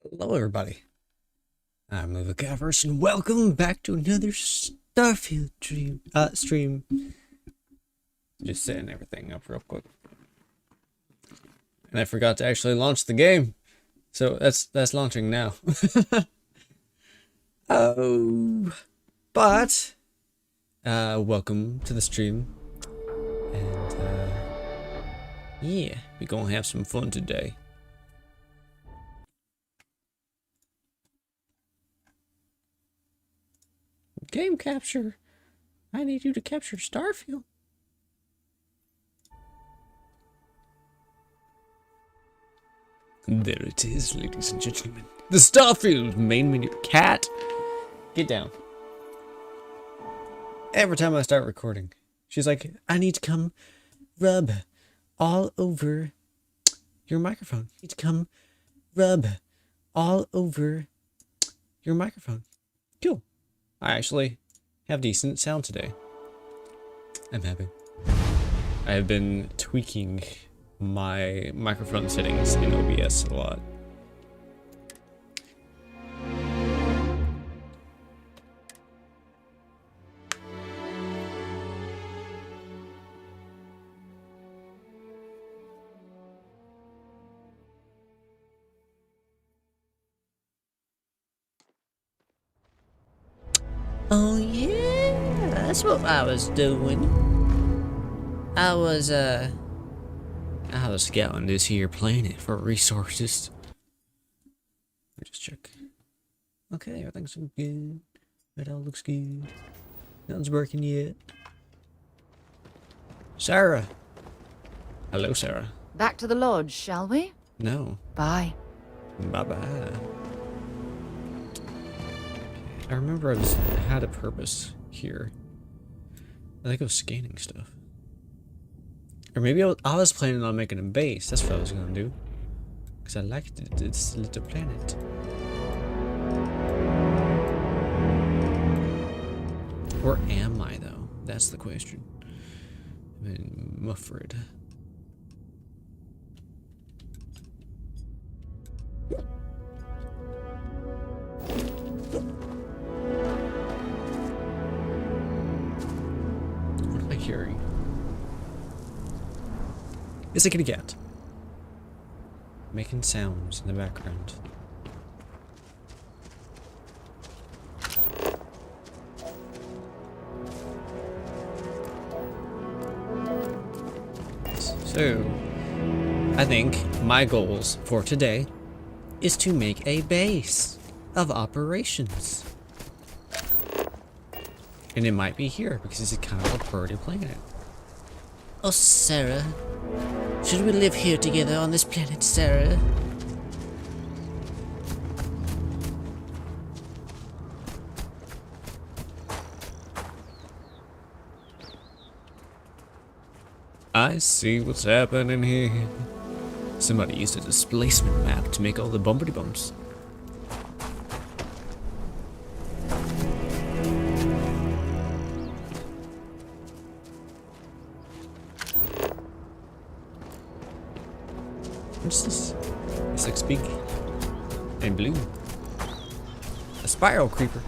Hello, everybody. I'm Movicavers, and welcome back to another Starfield stream. Just setting everything up real quick, and I forgot to actually launch the game, so that's launching now. Oh, but welcome to the stream, and yeah, we're gonna have some fun today. Game capture. I need you to capture Starfield. There it is, ladies and gentlemen. The Starfield main menu. Cat, get down. Every time I start recording, she's like, I need to come rub all over your microphone. I need to come rub all over your microphone. Cool. I actually have decent sound today. I'm happy. I have been tweaking my microphone settings in OBS a lot. Oh yeah, that's what I was doing. I was scouting this here planet for resources. Let me just check. Okay, everything's good. It all looks good. Nothing's working yet. Sarah. Hello, Sarah. Back to the lodge, shall we? No. Bye. Bye-bye. I remember I had a purpose here. I think I was scanning stuff. Or maybe I was planning on making a base. That's what I was going to do. Because I liked this little planet. Where am I, though? That's the question. I'm in Mufford. What am I hearing? It's a kitty cat. Making sounds in the background. So, I think my goals for today is to make a base of operations. And it might be here because it's kind of a pretty planet. Oh, Sarah. Should we live here together on this planet, Sarah? I see what's happening here. Somebody used a displacement map to make all the bumpity bumps. What's this? This looks big and blue. A spiral creeper.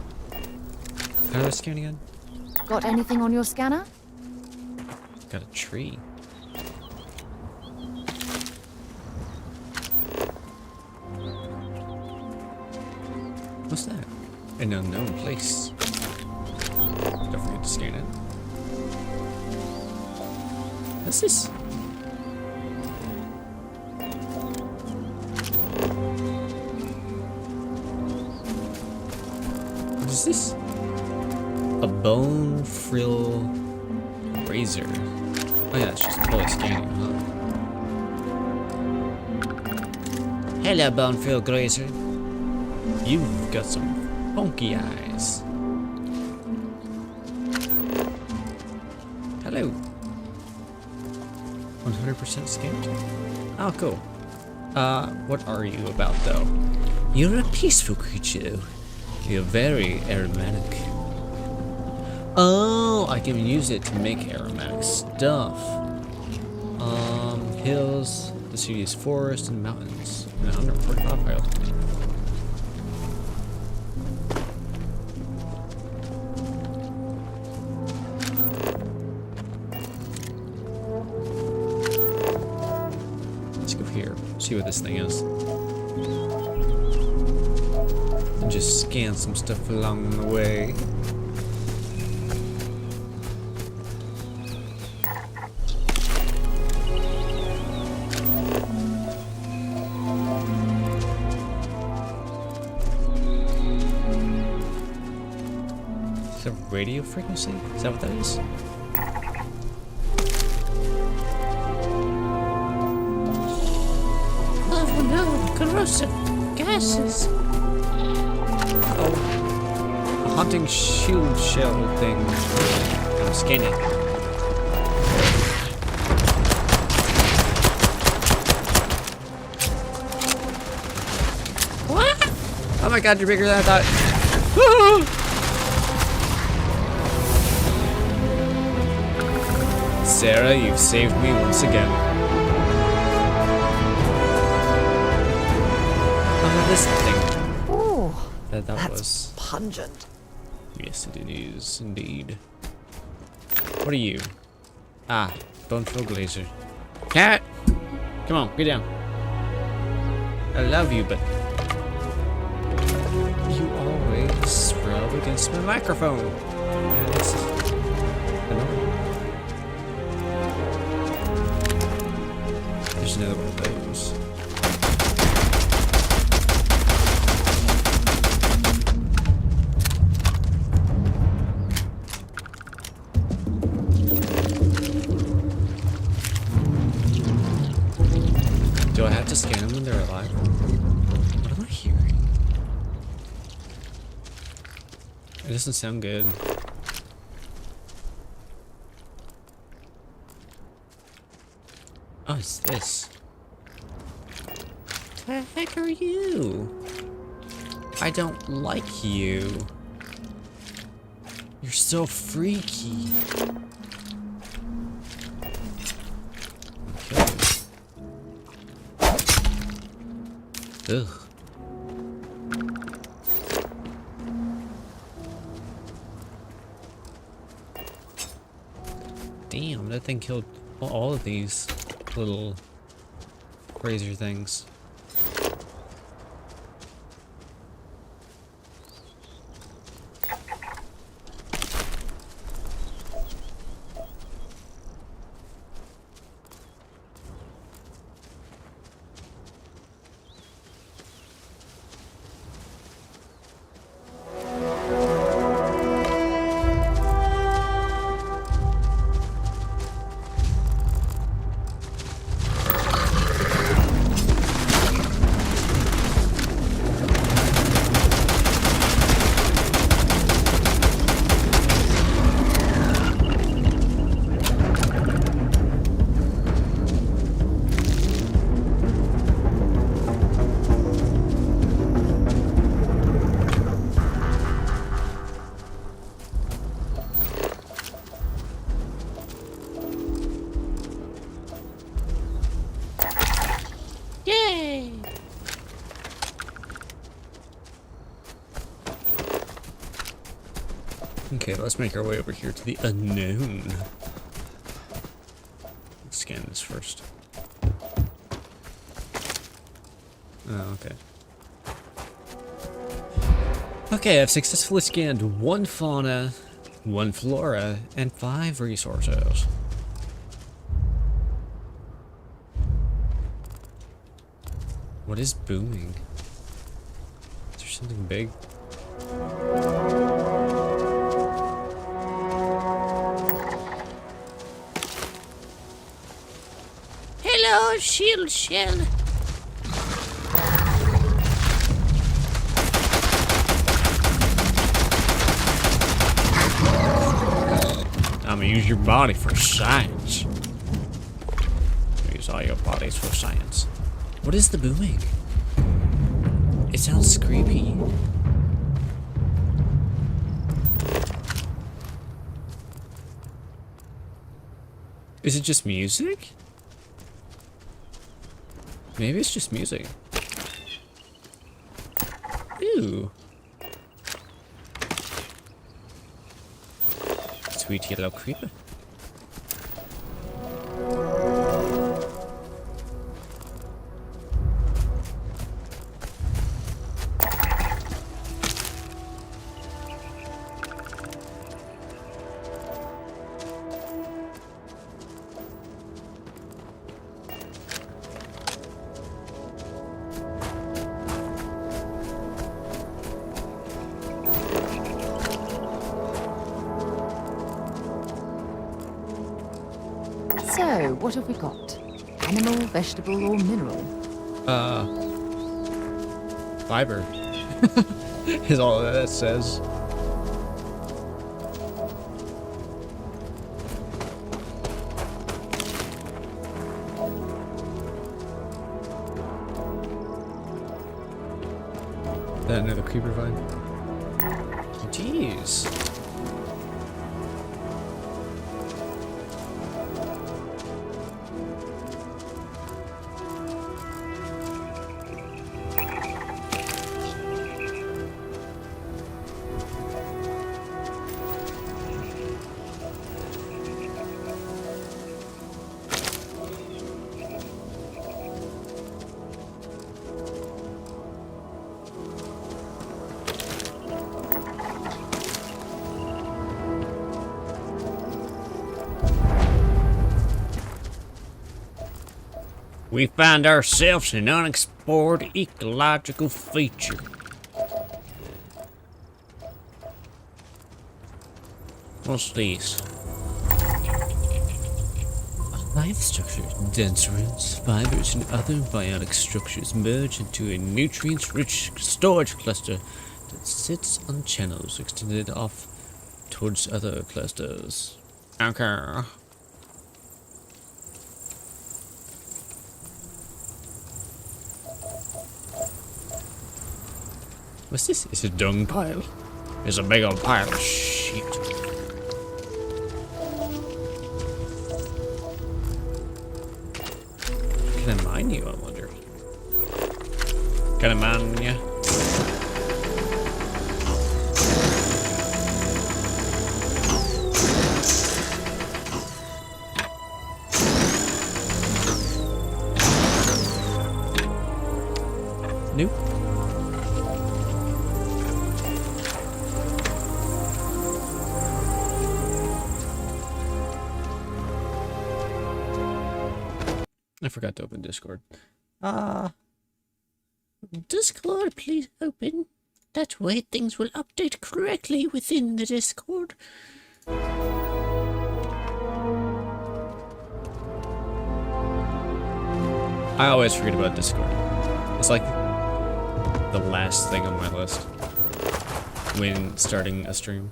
How do I scan again? Got anything on your scanner? Got a tree. What's that? An unknown place. Don't forget to scan it. What's this? What is this? A bone frill razor. Oh yeah, it's just totally scanning, huh? Hello, bone frill grazer. You've got some funky eyes. Hello. 100% scanned. Oh, cool. What are you about, though? You're a peaceful creature. You're very aromatic. Oh, I can use it to make aromatic stuff. Hills, deciduous forest, and mountains. And 145 health. over here. See what this thing is. And just scan some stuff along the way. Is that radio frequency? Is that what that is? Oh no, corrosive gases. Oh, a hunting shield shell thing. I'm scanning. What? Oh my god, you're bigger than I thought. Sarah, you've saved me once again. Oh, this thing. Oh, That that's was. pungent. Yes, it is indeed. What are you? Ah, Boneful Glazer. Cat! Come on, get down. I love you, but you always rub against my microphone. And it's annoying. There's another one of those. Do I have to scan them when they're alive? What am I hearing? It doesn't sound good. Oh, it's this. The heck are you? I don't like you. You're so freaky. Okay. Ugh. Damn, that thing killed all of these little razor things. Yay! Okay, let's make our way over here to the unknown. Let's scan this first. Oh, okay. Okay, I've successfully scanned 1 fauna, 1 flora, and 5 resources. What is booming? Is there something big? Hello, shield shell. I'm gonna use your body for science. Use all your bodies for science. What is the booming? It sounds creepy. Is it just music? Maybe it's just music. Ooh. Sweet yellow creeper. So, what have we got? Animal, vegetable, or mineral? Fiber. Is all that it says. That another creeper vine? Jeez. We find ourselves an unexplored ecological feature. What's this? Life structure. Dense roots, fibers, and other biotic structures merge into a nutrient-rich storage cluster that sits on channels extended off towards other clusters. Okay. What's this? It's a dung pile. It's a big old pile of shit. Can I mine you, I wonder? Can I mine you? Nope. I forgot to open Discord. Discord, please open. That way things will update correctly within the Discord. I always forget about Discord. It's like the last thing on my list when starting a stream.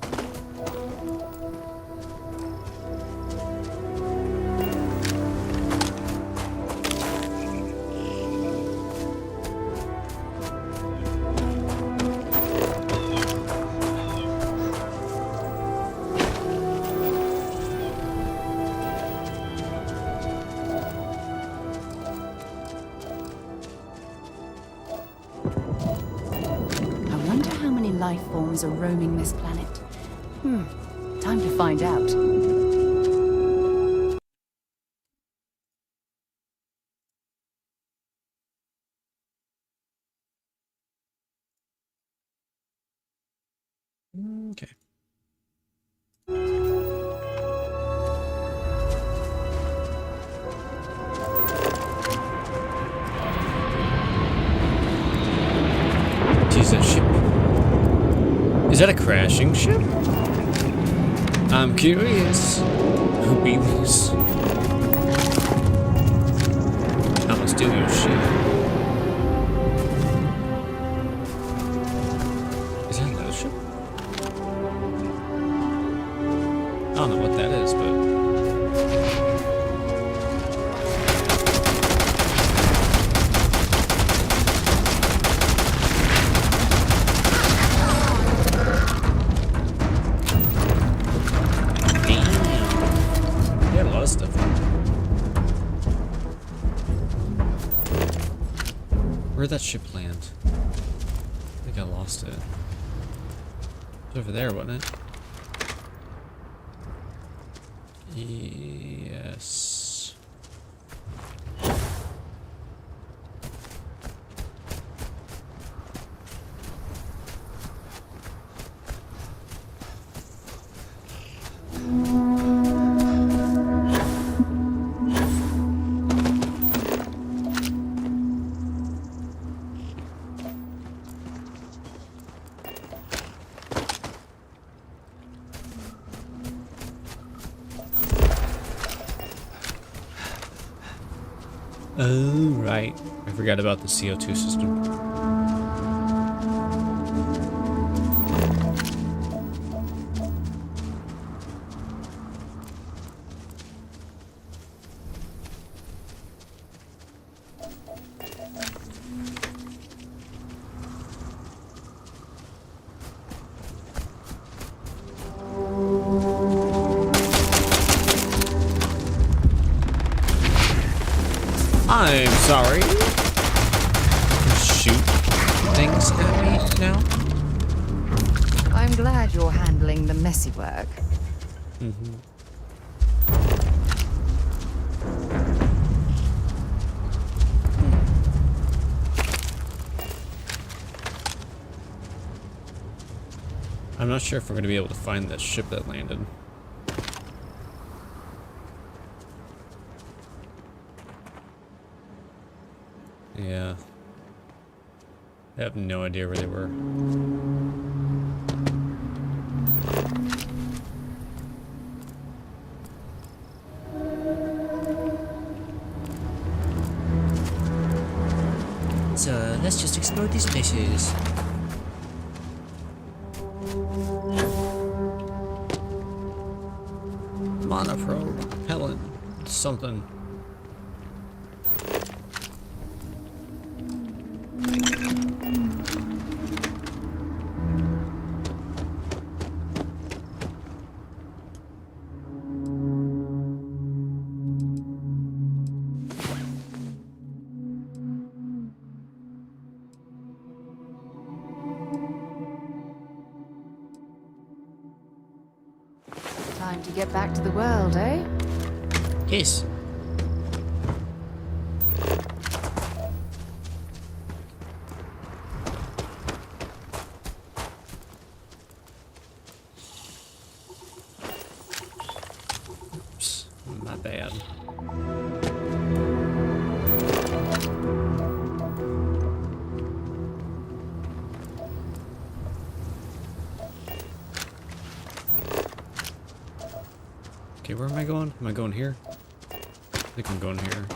Life forms are roaming this planet. Time to find out. Okay. Geez, that ship. Is that a crashing ship? I'm curious. Who beat this? I'm gonna steal your shit. Is that another ship? I don't know what that is, but... Where'd that ship land? I think I lost it. It was over there, wasn't it? Yes. Oh, right. I forgot about the CO2 system. I'm sorry. Shoot things at me now? I'm glad you're handling the messy work. I'm not sure if we're going to be able to find that ship that landed. Yeah. I have no idea where they were. So let's just explore these places. Monoprobe, Helen, something. Time to get back to the world, eh? Yes. Oops, my bad. Okay, where am I going? Am I going here? I think I'm going here.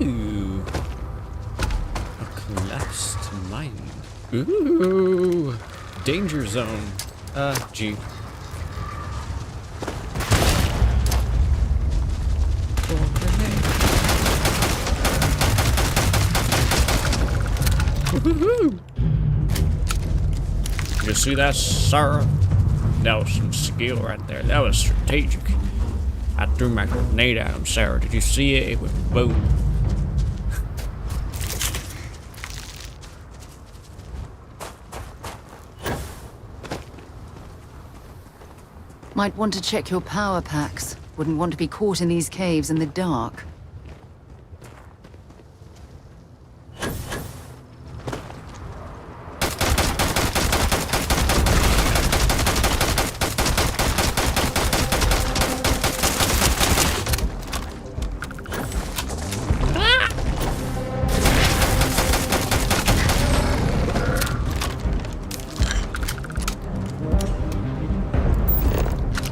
Ooh. A collapsed mine. Ooh. Danger zone. G. Woohoo! You see that, sir? That was some skill right there. That was strategic. I threw my grenade at him, Sarah. Did you see it? It went boom. Might want to check your power packs. Wouldn't want to be caught in these caves in the dark.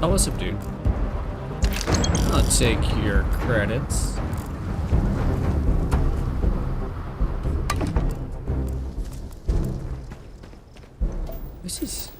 Oh, what's up, dude? I'll take your credits. This is...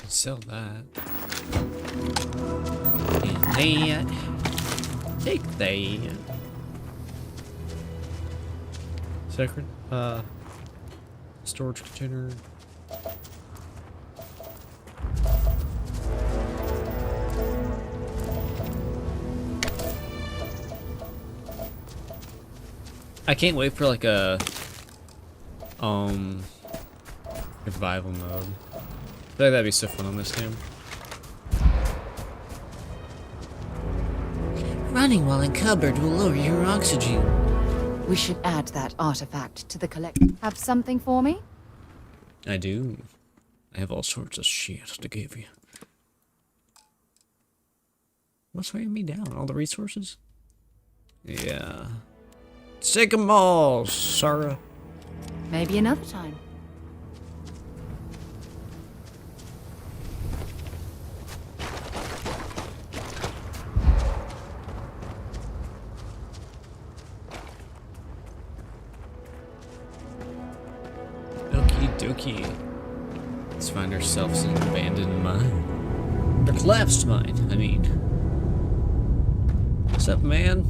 sell that. And that. Take that. Sacred, storage container. I can't wait for like a survival mode. I feel like that'd be so fun on this game. Running while encumbered will lower your oxygen. We should add that artifact to the collection. Have something for me? I do. I have all sorts of shit to give you. What's weighing me down? All the resources? Yeah. Take 'em all, Sarah. Maybe another time. Okie dokie. Let's find ourselves an abandoned mine. Or collapsed mine, I mean. What's up, man?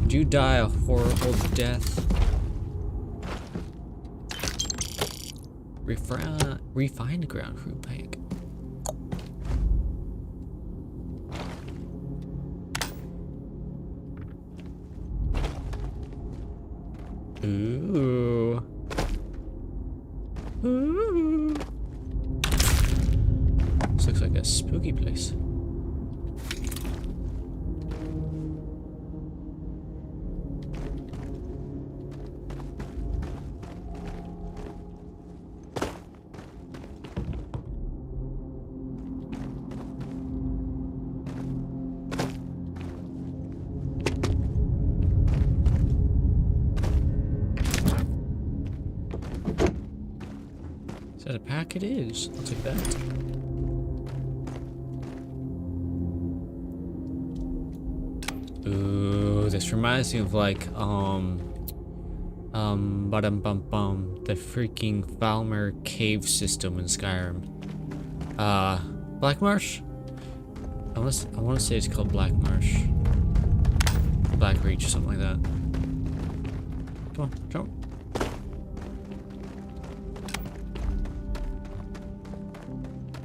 Did you die a horrible death? Refined ground fruit pack. Ooh. Ooh. This looks like a spooky place. Is that a pack? It is. I'll take that. Ooh, this reminds me of like, the freaking Falmer cave system in Skyrim. Black Marsh? I want to say it's called Black Marsh. Black Reach, something like that. Come on, jump.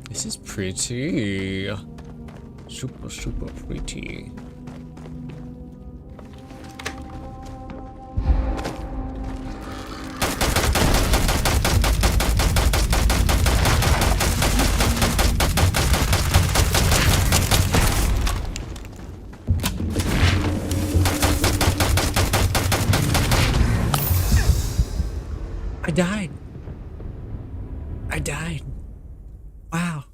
This is pretty. Super, super pretty. I died. I died. Wow.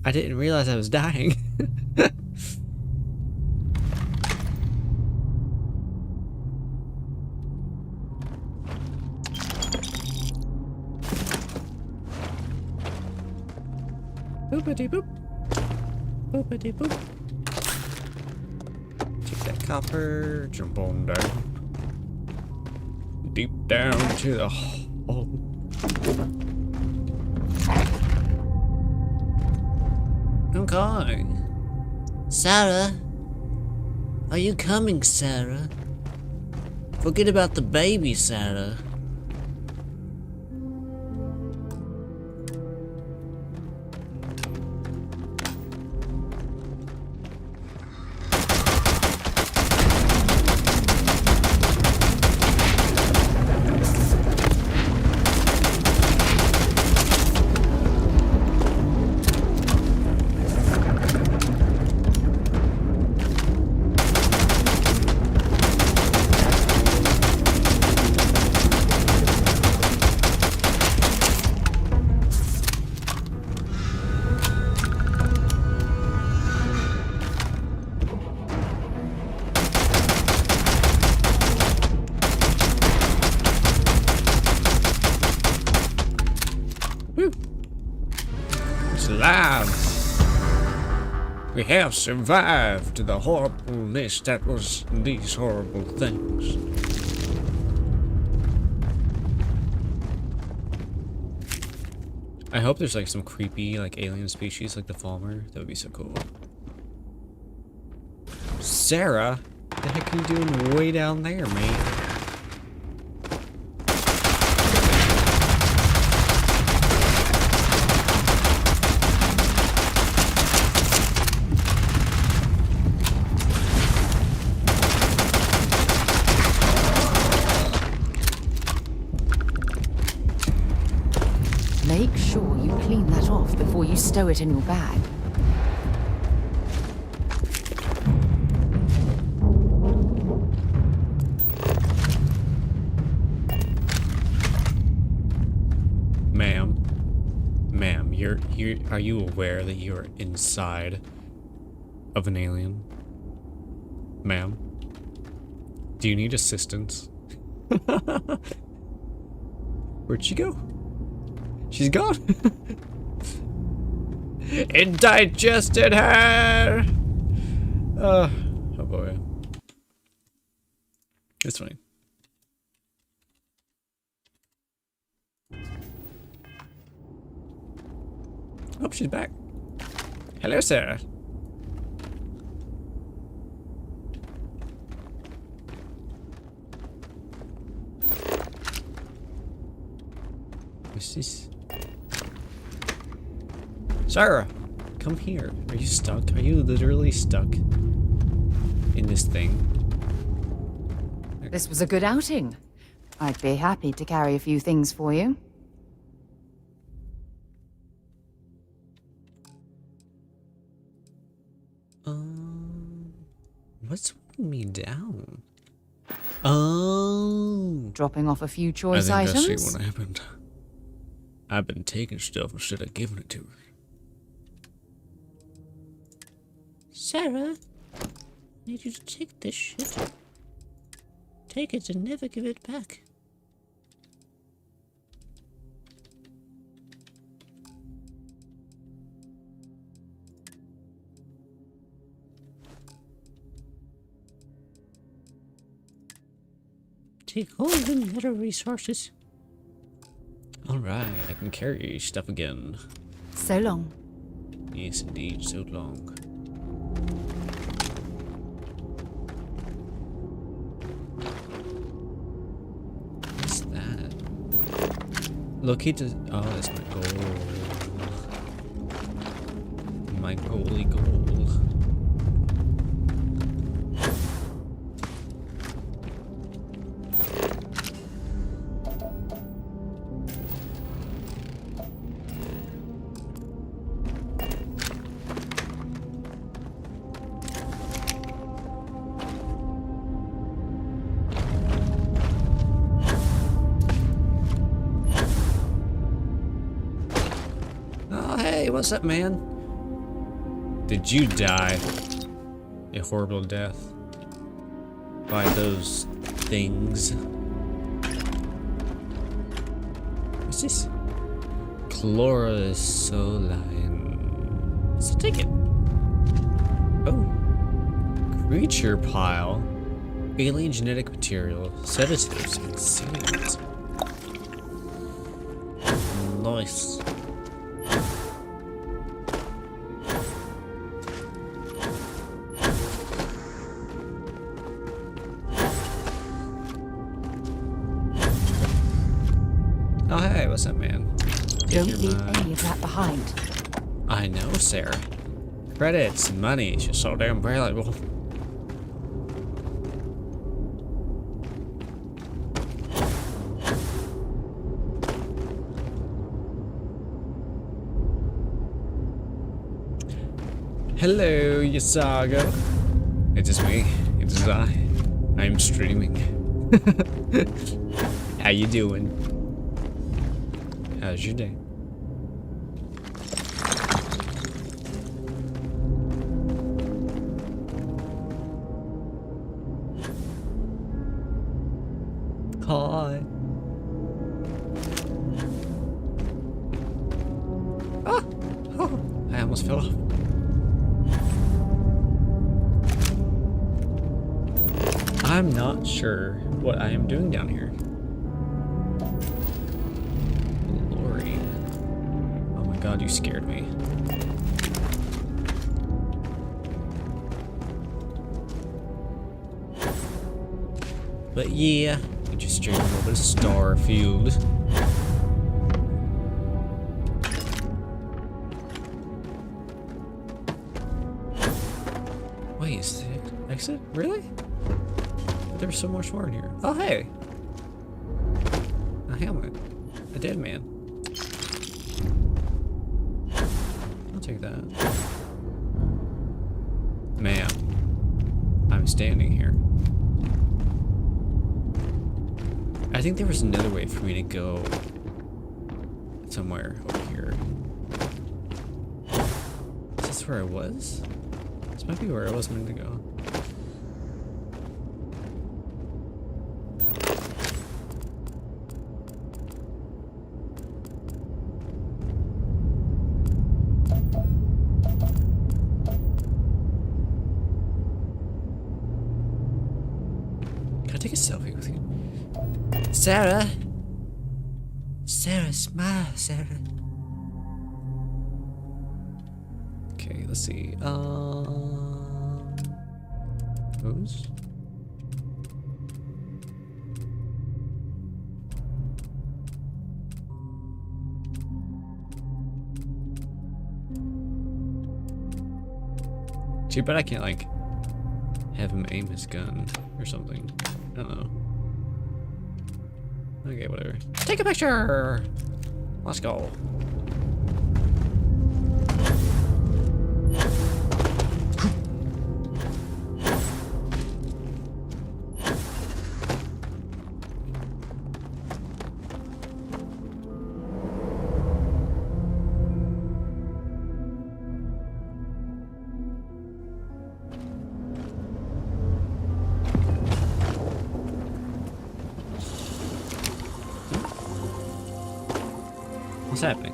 I didn't realize I was dying. Boopity boop. Boopity boop. Take that copper, jump on down. Deep down to the hole. Okay. Sarah? Are you coming, Sarah? Forget about the baby, Sarah. It's alive. We have survived the horribleness that was these horrible things. I hope there's like some creepy like alien species like the Falmer. That would be so cool. Sarah? What the heck are you doing way down there, man? Make sure you clean that off before you stow it in your bag. are you aware that you're inside of an alien? Ma'am? Do you need assistance? Where'd she go? She's gone. It digested her! Oh boy. It's funny. Oh, she's back. Hello, Sarah. What's this? Sarah, come here. Are you stuck? Are you literally stuck in this thing? This was a good outing. I'd be happy to carry a few things for you. What's weighing me down? Oh, Dropping off a few choice I think I items. see what happened. I've been taking stuff instead of giving it to her. Sarah, I need you to take this shit. Take it and never give it back. Take all the meta resources. Alright, I can carry stuff again. So long. Yes, indeed, so long. What's that? Locate the... Oh, that's my goal. My goalie goal. Oh, hey, what's up, man? Did you die a horrible death by those things? What's this? Chlorosoline. So take it. Oh. Creature pile. Alien genetic material. Sedatives and seeds. Nice. Oh, hey, what's up, man? Don't leave any of that behind. I know, Sarah. Credits and money is just so damn valuable. Hello, Yasago. It is me. It is I. I'm streaming. How you doing? How's your day? Hi. Ah! Oh, I almost fell off. I'm not sure what I am doing down here. Lori. Oh my god, you scared me. But yeah, we just streamed a little bit of Starfield. Wait, is it exit? Really? There's so much more in here. Oh, hey. A helmet. A dead man. I'll take that. Ma'am, I'm standing here. I think there was another way for me to go somewhere over here. this where I was? This might be where I was meant to go. Can I take a selfie with you? Sarah! Sarah, smile, Sarah. Okay, let's see. Who's? Too bad I can't, like, have him aim his gun or something. I don't know. Okay, whatever. Take a picture! Let's go. What's happening?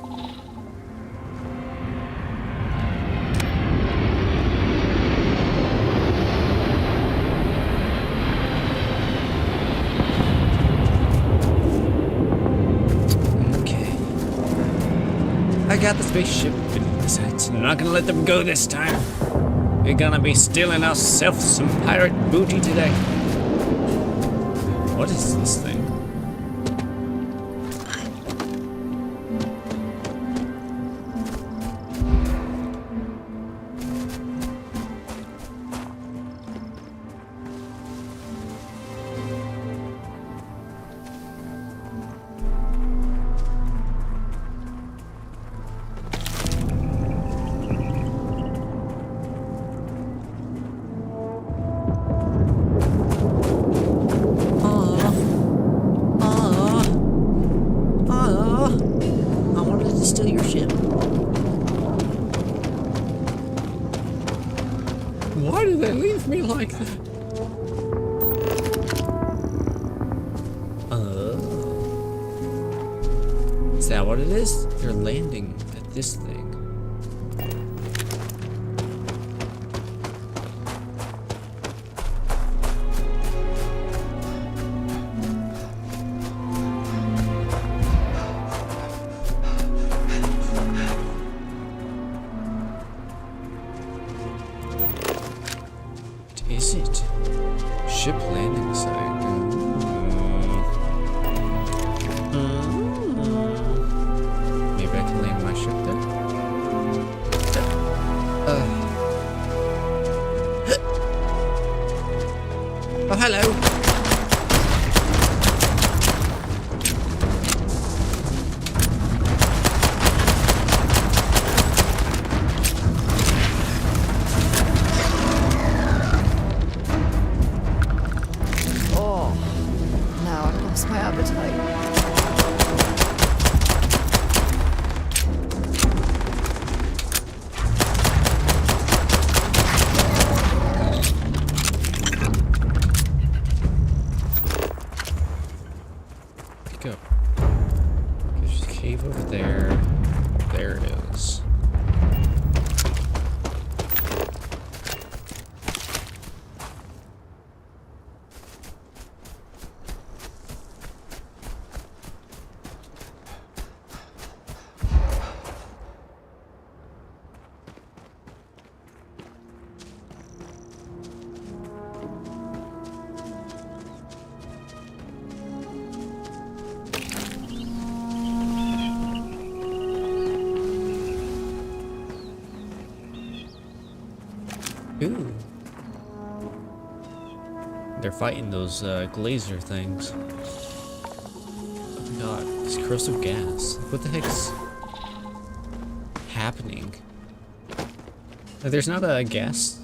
Okay. I got the spaceship in my sights. I'm not gonna let them go this time. We're gonna be stealing ourselves some pirate booty today. What is this thing? Why do they leave me like that? Is that what it is? They're landing at this thing. Is it? Ship landing site. Maybe I can land my ship there? Oh, hello! My appetite. Pick up. There's a cave over there. There it is. Ooh. They're fighting those glazer things. Oh my god, it's corrosive gas. What the heck's happening? There's not a gas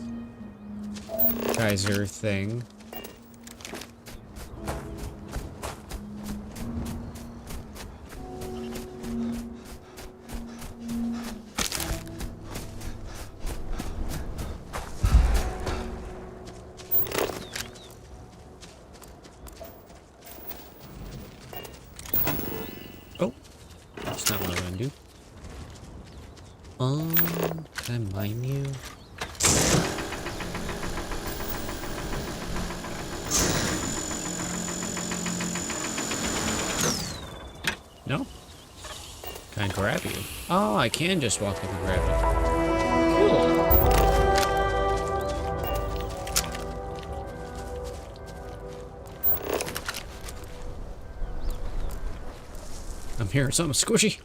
geyser thing. Oh, that's not what I want to do. Can I mine you? No? Can I grab you? Oh, I can just walk up and grab you. Cool. I'm hearing something squishy.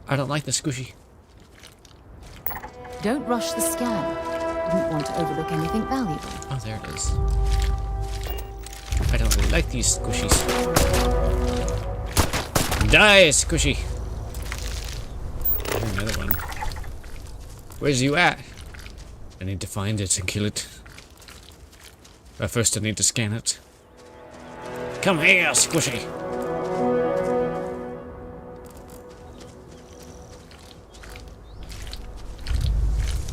I don't like the squishy. Don't rush the scan. Wouldn't want to overlook anything valuable. Oh, there it is. I don't really like these squishies. Die, squishy. Here's another one. Where's you at? I need to find it and kill it. But first I need to scan it. Come here, squishy.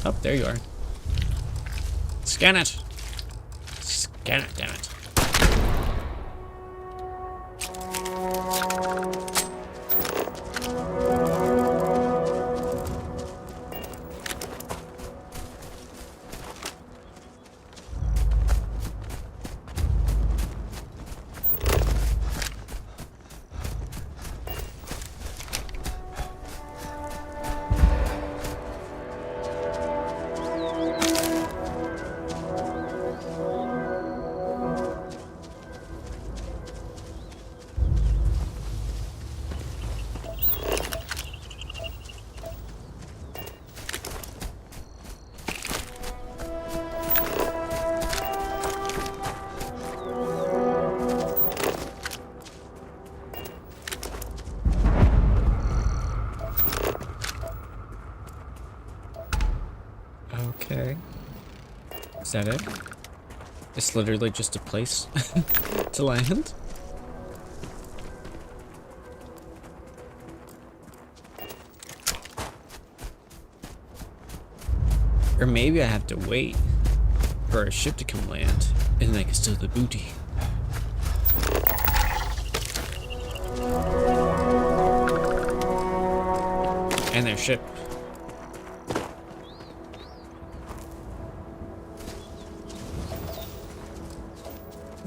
Oh, there you are. Scan it. Scan it, damn it. Okay. Is that it? It's literally just a place to land? Or maybe I have to wait for a ship to come land, and then I can steal the booty. And their ship.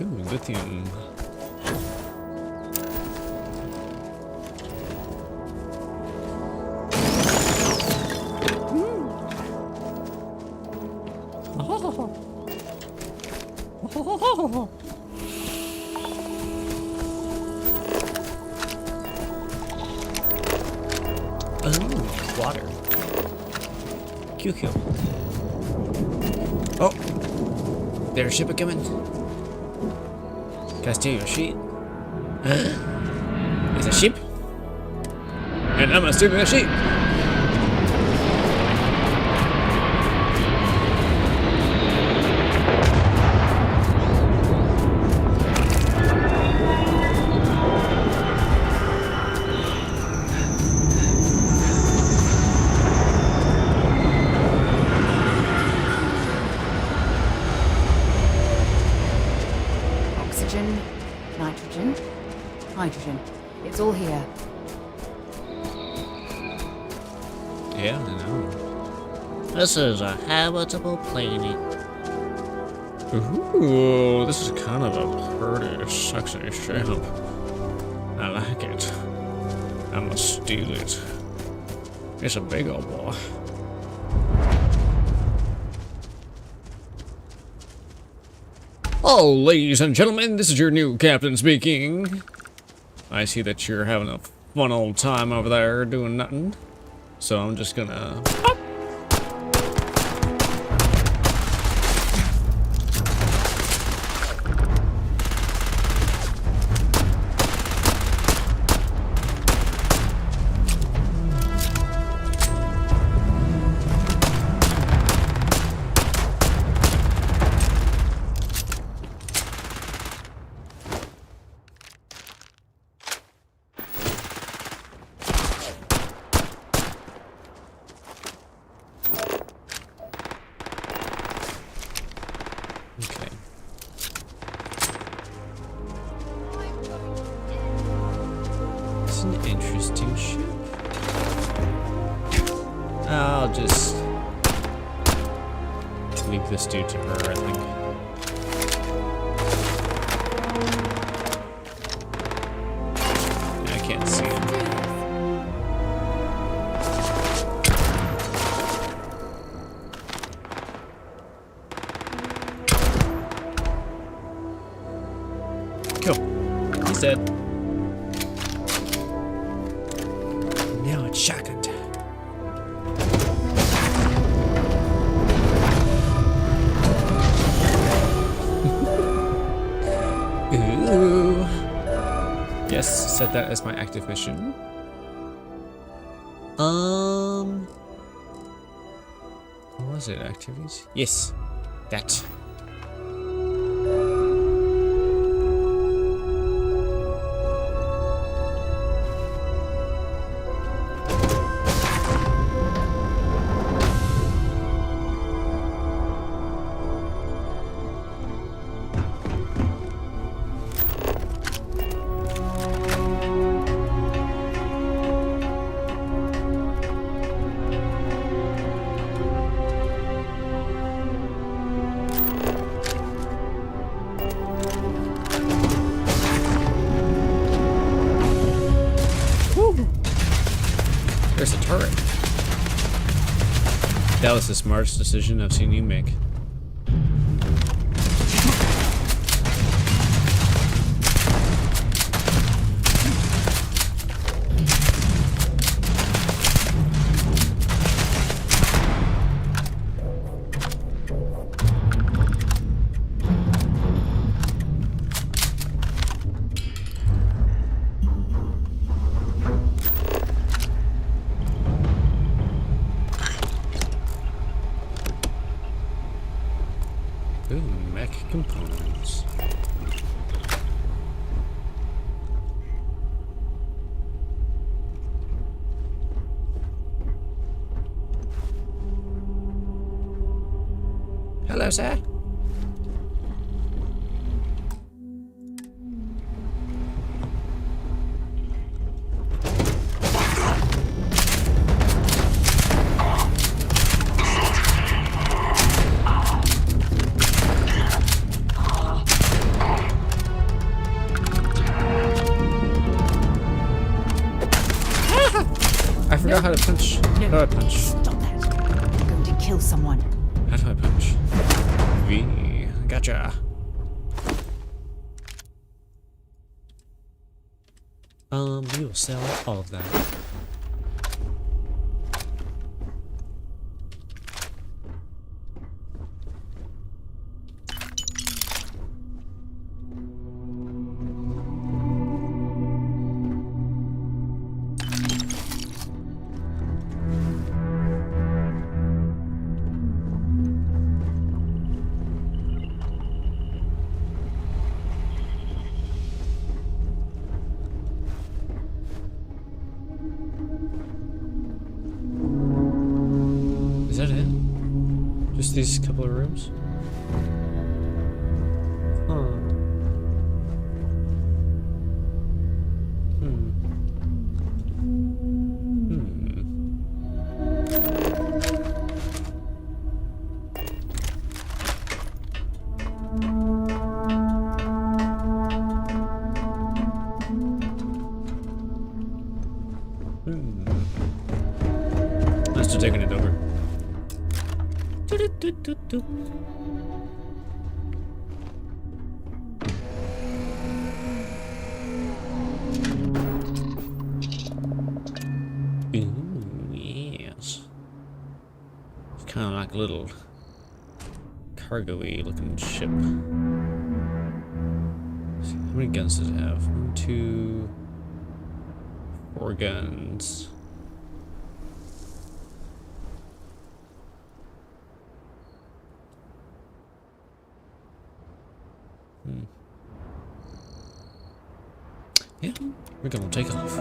Ooh, lithium. Oh, water. QQ. Oh, there's a ship coming. Can I steal your sheet? It's a ship? And I'm gonna steal your sheet! Oxygen, nitrogen, hydrogen. It's all here. Yeah, I know. This is a habitable planet. Ooh, this is kind of a pretty sexy ship. I like it. I'm gonna steal it. It's a big old boy. Oh, ladies and gentlemen, this is your new captain speaking. I see that you're having a fun old time over there doing nothing. So I'm just gonna... is an interesting ship. I'll just leave this dude to her, I think. Yeah, I can't see him. Cool. He's dead. Now it's shotgun time. Ooh. Yes, set that as my active mission. What was it? Activities? Yes, that. There's a turret. That was the smartest decision I've seen you make. Ooh, mech components. Hello, sir. I forgot how to punch. How do I punch? Stop that. I'm going to kill someone. How do I punch? V. Gotcha. We will sell all of that. Is that it? Just these couple of rooms? Huh. I'm still taking it over. Ooh, yes. It's kind of like a little cargo-y looking ship. How many guns does it have? 1, 2, 4 guns. Yeah, we're gonna take off.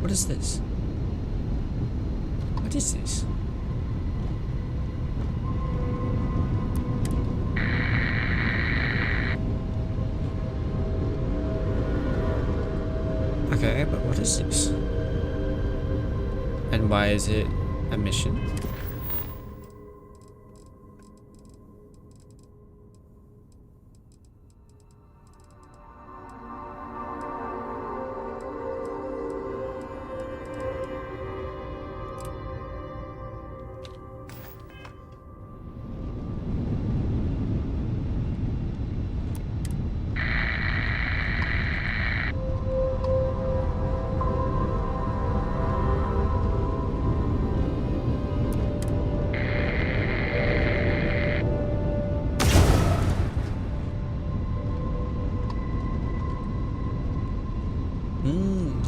What is this? What is this? Okay, but what is this? And why is it a mission?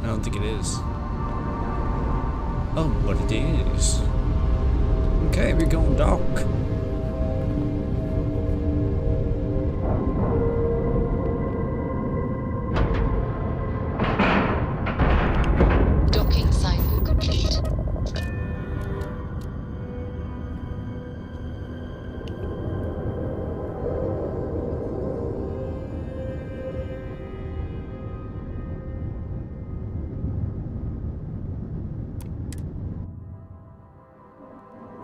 I don't think it is. Oh, but it is. Okay, we're going dark. Docking cycle complete.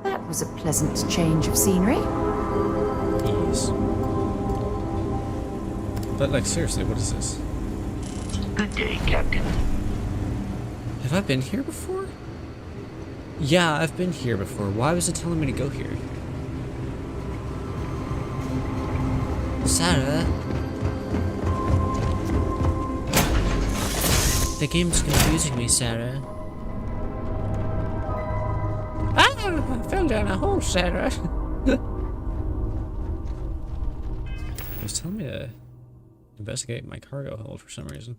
That was a pleasant change of scenery. Ease. But like, seriously, what is this? Good day, Captain. Have I been here before? Yeah, I've been here before. Why was it telling me to go here? Sarah? The game's confusing me, Sarah. Ah! I fell down a hole, Sarah. It was telling me to investigate my cargo hold for some reason.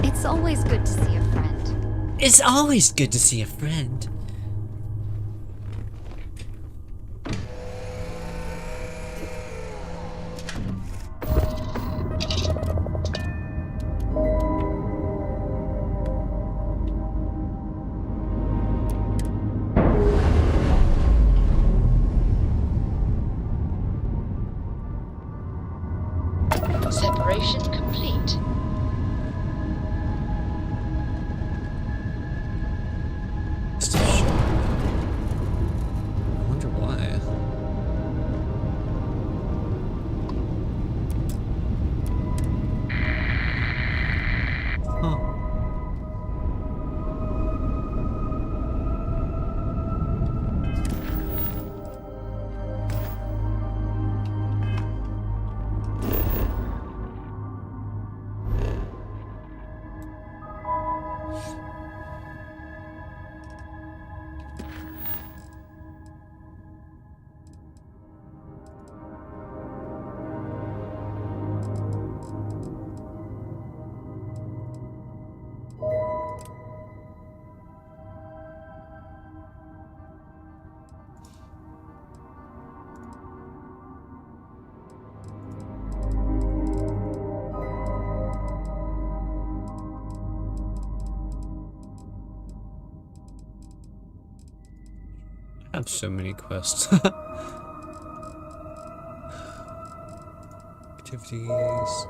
It's always good to see a friend. It's always good to see a friend. Separation complete. Still showing. I wonder why. Huh. I have so many quests. Activities.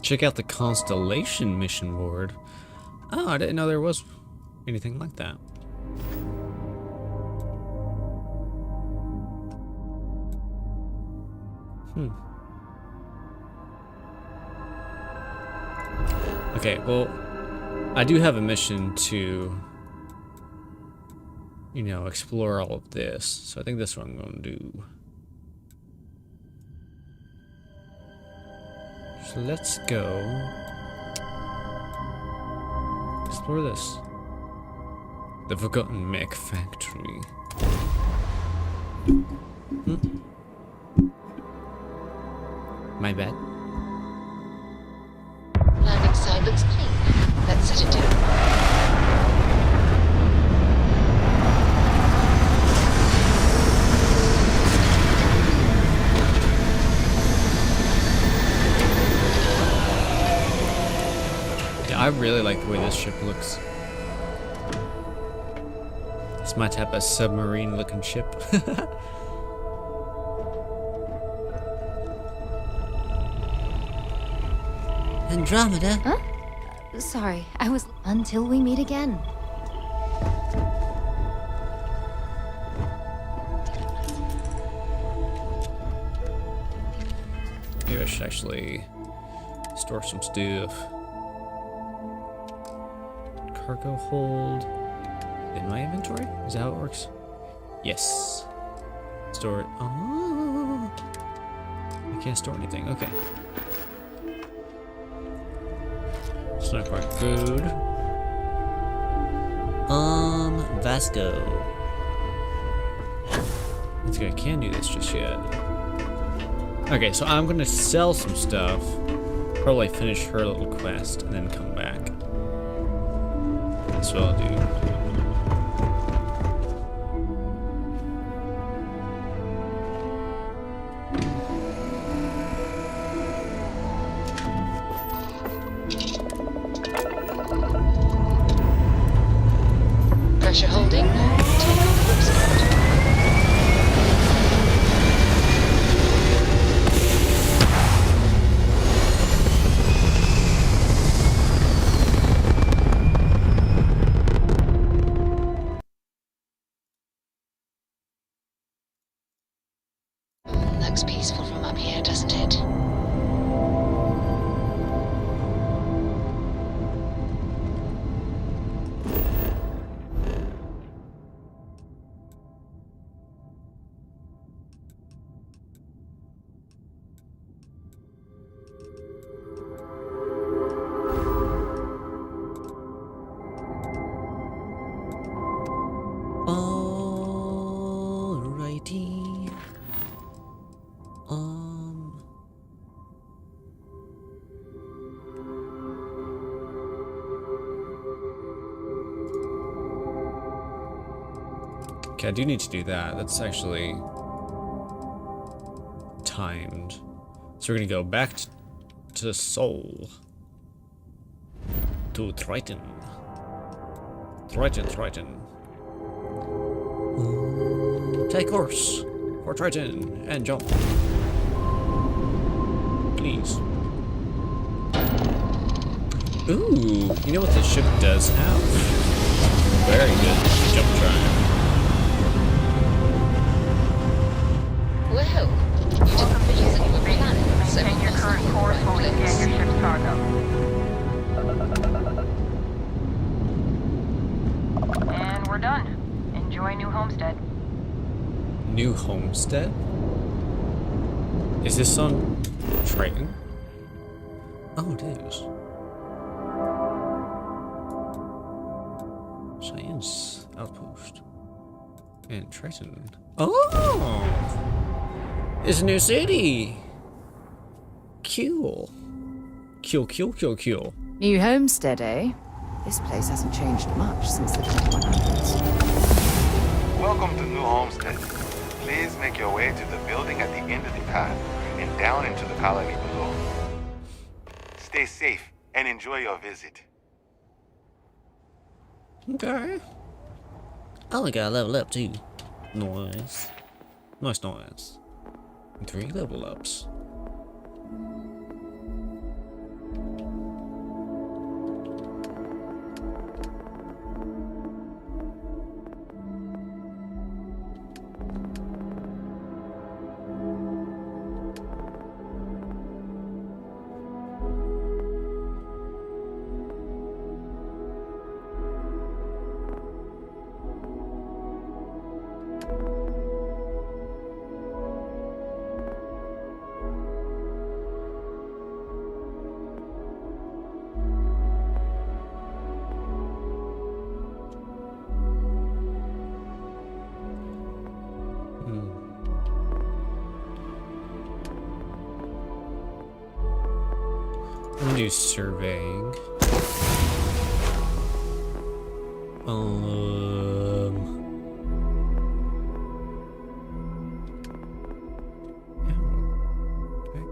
Check out the Constellation mission board. Oh, I didn't know there was anything like that. Okay, well, I do have a mission to, you know, explore all of this. So I think that's what I'm going to do. So let's go explore this. The Forgotten Mech Factory. My bad. Landing side looks clean. Let's set it down. Yeah, I really like the way this ship looks. It's my type of submarine-looking ship. Andromeda? Huh? Sorry, I was. Until we meet again. Maybe I should actually store some stuff. Cargo hold in my inventory? Is that how it works? Yes. Store it. Oh, I can't store anything. Okay. Snack bar food. Vasco. I don't think I can do this just yet. Okay, so I'm gonna sell some stuff. Probably finish her little quest and then come back. That's what I'll do. Pressure holding. Take off warp script. Looks peaceful from up here, doesn't it? Alrighty. Okay, I do need to do that. That's actually timed. So we're gonna go back to Seoul. To Triton. Triton. Take course for Triton and jump. Please. Ooh, you know what this ship does have? Very good jump drive. Well, you didn't realize that you were planning, so Maintain your current course while we scan your ship's cargo. And we're done. Enjoy New Homestead. New Homestead? Is this on Triton? Oh, it is. Science Outpost. And Triton. Oh! It's a new city! Cool. Cool. New homestead, eh? This place hasn't changed much since the 2100s. Welcome to New Homestead. Please make your way to the building at the end of the path and down into the colony below. Stay safe and enjoy your visit. Okay. I only got a level up too. Nice. Nice. 3 level ups. I'm gonna do surveying. Yeah. Okay.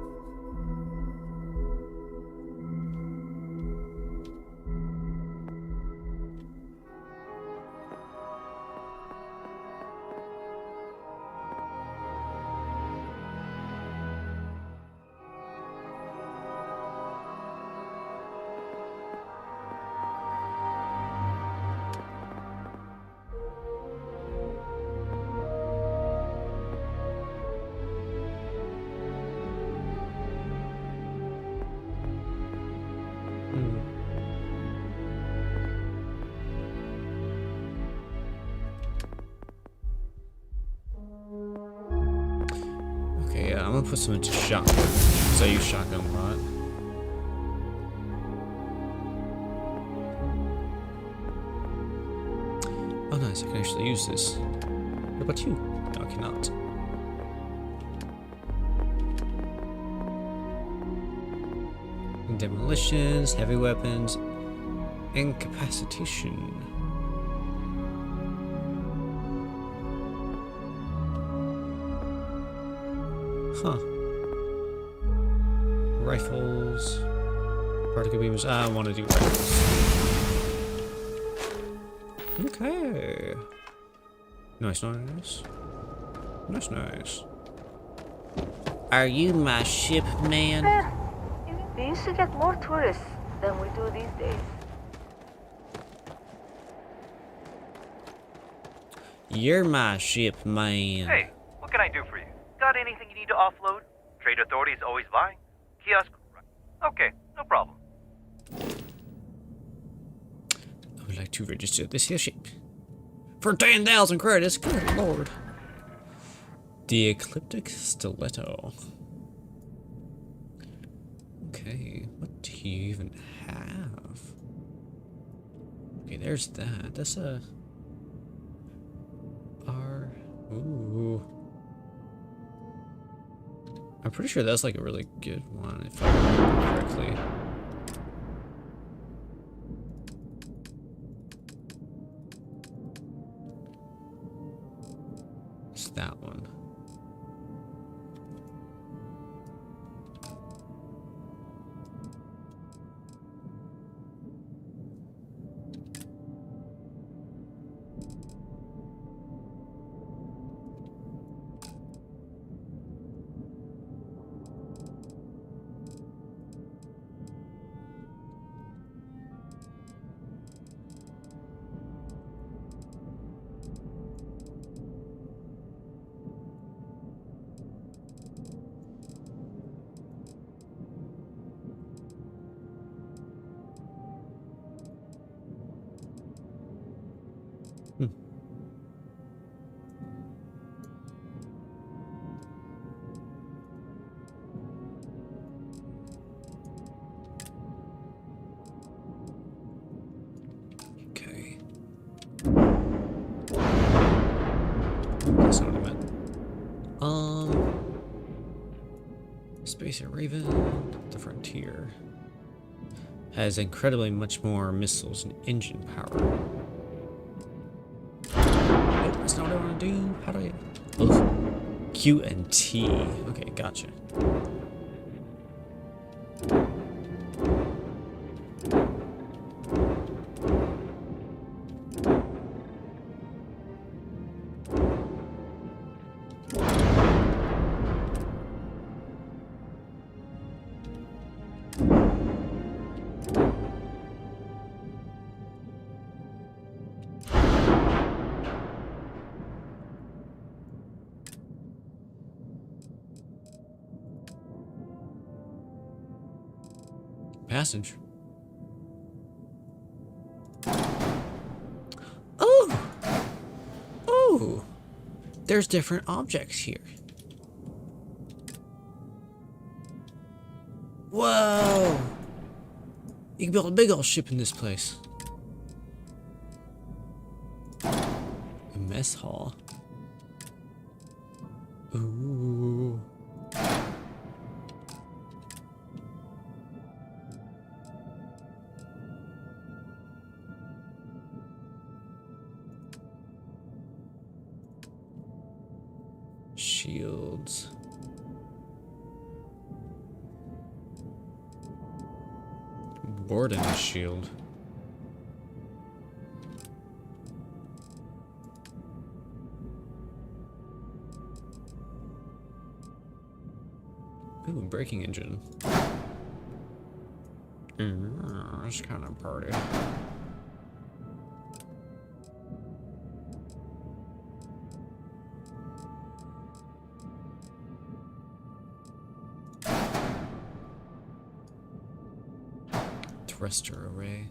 Okay, yeah, I'm gonna put some into shotgun, because I use shotgun a lot. Oh nice, I can actually use this. What about you? No, I cannot. Demolitions, heavy weapons, incapacitation. Huh. Rifles. Particle beams. I want to do rifles. Okay. Nice, nice. Nice, nice. Are you my ship, man? We used to get more tourists than we do these days. You're my ship, man. Hey, what can I do for you? Got anything you need to offload? Trade authorities always buying. Kiosk. Okay, no problem. I would like to register this here ship. For 10,000 credits, good lord. The Ecliptic Stiletto. Okay, what do you even have? Okay, there's that. That's a... Ooh. I'm pretty sure that's like a really good one, if I remember correctly. It's that one. Okay. That's not what I meant. Space Raven, the Frontier, has incredibly much more missiles and engine power. Nope, that's not what I want to do. How do I... Ugh. Q and T. Okay, gotcha. Passage. Oh! Oh! There's different objects here. Whoa! You can build a big old ship in this place. A mess hall. Ooh. shields. Warden's shield. Ooh, braking engine. It's kind of party. Thruster array.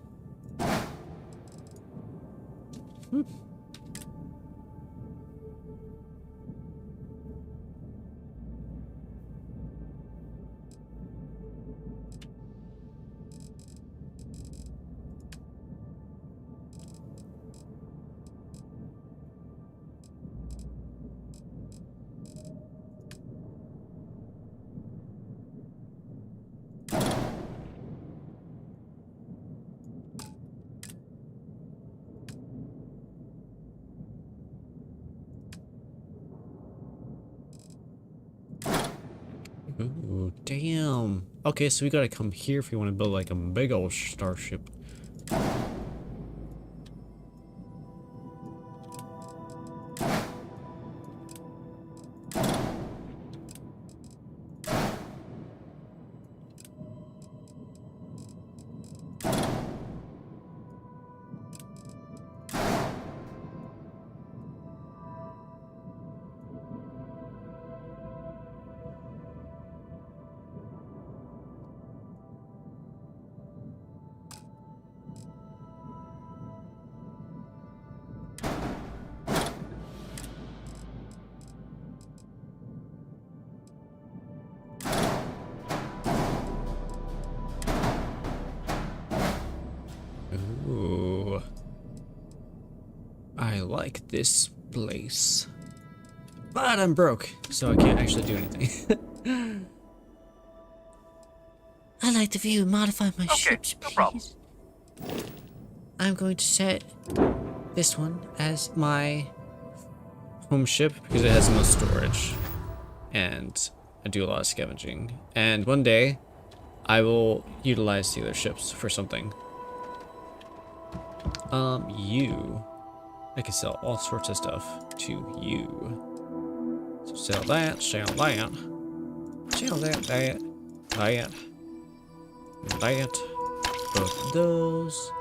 Ooh, damn. Okay, so we gotta come here if we want to build like a big old starship. Ooh. I like this place. But I'm broke, so I can't actually do anything. I like the view. Modify my ships, no please. problem. I'm going to set this one as my home ship because it has the most storage. And I do a lot of scavenging. And one day, I will utilize the other ships for something. I can sell all sorts of stuff to you. So sell that, sell that, sell that, both of those.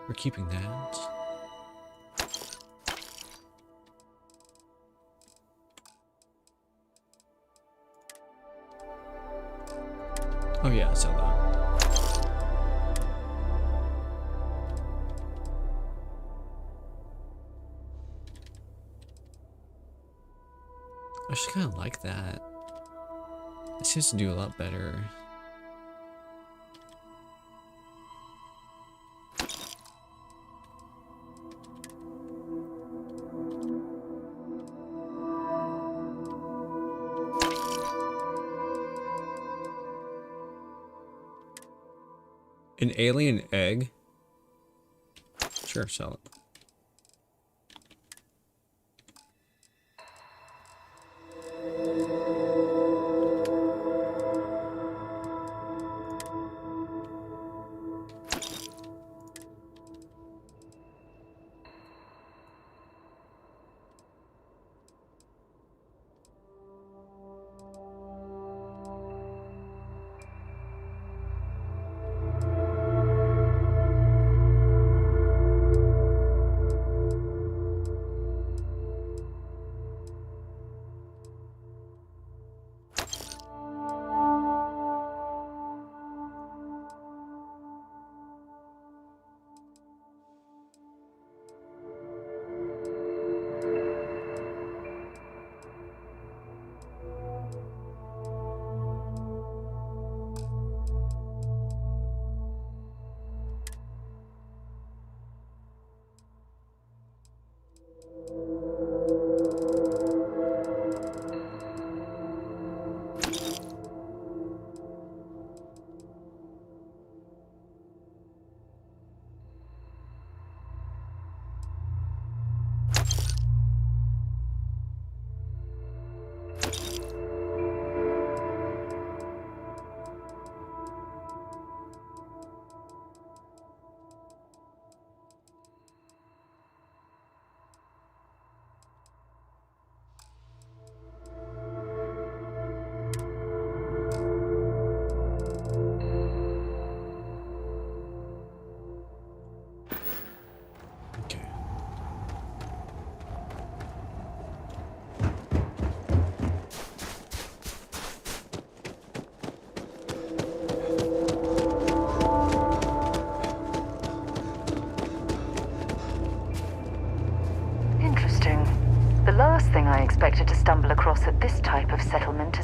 We're keeping that. Oh yeah, sell that. I just kind of like that. It seems to do a lot better. An alien egg? Sure, sell it.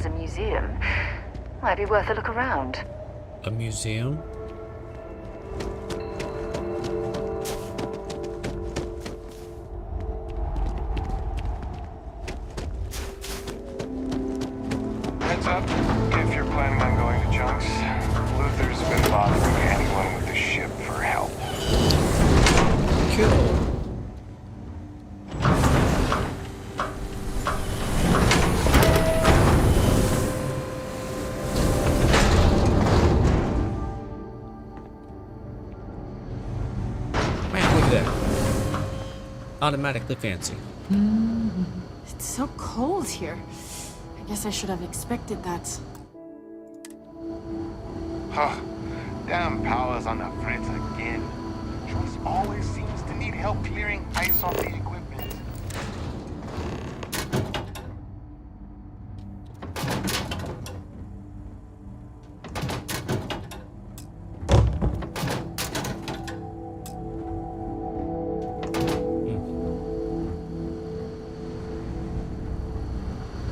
there's a museum. Might be worth a look around. A museum? Heads up, if you're planning on going to Junks, Luther's been bothering anyone with the ship for help. Cool. Man, look at that. Automatically fancy. It's so cold here. I guess I should have expected that. Huh. Damn Powers on the fritz again. Joyce always seems to need help clearing ice off the equipment.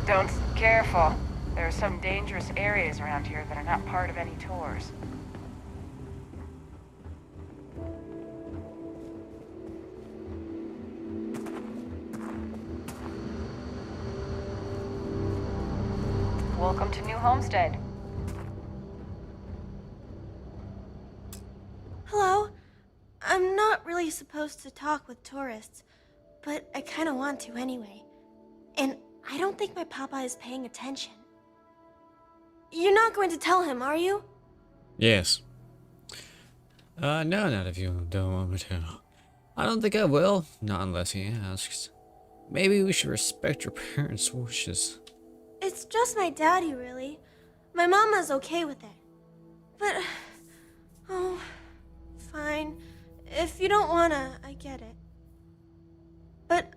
Don't. Careful. There are some dangerous areas around here that are not part of any tours. Welcome to New Homestead. Hello. I'm not really supposed to talk with tourists, but I kind of want to anyway. And I don't think my papa is paying attention. You're not going to tell him, are you? Yes. No, not if you don't want me to. I don't think I will, not unless he asks. Maybe we should respect your parents' wishes. It's just my daddy, really. My mama's okay with it. But, oh, fine. If you don't wanna, I get it. But,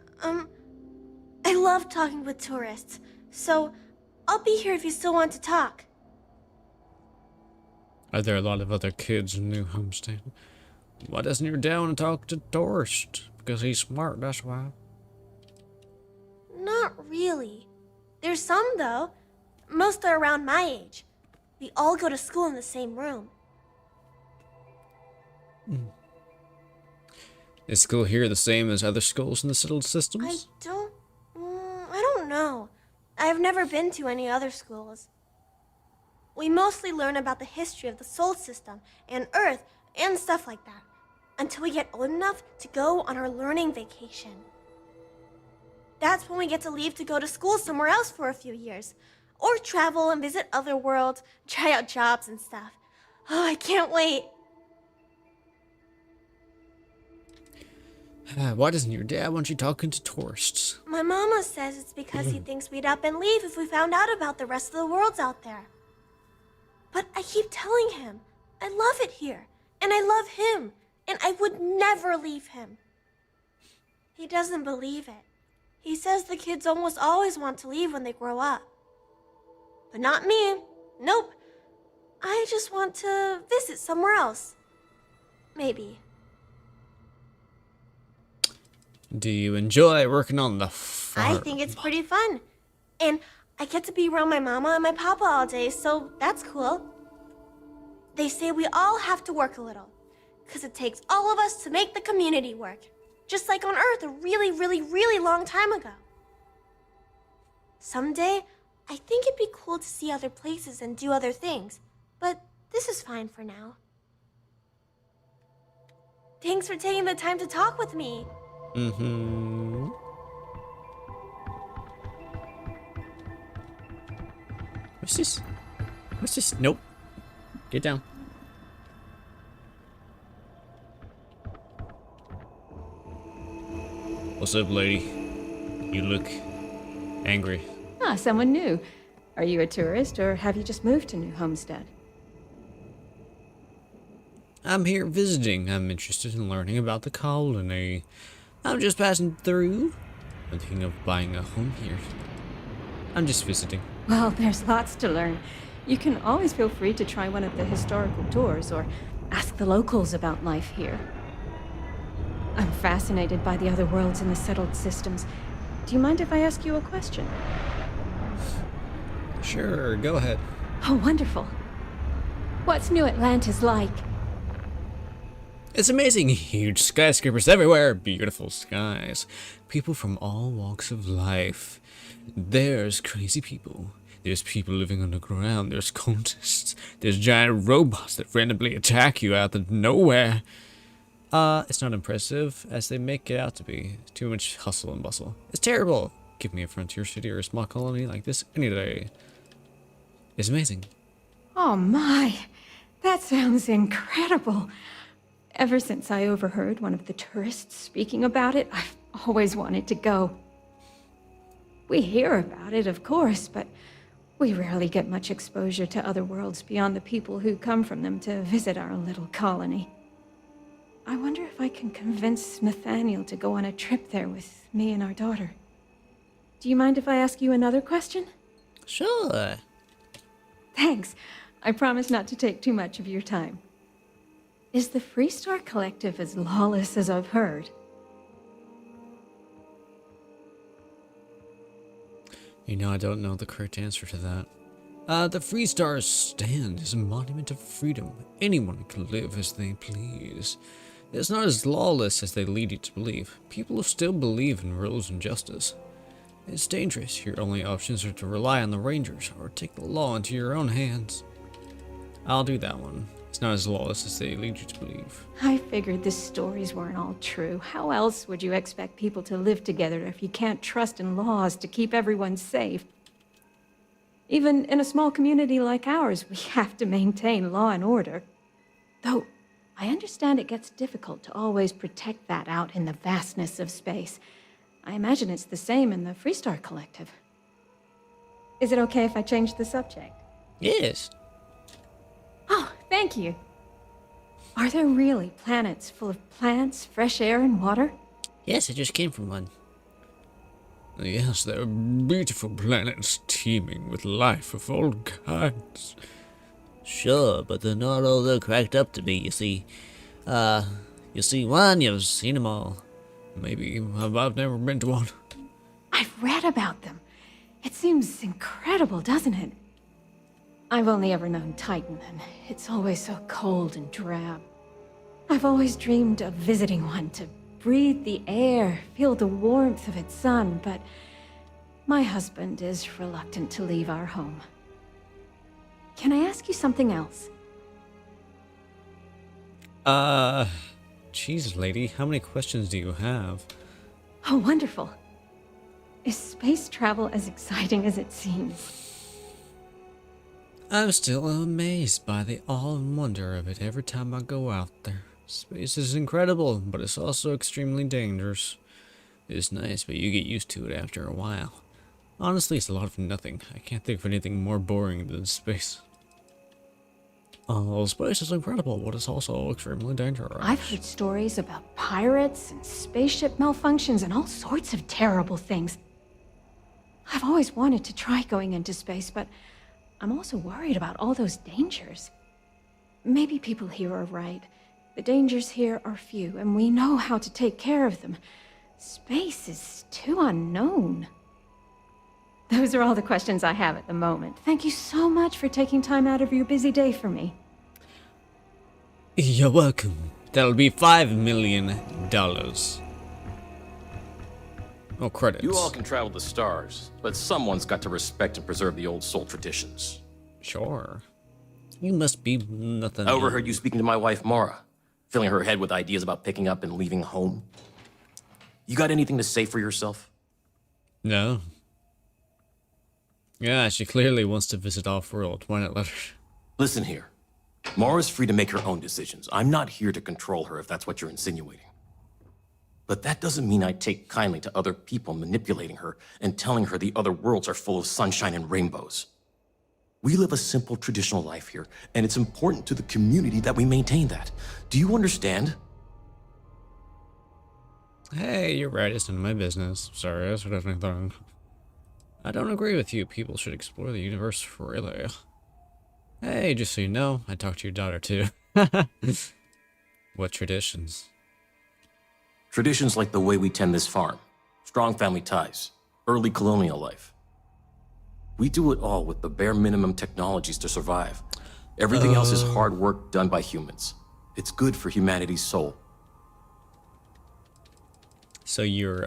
I love talking with tourists, so I'll be here if you still want to talk. Are there a lot of other kids in New Homestead? Why doesn't your dad want to talk to tourists? Because he's smart, that's why. Not really. There's some, though. Most are around my age. We all go to school in the same room. Is school here the same as other schools in the settled systems? I don't know. I've never been to any other schools. We mostly learn about the history of the solar system and Earth and stuff like that until we get old enough to go on our learning vacation. That's when we get to leave to go to school somewhere else for a few years, or travel and visit other worlds, try out jobs and stuff. Oh, I can't wait. Why doesn't your dad want you talking to tourists? My mama says it's because he thinks we'd up and leave if we found out about the rest of the worlds out there. But I keep telling him, I love it here, and I love him, and I would never leave him. He doesn't believe it. He says the kids almost always want to leave when they grow up. But not me. Nope. I just want to visit somewhere else. Maybe. Do you enjoy working on the farm? I think it's pretty fun. And I get to be around my mama and my papa all day, so that's cool. They say we all have to work a little, because it takes all of us to make the community work. Just like on Earth a really, really, really long time ago. Someday, I think it'd be cool to see other places and do other things, but this is fine for now. Thanks for taking the time to talk with me. Mm-hmm. What's this? What's this? Nope. Get down. What's up, lady? You look angry. Ah, someone new. Are you a tourist, or have you just moved to New Homestead? I'm here visiting. I'm interested in learning about the colony. I'm just passing through. I'm thinking of buying a home here. I'm just visiting. Well, there's lots to learn. You can always feel free to try one of the historical tours, or ask the locals about life here. I'm fascinated by the other worlds in the settled systems. Do you mind if I ask you a question? Sure, go ahead. Oh, wonderful. What's New Atlantis like? It's amazing. Huge skyscrapers everywhere, beautiful skies, people from all walks of life. There's crazy people. There's people living underground. There's cultists. There's giant robots that randomly attack you out of nowhere. It's not impressive as they make it out to be. Too much hustle and bustle. It's terrible. Give me a frontier city or a small colony like this any day. It's amazing. Oh my, that sounds incredible. Ever since I overheard one of the tourists speaking about it, I've always wanted to go. We hear about it, of course, but we rarely get much exposure to other worlds beyond the people who come from them to visit our little colony. I wonder if I can convince Nathaniel to go on a trip there with me and our daughter. Do you mind if I ask you another question? Sure. Thanks. I promise not to take too much of your time. Is the Freestar Collective as lawless as I've heard? You know, I don't know the correct answer to that. The Freestar stand is a monument of freedom. Anyone can live as they please. It's not as lawless as they lead you to believe. People still believe in rules and justice. It's dangerous. Your only options are to rely on the Rangers or take the law into your own hands. I'll do that one. It's not as lawless as they lead you to believe. I figured the stories weren't all true. How else would you expect people to live together if you can't trust in laws to keep everyone safe? Even in a small community like ours, we have to maintain law and order. Though, I understand it gets difficult to always protect that out in the vastness of space. I imagine it's the same in the Freestar Collective. Is it okay if I change the subject? Yes. Oh, thank you. Are there really planets full of plants, fresh air, and water? Yes, I just came from one. Yes, there are beautiful planets teeming with life of all kinds. Sure, but they're not all they're cracked up to be, you see. You see one, you've seen them all. Maybe I've never been to one. I've read about them. It seems incredible, doesn't it? I've only ever known Titan, and it's always so cold and drab. I've always dreamed of visiting one to breathe the air, feel the warmth of its sun, but my husband is reluctant to leave our home. Can I ask you something else? Jesus, lady, how many questions do you have? Oh, wonderful. Is space travel as exciting as it seems? I'm still amazed by the awe and wonder of it every time I go out there. Space is incredible, but it's also extremely dangerous. It's nice, but you get used to it after a while. Honestly, it's a lot of nothing. I can't think of anything more boring than space. Oh, space is incredible, but it's also extremely dangerous. I've heard stories about pirates and spaceship malfunctions and all sorts of terrible things. I've always wanted to try going into space, but I'm also worried about all those dangers. Maybe people here are right. The dangers here are few, and we know how to take care of them. Space is too unknown. Those are all the questions I have at the moment. Thank you so much for taking time out of your busy day for me. You're welcome. That'll be $5 million. Oh, credits. You all can travel the stars, but someone's got to respect and preserve the old soul traditions. Sure. You must be nothing. I overheard you speaking to my wife, Mara, filling her head with ideas about picking up and leaving home. You got anything to say for yourself? No. Yeah, she clearly wants to visit off-world. Why not let her? Listen here. Mara's free to make her own decisions. I'm not here to control her if that's what you're insinuating. But that doesn't mean I take kindly to other people manipulating her and telling her the other worlds are full of sunshine and rainbows. We live a simple traditional life here, and it's important to the community that we maintain that. Do you understand? Hey, you're right. It's none of my business. Sorry, I said anything. I don't agree with you. People should explore the universe freely. Hey, just so you know, I talked to your daughter too. What traditions? Traditions like the way we tend this farm, strong family ties, early colonial life. We do it all with the bare minimum technologies to survive. Everything else is hard work done by humans. It's good for humanity's soul. So you're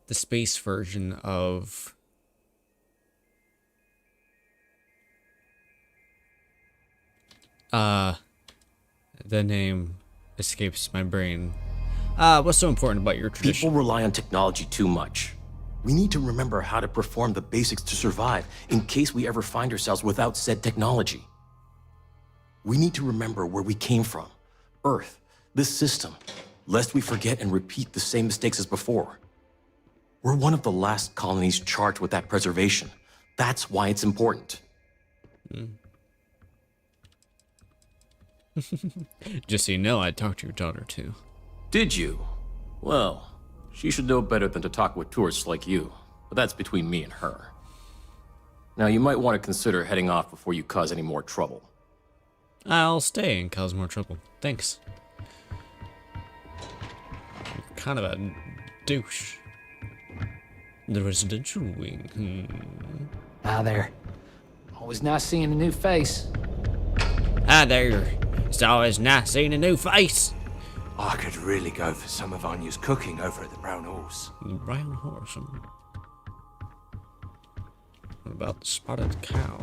the space version of the name escapes my brain. What's so important about your tradition? People rely on technology too much. We need to remember how to perform the basics to survive in case we ever find ourselves without said technology. We need to remember where we came from, Earth, this system, lest we forget and repeat the same mistakes as before. We're one of the last colonies charged with that preservation. That's why it's important. Just so you know, I talked to your daughter too. Did you? Well, she should know better than to talk with tourists like you, but that's between me and her. Now, you might want to consider heading off before you cause any more trouble. I'll stay and cause more trouble. Thanks. You're kind of a douche. The residential wing. Hi there. Always nice seeing a new face. Hi there. It's always nice seeing a new face. I could really go for some of Anya's cooking over at the Brown Horse. The Brown Horse. What about the spotted cow?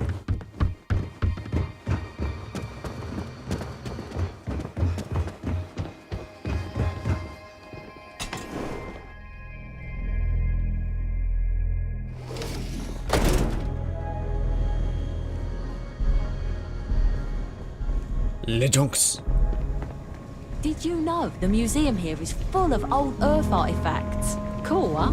Le Jonks. Did you know the museum here is full of old Earth artifacts? Cool, huh?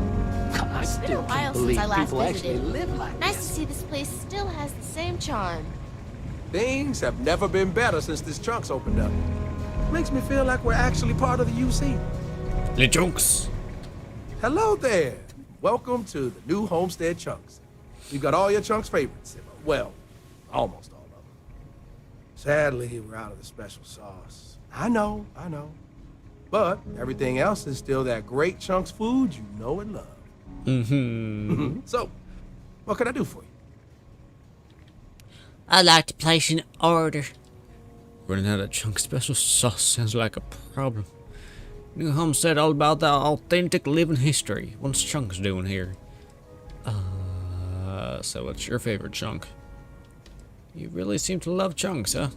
I It's been a still while can't since believe I last people actually visited. live like Nice this. to see this place still has the same charm. Things have never been better since this Chunks opened up. Makes me feel like we're actually part of the UC. Le Jonks. Hello there. Welcome to the new Homestead Chunks. We've got all your Chunks favorites. Well, almost all of them. Sadly, we're out of the special sauce. I know. But everything else is still that great Chunks food you know and love. Mm-hmm. So, what can I do for you? I'd like to place an order. Running out of chunk special sauce sounds like a problem. New Homestead all about the authentic living history. What's Chunks doing here? So what's your favorite chunk? You really seem to love chunks, huh?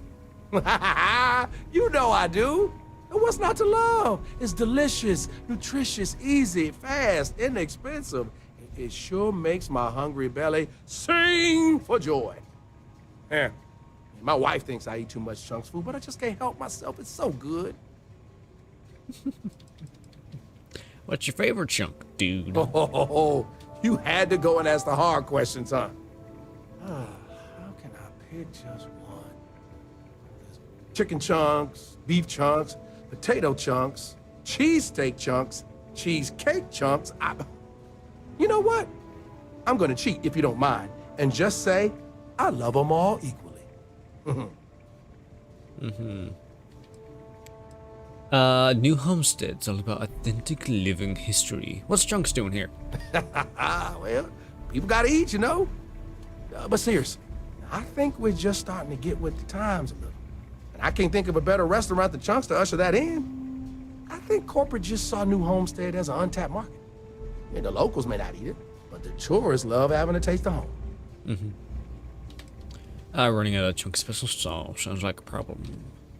You know I do. And what's not to love? It's delicious, nutritious, easy, fast, inexpensive. It sure makes my hungry belly sing for joy. Yeah. My wife thinks I eat too much Chunks food, but I just can't help myself. It's so good. What's your favorite chunk, dude? Oh, you had to go and ask the hard questions, huh? How can I pick just one? Chicken chunks, beef chunks, potato chunks, cheesesteak chunks, cheesecake chunks. You know what? I'm gonna cheat if you don't mind, and just say I love them all equally. New Homestead's all about authentic living history. What's Chunks doing here? Well, people gotta eat, you know. But seriously, I think we're just starting to get with the times a little. And I can't think of a better restaurant than Chunks to usher that in. I think corporate just saw New Homestead as an untapped market. And the locals may not eat it, but the tourists love having a taste of home. Running out of chunk special sauce sounds like a problem.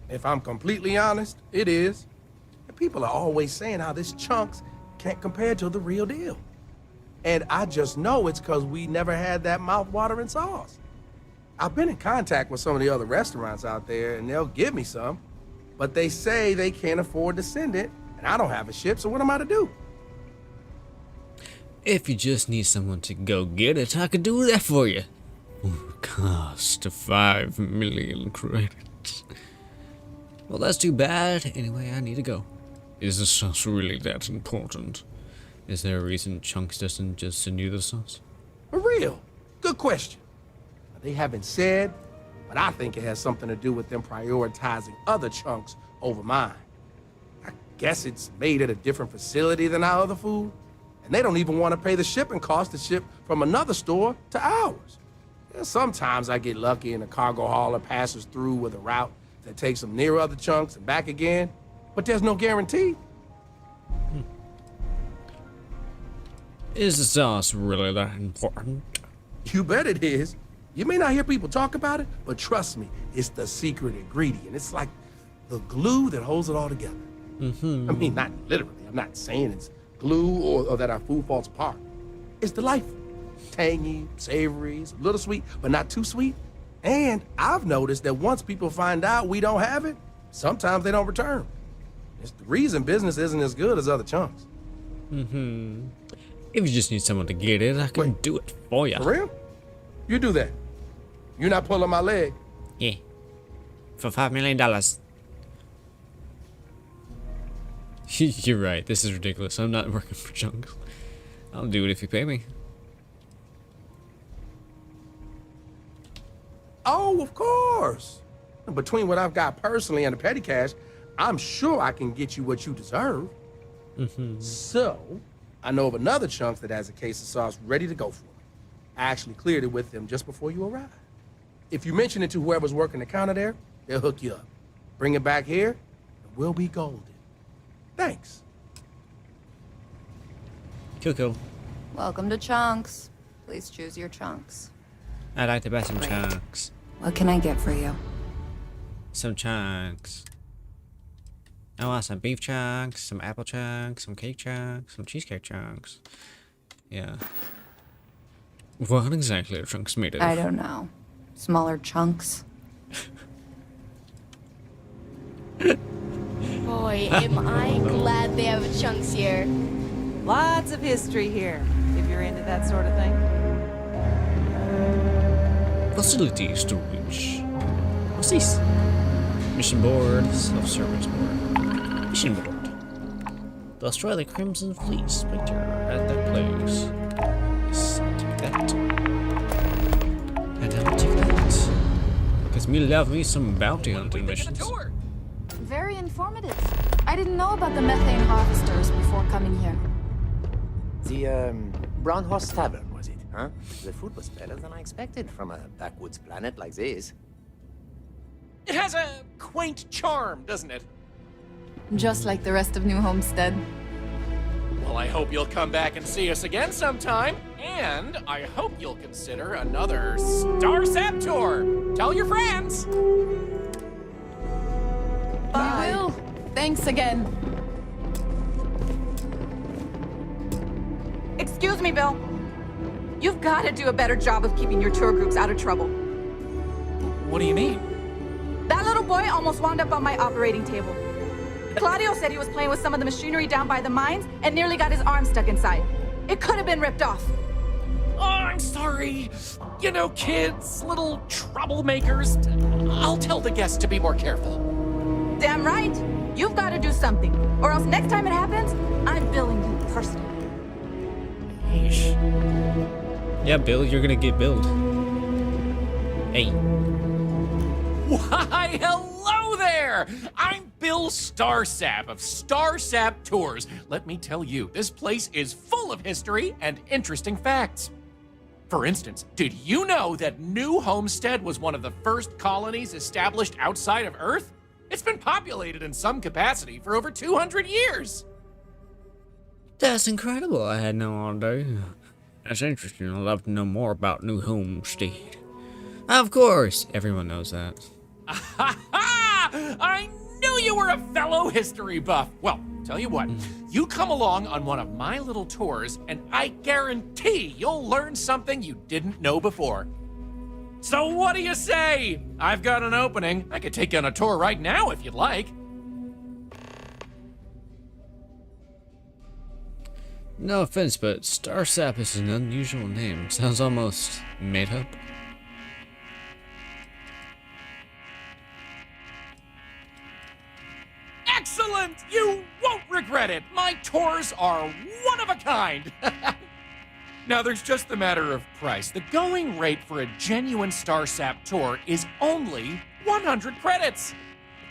If I'm completely honest, it is. And people are always saying how this Chunks can't compare to the real deal. And I just know it's because we never had that mouth-watering sauce. I've been in contact with some of the other restaurants out there, and they'll give me some. But they say they can't afford to send it, and I don't have a ship, so what am I to do? If you just need someone to go get it, I could do that for you. Cost 5 million credits. Well, that's too bad. Anyway, I need to go. Is the sauce really that important? Is there a reason Chunks doesn't just send you the sauce? For real? Good question. They haven't said, but I think it has something to do with them prioritizing other Chunks over mine. I guess it's made at a different facility than our other food, And they don't even want to pay the shipping cost to ship from another store to ours. And sometimes I get lucky and a cargo hauler passes through with a route that takes them near other chunks and back again, but there's no guarantee. Is the sauce really that important? You bet it is. You may not hear people talk about it, but trust me, it's the secret ingredient. It's like the glue that holds it all together. I mean, not literally. I'm not saying it's glue or that our food falls apart. It's delightful. Tangy, savory, it's a little sweet, but not too sweet. And I've noticed that once people find out we don't have it, sometimes they don't return. It's the reason business isn't as good as other chunks. If you just need someone to get it, I can do it for you. For real? You do that. You're not pulling my leg. Yeah. For $5 million. You're right. This is ridiculous. I'm not working for chunks. I'll do it if you pay me. Oh, of course. Between what I've got personally and the petty cash, I'm sure I can get you what you deserve. So, I know of another chunk that has a case of sauce ready to go for me. I actually cleared it with them just before you arrived. If you mention it to whoever's working the counter there, they'll hook you up. Bring it back here, and we'll be golden. Thanks. Cool. Welcome to Chunks. Please choose your chunks. I'd like to buy some chunks. What can I get for you? Some chunks. I want some beef chunks, some apple chunks, some cake chunks, some cheesecake chunks. Yeah. What exactly are chunks made of? I don't know. Smaller chunks. Boy, am I glad they have chunks here. Lots of history here, if you're into that sort of thing. Facilities to reach. What's this? Mission board, self-service board. Mission board. Destroy the Crimson Fleet Splinter at that place. Yes, I'll take that. And I'll take that. Because me love me some bounty hunting missions. Very informative. I didn't know about the methane harvesters before coming here. The Brown Horse Tavern, was it, huh? The food was better than I expected from a backwoods planet like this. It has a quaint charm, doesn't it? Just like the rest of New Homestead. Well, I hope you'll come back and see us again sometime. And I hope you'll consider another Starsap tour. Tell your friends. Bye. I will. Thanks again. Excuse me, Bill. You've got to do a better job of keeping your tour groups out of trouble. What do you mean? That little boy almost wound up on my operating table. Claudio said he was playing with some of the machinery down by the mines and nearly got his arm stuck inside. It could have been ripped off. Oh, I'm sorry. You know, kids, little troublemakers. I'll tell the guests to be more careful. Damn right. You've got to do something, or else next time it happens, I'm billing you personally. Yeesh. Yeah, Bill, you're gonna get billed. Hey. Why, hello there! I'm Bill Starsap of Starsap Tours. Let me tell you, this place is full of history and interesting facts. For instance, did you know that New Homestead was one of the first colonies established outside of Earth? It's been populated in some capacity for over 200 years. That's incredible. I had no idea. That's interesting. I'd love to know more about New Homestead. Of course, everyone knows that. I knew you were a fellow history buff. Well, tell you what, you come along on one of my little tours, and I guarantee you'll learn something you didn't know before. So what do you say? I've got an opening. I could take you on a tour right now if you'd like. No offense, but Starsap is an unusual name. Sounds almost made up. Excellent! You won't regret it. My tours are one of a kind. Now, there's just the matter of price. The going rate for a genuine Starsap tour is only 100 credits.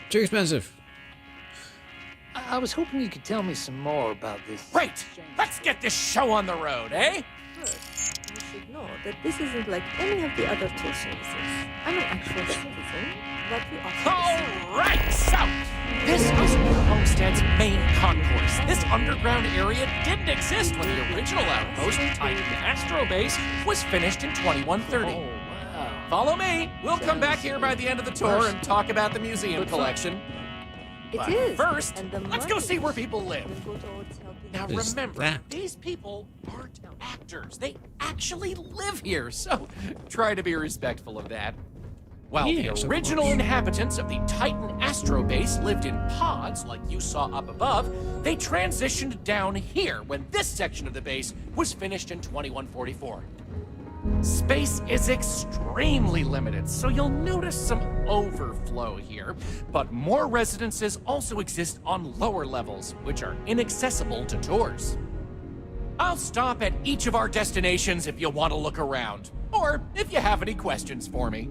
Too expensive. I was hoping you could tell me some more about this. Great! Let's get this show on the road, eh? First, you should know that this isn't like any of the other tour services. I'm an actual citizen, but we offer. All right, so this is New Homestead's main concourse. This underground area didn't exist when the original outpost, Titan Astro Base, was finished in 2130. Follow me. We'll come back here by the end of the tour and talk about the museum collection. But first, let's go see where people live. Now remember, these people aren't actors. They actually live here, so try to be respectful of that. While the original inhabitants of the Titan Astro Base lived in pods like you saw up above, they transitioned down here when this section of the base was finished in 2144. Space is extremely limited, so you'll notice some overflow here, but more residences also exist on lower levels, which are inaccessible to tours. I'll stop at each of our destinations if you want to look around, or if you have any questions for me.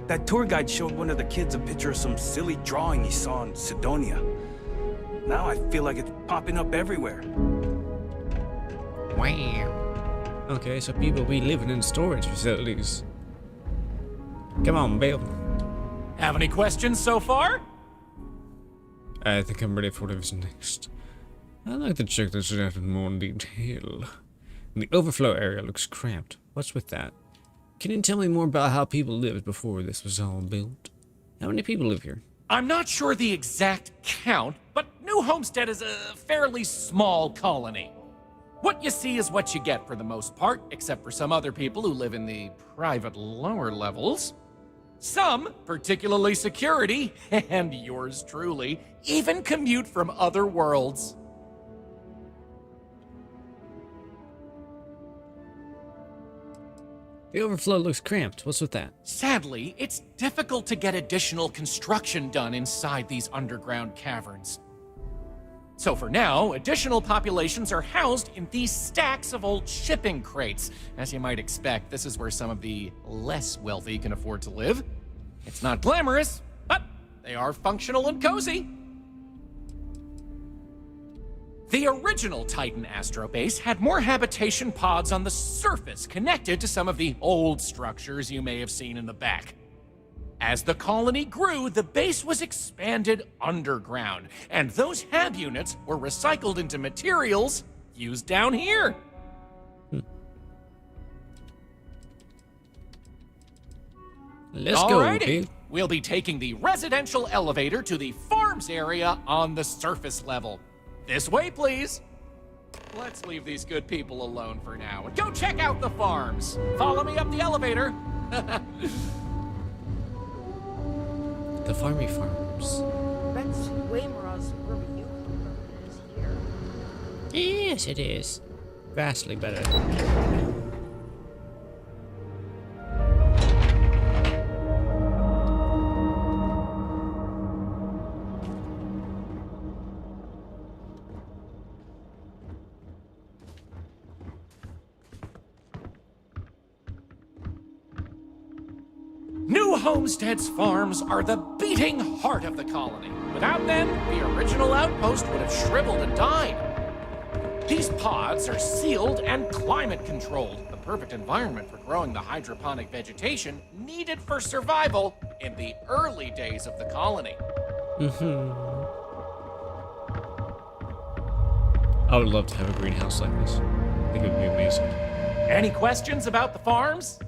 That tour guide showed one of the kids a picture of some silly drawing he saw in Sidonia. Now I feel like it's popping up everywhere. Wow. Okay, so people be living in storage facilities. Come on, Bill. Have any questions so far? I think I'm ready for whatever's next. I'd like to check this out in more detail. The overflow area looks cramped. What's with that? Can you tell me more about how people lived before this was all built? How many people live here? I'm not sure the exact count, but New Homestead is a fairly small colony. What you see is what you get for the most part, except for some other people who live in the private lower levels. Some, particularly security, and yours truly, even commute from other worlds. The overflow looks cramped. What's with that? Sadly, it's difficult to get additional construction done inside these underground caverns. So for now, additional populations are housed in these stacks of old shipping crates. As you might expect, this is where some of the less wealthy can afford to live. It's not glamorous, but they are functional and cozy. The original Titan Astro Base had more habitation pods on the surface connected to some of the old structures you may have seen in the back. As the colony grew, the base was expanded underground, and those hab units were recycled into materials used down here. Let's go, Alrighty. dude. We'll be taking the residential elevator to the farms area on the surface level. This way, please. Let's leave these good people alone for now and go check out the farms. Follow me up the elevator. The farmy farms. That's way more awesome wherever you come from than it is here. Yes, it is. Vastly better. New Homestead's farms are the beating heart of the colony. Without them, the original outpost would have shriveled and died. These pods are sealed and climate controlled, the perfect environment for growing the hydroponic vegetation needed for survival in the early days of the colony. I would love to have a greenhouse like this. I think it would be amazing. Any questions about the farms?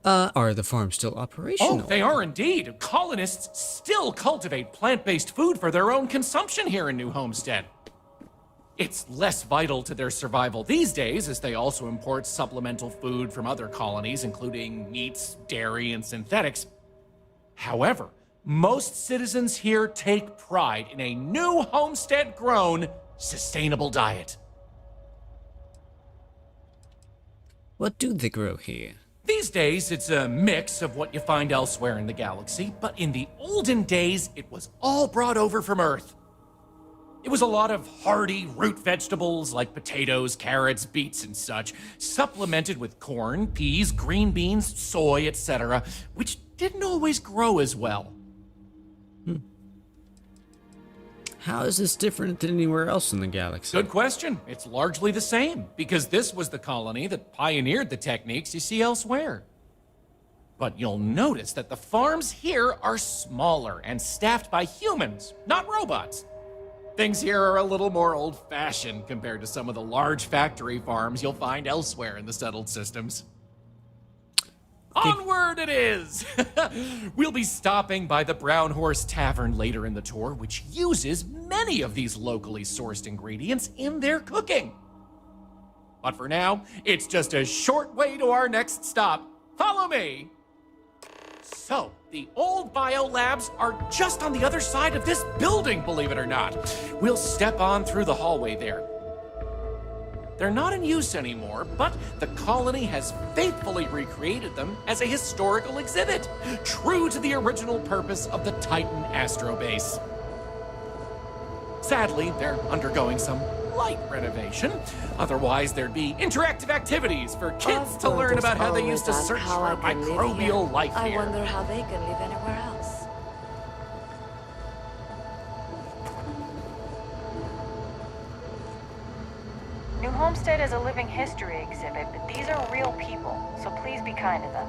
Are the farms still operational? Oh, they are indeed. Colonists still cultivate plant-based food for their own consumption here in New Homestead. It's less vital to their survival these days, as they also import supplemental food from other colonies, including meats, dairy, and synthetics. However, most citizens here take pride in a New Homestead-grown, sustainable diet. What do they grow here? These days, it's a mix of what you find elsewhere in the galaxy, but in the olden days, it was all brought over from Earth. It was a lot of hearty root vegetables like potatoes, carrots, beets, and such, supplemented with corn, peas, green beans, soy, etc., which didn't always grow as well. How is this different than anywhere else in the galaxy? Good question. It's largely the same, because this was the colony that pioneered the techniques you see elsewhere. But you'll notice that the farms here are smaller and staffed by humans, not robots. Things here are a little more old-fashioned compared to some of the large factory farms you'll find elsewhere in the settled systems. Onward it is! We'll be stopping by the Brown Horse Tavern later in the tour, which uses many of these locally sourced ingredients in their cooking. But for now, it's just a short way to our next stop. Follow me! So, the old biolabs are just on the other side of this building, believe it or not. We'll step on through the hallway there. They're not in use anymore, but the colony has faithfully recreated them as a historical exhibit, true to the original purpose of the Titan Astrobase. Sadly, they're undergoing some light renovation. Otherwise, there'd be interactive activities for kids to learn about how they used to search for microbial life here. I wonder how they can live anywhere else. New Homestead is a living history exhibit, but these are real people, so please be kind to them.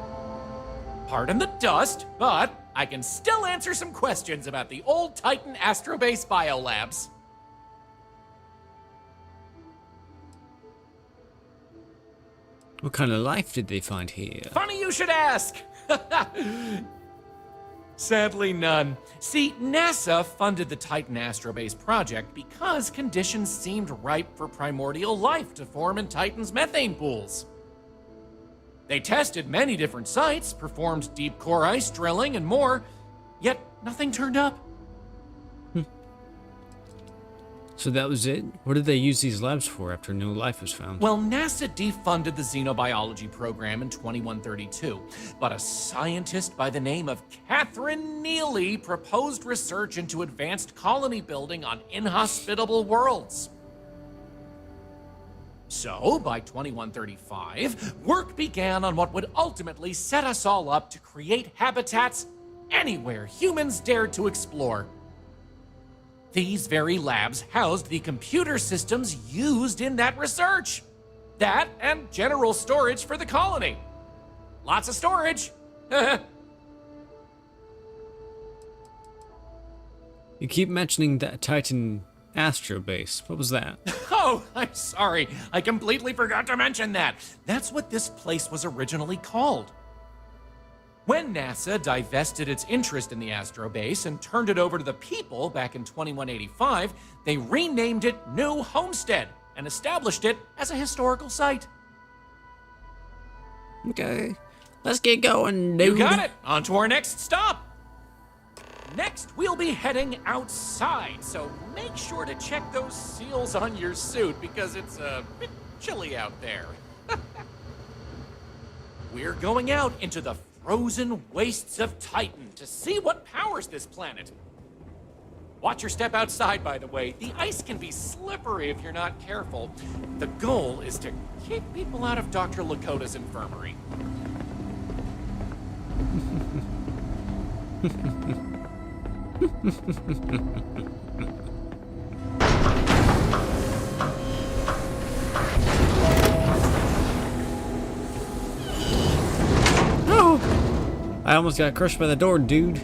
Pardon the dust, but I can still answer some questions about the old Titan Astrobase biolabs. What kind of life did they find here? Funny you should ask! Sadly, none. See, NASA funded the Titan Astrobase project because conditions seemed ripe for primordial life to form in Titan's methane pools. They tested many different sites, performed deep core ice drilling, and more, yet nothing turned up. So that was it? What did they use these labs for after new life was found? Well, NASA defunded the xenobiology program in 2132, but a scientist by the name of Catherine Neely proposed research into advanced colony building on inhospitable worlds. So, by 2135, work began on what would ultimately set us all up to create habitats anywhere humans dared to explore. These very labs housed the computer systems used in that research. That and general storage for the colony. Lots of storage. You keep mentioning that Titan Astrobase. What was that? Oh, I'm sorry. I completely forgot to mention that. That's what this place was originally called. When NASA divested its interest in the Astrobase and turned it over to the people back in 2185, they renamed it New Homestead and established it as a historical site. Okay, let's get going, dude. You got it. On to our next stop. Next, we'll be heading outside, so make sure to check those seals on your suit because it's a bit chilly out there. We're going out into the frozen wastes of Titan to see what powers this planet. Watch your step outside, by the way. The ice can be slippery if you're not careful. The goal is to keep people out of Dr. Lakota's infirmary. I almost got crushed by the door, dude.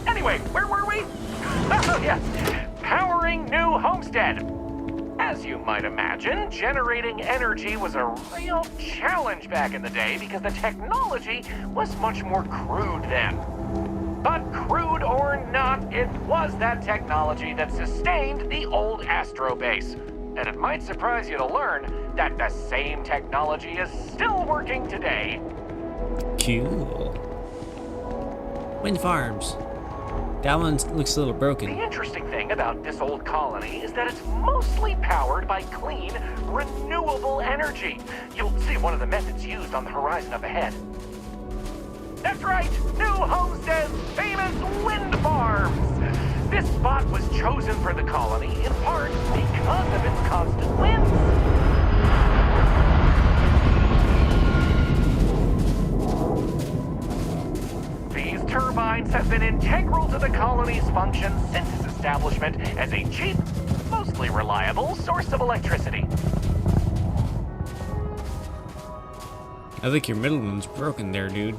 Anyway, where were we? Oh, yes. Powering New Homestead. As you might imagine, generating energy was a real challenge back in the day because the technology was much more crude then. But crude or not, it was that technology that sustained the old Astrobase. And it might surprise you to learn that the same technology is still working today. Cool. Wind farms. That one looks a little broken. The interesting thing about this old colony is that it's mostly powered by clean, renewable energy. You'll see one of the methods used on the horizon up ahead. That's right, New Homestead's famous wind farms. This spot was chosen for the colony in part because of its constant winds. These turbines have been integral to the colony's function since its establishment as a cheap, mostly reliable source of electricity. I think your middle one's broken there, dude.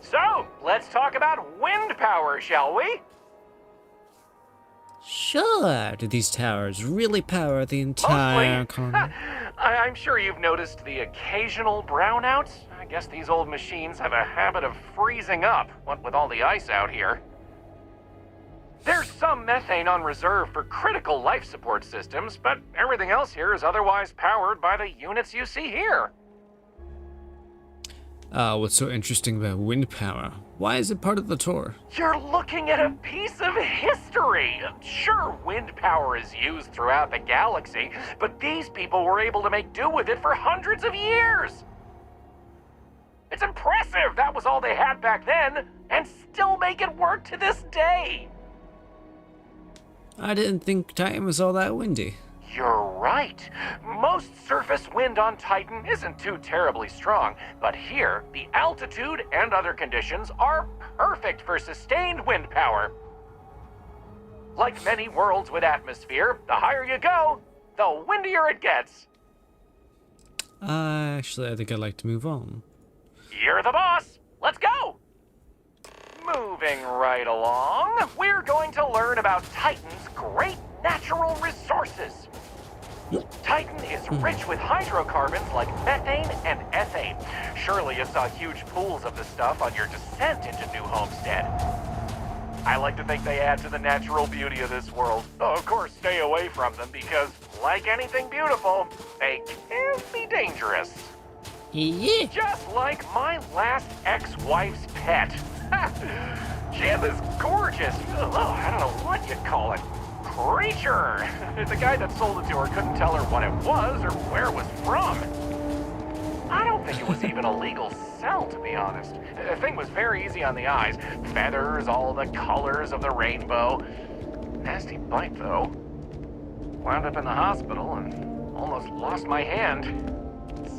So, let's talk about wind power, shall we? Sure. Do these towers really power the entire colony? I'm sure you've noticed the occasional brownouts. I guess these old machines have a habit of freezing up, what with all the ice out here. There's some methane on reserve for critical life support systems, but everything else here is otherwise powered by the units you see here. What's so interesting about wind power? Why is it part of the tour? You're looking at a piece of history. Sure, wind power is used throughout the galaxy, but these people were able to make do with it for hundreds of years. It's impressive that was all they had back then, and still make it work to this day. I didn't think Titan was all that windy. You're right. Most surface wind on Titan isn't too terribly strong, but here, the altitude and other conditions are perfect for sustained wind power. Like many worlds with atmosphere, the higher you go, the windier it gets. Actually, I think I'd like to move on. You're the boss. Let's go. Moving right along, we're going to learn about Titan's great natural resources. Titan is rich with hydrocarbons like methane and ethane. Surely you saw huge pools of this stuff on your descent into New Homestead. I like to think they add to the natural beauty of this world. Though, of course, stay away from them because, like anything beautiful, they can be dangerous. Yeah. Just like my last ex-wife's pet. She had this gorgeous, I don't know what you'd call it, creature. The guy that sold it to her couldn't tell her what it was or where it was from. I don't think it was even a legal sell, to be honest. The thing was very easy on the eyes. Feathers, all the colors of the rainbow. Nasty bite, though. Wound up in the hospital and almost lost my hand.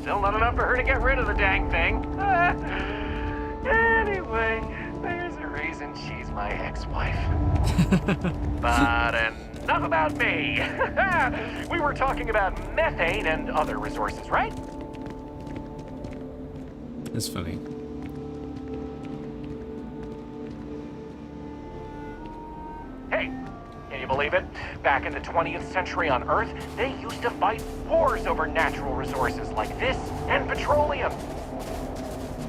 Still not enough for her to get rid of the dang thing. Anyway, there's a reason she's my ex-wife. But enough about me. We were talking about methane and other resources, right? That's funny. Hey, can you believe it? Back in the 20th century on Earth, they used to fight wars over natural resources like this and petroleum.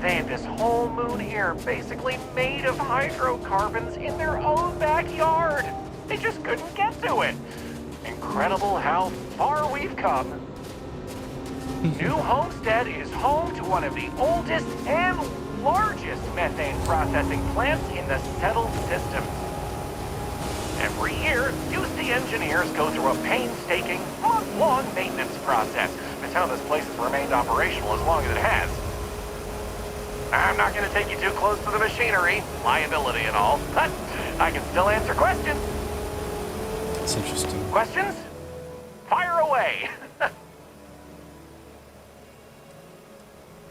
They had this whole moon here basically made of hydrocarbons in their own backyard. They just couldn't get to it. Incredible how far we've come. New Homestead is home to one of the oldest and largest methane processing plants in the settled system. Every year, UC engineers go through a painstaking, month-long maintenance process. It's how this place has remained operational as long as it has. I'm not going to take you too close to the machinery, liability and all, but I can still answer questions. That's interesting. Questions? Fire away.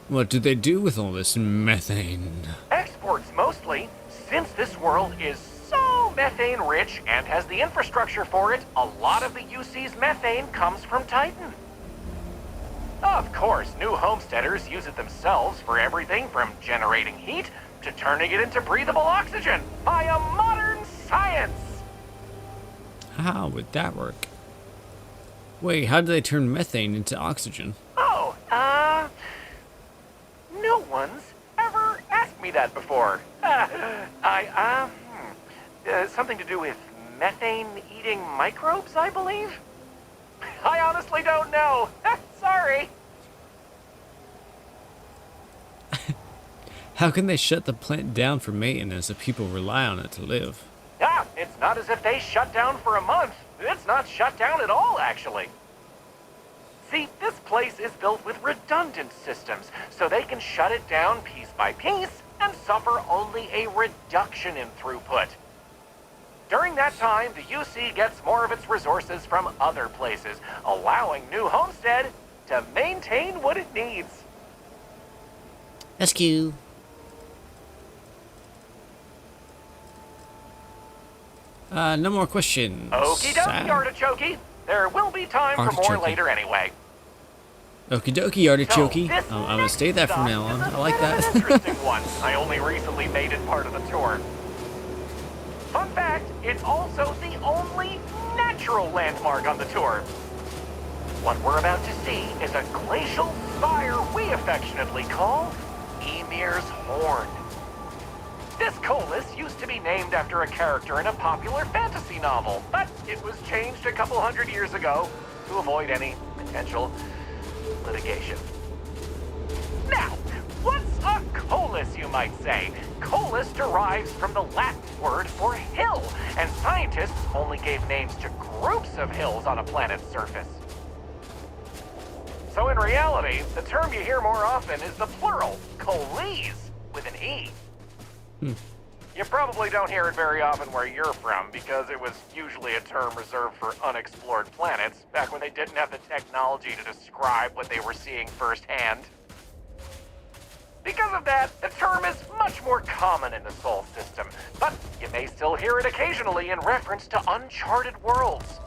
What do they do with all this methane? Exports mostly, since this world is so methane rich and has the infrastructure for it, a lot of the UC's methane comes from Titan. Of course, new homesteaders use it themselves for everything from generating heat to turning it into breathable oxygen via modern science. How would that work? Wait, how do they turn methane into oxygen? Oh, no one's ever asked me that before. Something to do with methane-eating microbes, I believe? I honestly don't know. Sorry. How can they shut the plant down for maintenance if people rely on it to live? It's not as if they shut down for a month. It's not shut down at all, actually. See, this place is built with redundant systems, so they can shut it down piece by piece and suffer only a reduction in throughput. During that time, the UC gets more of its resources from other places, allowing New Homestead to maintain what it needs. SQ. No more questions. Okie dokie, Artichoke. There will be time for more Artichoke. later anyway. Okie dokie, Artichoke. So, this I'm gonna stay that from now on. I like An that. interesting one. I only recently made it part of the tour. Fun fact, it's also the only natural landmark on the tour. What we're about to see is a glacial spire we affectionately call Ymir's Horn. This colus used to be named after a character in a popular fantasy novel, but it was changed a couple hundred years ago to avoid any potential litigation. Now, what's a colus, you might say? Colus derives from the Latin word for hill, and scientists only gave names to groups of hills on a planet's surface. So in reality, the term you hear more often is the plural, coles, with an E. You probably don't hear it very often where you're from, because it was usually a term reserved for unexplored planets, back when they didn't have the technology to describe what they were seeing firsthand. Because of that, the term is much more common in the Sol system, but you may still hear it occasionally in reference to uncharted worlds.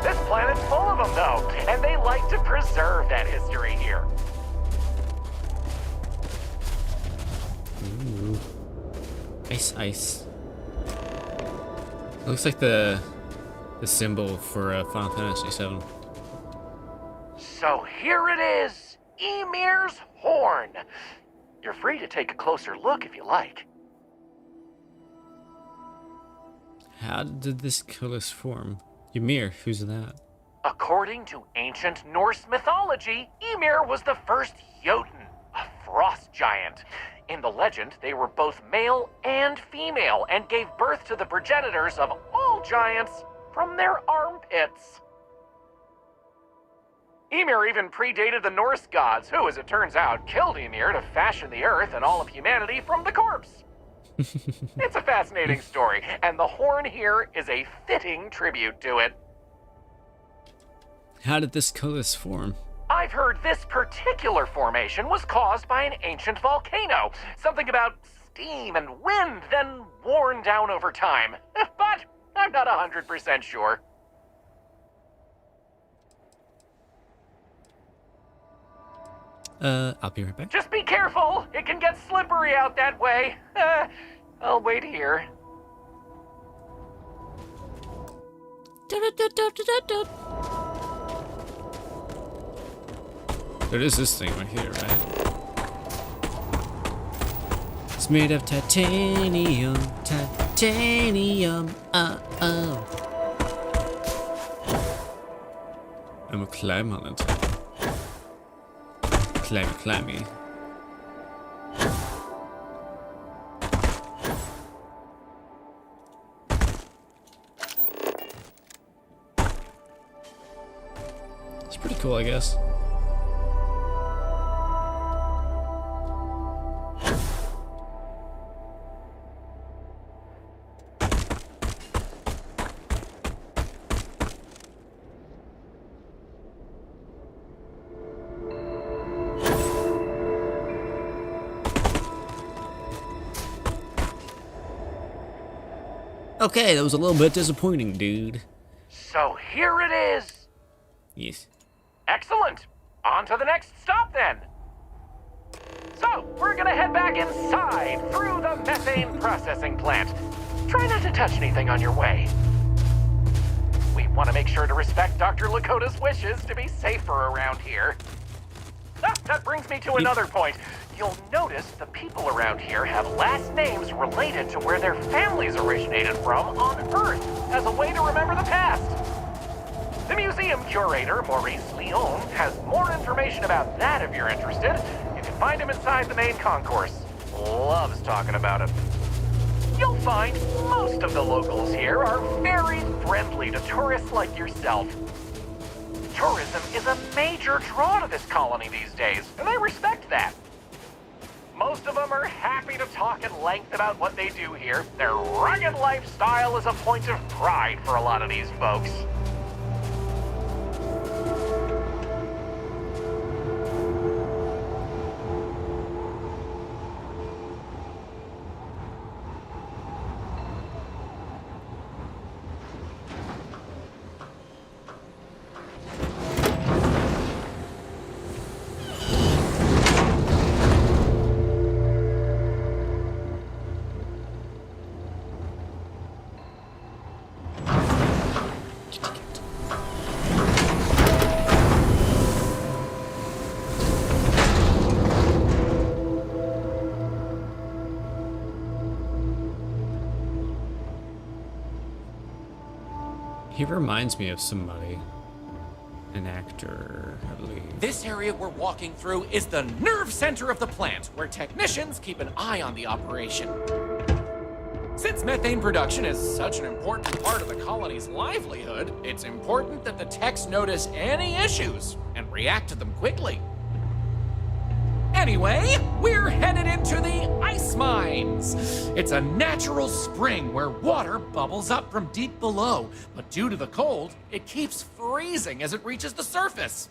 This planet's full of them, though, and they like to preserve that history here. Ooh. Ice. Looks like the symbol for Final Fantasy VII. So here it is, Ymir's Horn. You're free to take a closer look if you like. How did this colus form? Ymir, who's that? According to ancient Norse mythology, Ymir was the first Jotun, a frost giant. In the legend, they were both male and female and gave birth to the progenitors of all giants from their armpits. Ymir even predated the Norse gods, who, as it turns out, killed Ymir to fashion the earth and all of humanity from the corpse. It's a fascinating story, and the horn here is a fitting tribute to it. How did this colus form? I've heard this particular formation was caused by an ancient volcano. Something about steam and wind, then worn down over time. But I'm not 100% sure. I'll be right back. Just be careful. It can get slippery out that way. I'll wait here. There is this thing right here, right? It's made of titanium. I'm gonna climb on it. Climby. It's pretty cool, I guess. Okay, that was a little bit disappointing, dude. So here it is. Yes. Excellent. On to the next stop then. So, we're gonna head back inside through the methane processing plant. Try not to touch anything on your way. We want to make sure to respect Dr. Lakota's wishes to be safer around here. Ah, that brings me to another point. You'll notice the people around here have last names related to where their families originated from on Earth as a way to remember the past. The museum curator, Maurice Leon, has more information about that if you're interested. You can find him inside the main concourse. Loves talking about it. You'll find most of the locals here are very friendly to tourists like yourself. Tourism is a major draw to this colony these days, and they respect that. Most of them are happy to talk at length about what they do here. Their rugged lifestyle is a point of pride for a lot of these folks. He reminds me of somebody. An actor, I believe. This area we're walking through is the nerve center of the plant, where technicians keep an eye on the operation. Since methane production is such an important part of the colony's livelihood, it's important that the techs notice any issues and react to them quickly. Anyway, we're headed into the ice mines. It's a natural spring where water bubbles up from deep below, but due to the cold, it keeps freezing as it reaches the surface.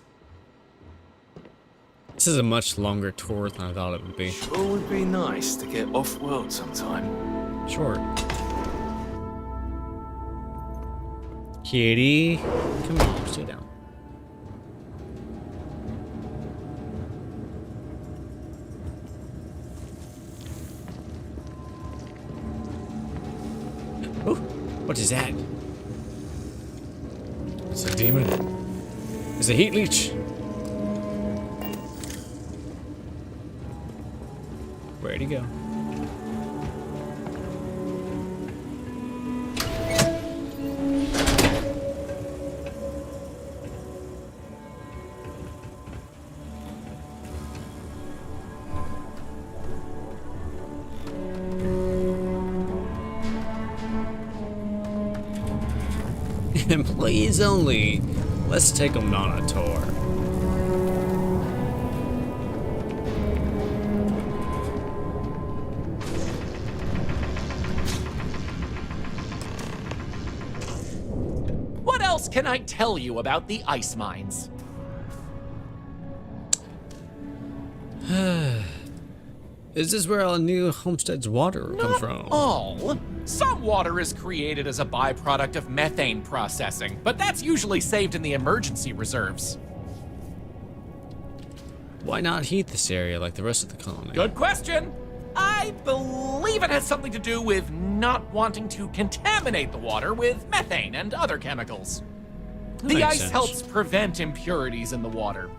This is a much longer tour than I thought it would be. Sure would be nice to get off-world sometime. Sure. Kitty, come on, sit down. Oh, what is that? It's a demon. It's a heat leech. Where'd he go? Employees only. Let's take them on a tour. What else can I tell you about the ice mines? Is this where all New Homestead's water comes from? All. Some water is created as a byproduct of methane processing, but that's usually saved in the emergency reserves. Why not heat this area like the rest of the colony? Good question. I believe it has something to do with not wanting to contaminate the water with methane and other chemicals. That The makes ice sense. helps prevent impurities in the water.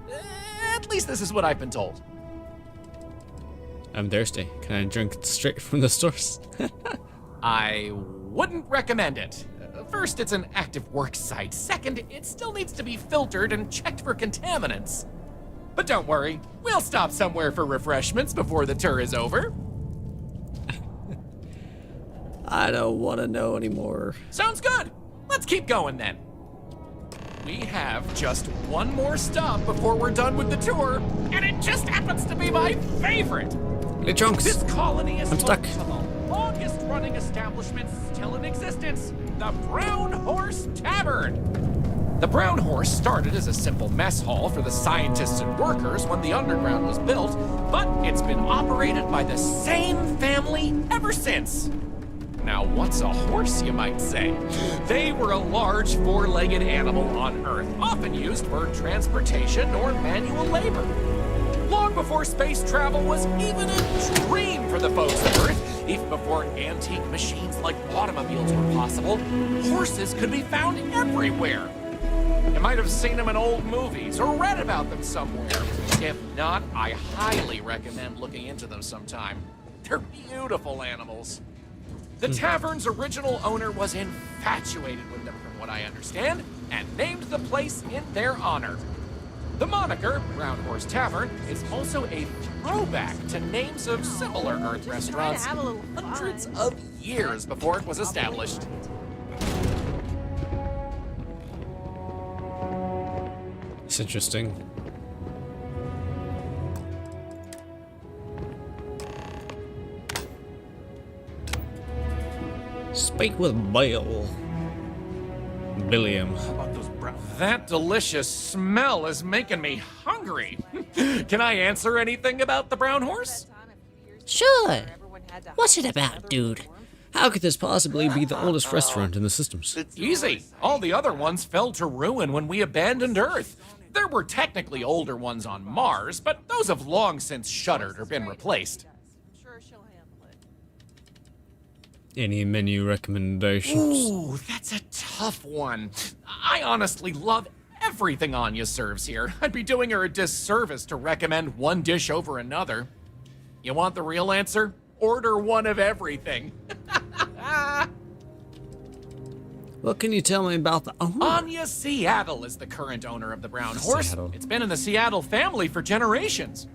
At least this is what I've been told. I'm thirsty. Can I drink straight from the source? I wouldn't recommend it. First, it's an active work site. Second, it still needs to be filtered and checked for contaminants. But don't worry, we'll stop somewhere for refreshments before the tour is over. I don't want to know anymore. Sounds good. Let's keep going then. We have just one more stop before we're done with the tour, and it just happens to be my favorite. Hey, Chunks. This colony is I'm stuck. home to the longest running establishment still in existence, the Brown Horse Tavern. The Brown Horse started as a simple mess hall for the scientists and workers when the underground was built, but it's been operated by the same family ever since. Now, what's a horse, you might say? They were a large four-legged animal on Earth, often used for transportation or manual labor. Long before space travel was even a dream for the folks of Earth, even before antique machines like automobiles were possible, horses could be found everywhere. You might have seen them in old movies or read about them somewhere. If not, I highly recommend looking into them sometime. They're beautiful animals. The tavern's original owner was infatuated with them, from what I understand, and named the place in their honor. The moniker, Brown Horse Tavern, is also a throwback to names of similar Earth restaurants hundreds of years before it was established. That's interesting. Speak with Bill. Billiam. That delicious smell is making me hungry. Can I answer anything about the brown horse? Sure. What's it about, dude? How could this possibly be the oldest restaurant in the systems? Easy. All the other ones fell to ruin when we abandoned Earth. There were technically older ones on Mars, but those have long since shuttered or been replaced. Any menu recommendations? Ooh, that's a tough one. I honestly love everything Anya serves here. I'd be doing her a disservice to recommend one dish over another. You want the real answer? Order one of everything. What can you tell me about the owner? Anya Seattle is the current owner of the Brown Horse. Seattle. It's been in the Seattle family for generations.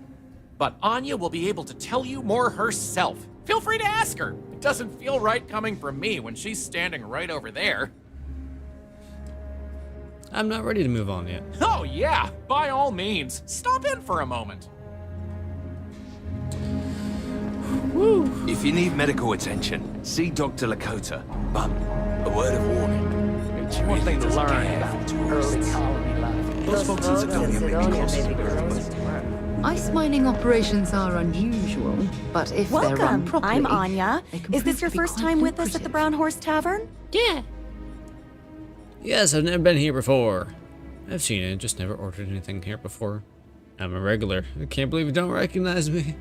But Anya will be able to tell you more herself. Feel free to ask her. It doesn't feel right coming from me when she's standing right over there. I'm not ready to move on yet. Oh yeah, by all means. Stop in for a moment. Woo. If you need medical attention, see Dr. Lakota. But a word of warning. It's One thing to learn about early colony life. Those folks in Sidonia may be close to Earth. Ice mining operations are unusual, but if they're run Welcome. properly, I'm Anya. they can Is prove this your to be first quite time with us at the lucrative. Brown Horse Tavern? Yeah. Yes, I've never been here before. I've seen it, just never ordered anything here before. I'm a regular. I can't believe you don't recognize me.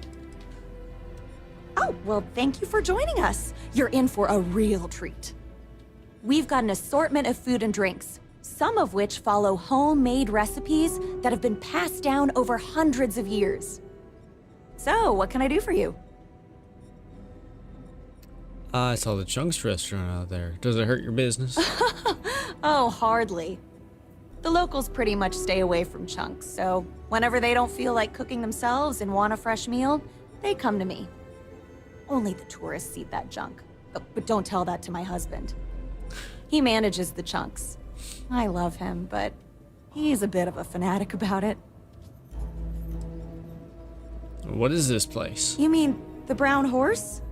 Oh, well, thank you for joining us. You're in for a real treat. We've got an assortment of food and drinks, some of which follow homemade recipes that have been passed down over hundreds of years. So, what can I do for you? I saw the Chunks restaurant out there. Does it hurt your business? Oh, hardly. The locals pretty much stay away from chunks, so whenever they don't feel like cooking themselves and want a fresh meal, they come to me. Only the tourists eat that junk. Oh, but don't tell that to my husband. He manages the chunks. I love him, but he's a bit of a fanatic about it. What is this place? You mean the Brown Horse?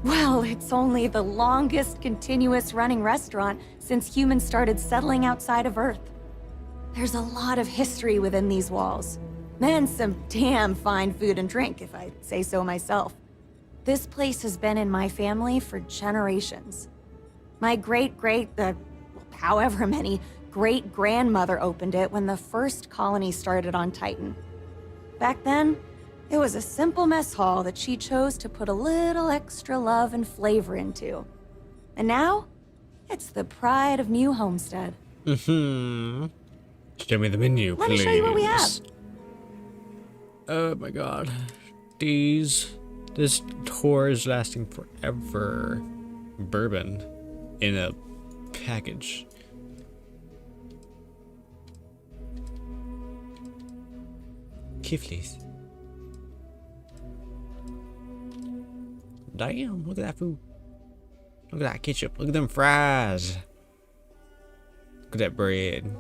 Well, it's only the longest continuous running restaurant since humans started settling outside of Earth. There's a lot of history within these walls, and some damn fine food and drink, if I say so myself. This place has been in my family for generations. My however many great-grandmother opened it when the first colony started on Titan. Back then, it was a simple mess hall that she chose to put a little extra love and flavor into. And now, it's the pride of New Homestead. Mm-hmm. Show me the menu, Let please. me show you what we have. Oh my god. This tour is lasting forever. Bourbon in a package. Kiflies. Damn, look at that food. Look at that ketchup. Look at them fries. Look at that bread.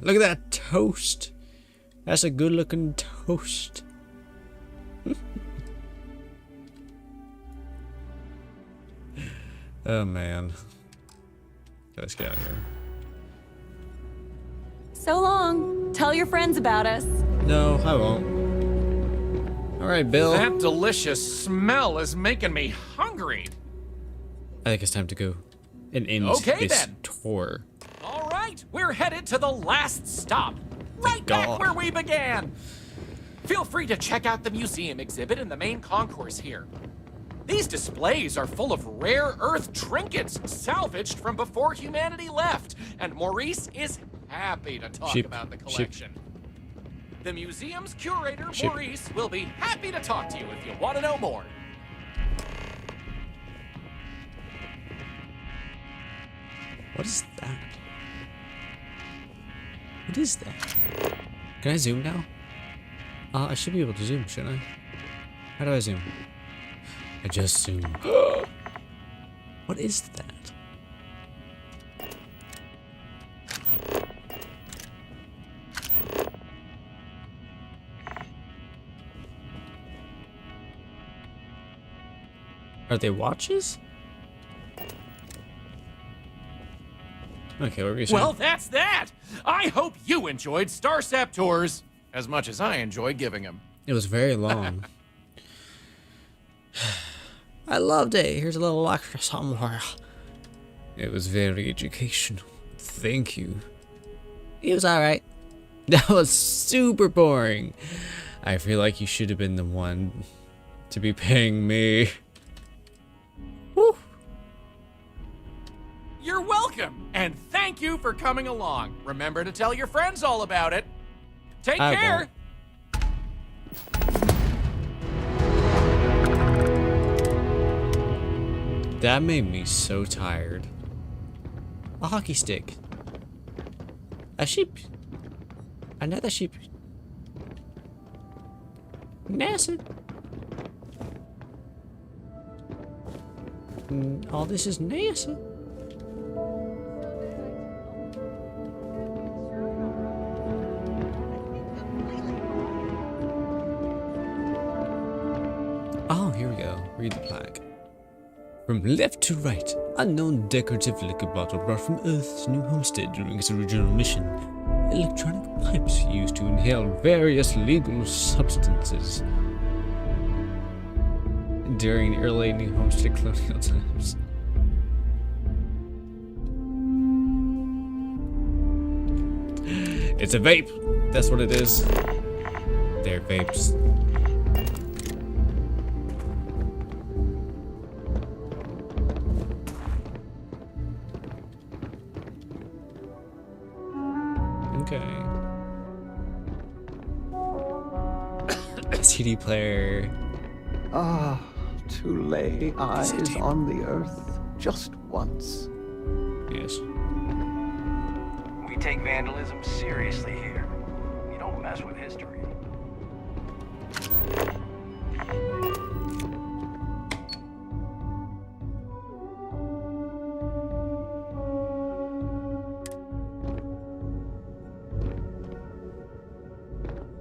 Look at that toast. That's a good looking toast. Oh man. Let's get out of here. So long. Tell your friends about us. No, I won't. Alright, Bill. That delicious smell is making me hungry. I think it's time to go and end Okay, this then. tour. All right, we're headed to the last stop. Right back where we began. Feel free to check out the museum exhibit in the main concourse here. These displays are full of rare Earth trinkets salvaged from before humanity left, and Maurice is happy to talk about the collection. The museum's curator, Maurice, will be happy to talk to you if you want to know more. What is that? What is that? Can I zoom now? I should be able to zoom, shouldn't I? How do I zoom? I just zoomed. What is that? Are they watches? Okay, what were you saying? Well, that's that! I hope you enjoyed Starsap Tours as much as I enjoy giving them. It was very long. I loved it. Here's a little extra somewhere. It was very educational. Thank you. It was alright. That was super boring. I feel like you should have been the one to be paying me. Woo. You're welcome, and thank you for coming along. Remember to tell your friends all about it. Take care. Won't. That made me so tired. A hockey stick. A sheep. Another sheep. NASA. All this is NASA. Oh, here we go. Read the plaque. From left to right, unknown decorative liquor bottle brought from Earth's new homestead during its original mission. Electronic pipes used to inhale various legal substances during early New Homestead colonial times. It's a vape. That's what it is. They're vapes. Okay. CD player. Ah, to lay eyes on the earth just once. Yes. We take vandalism seriously here. We don't mess with history.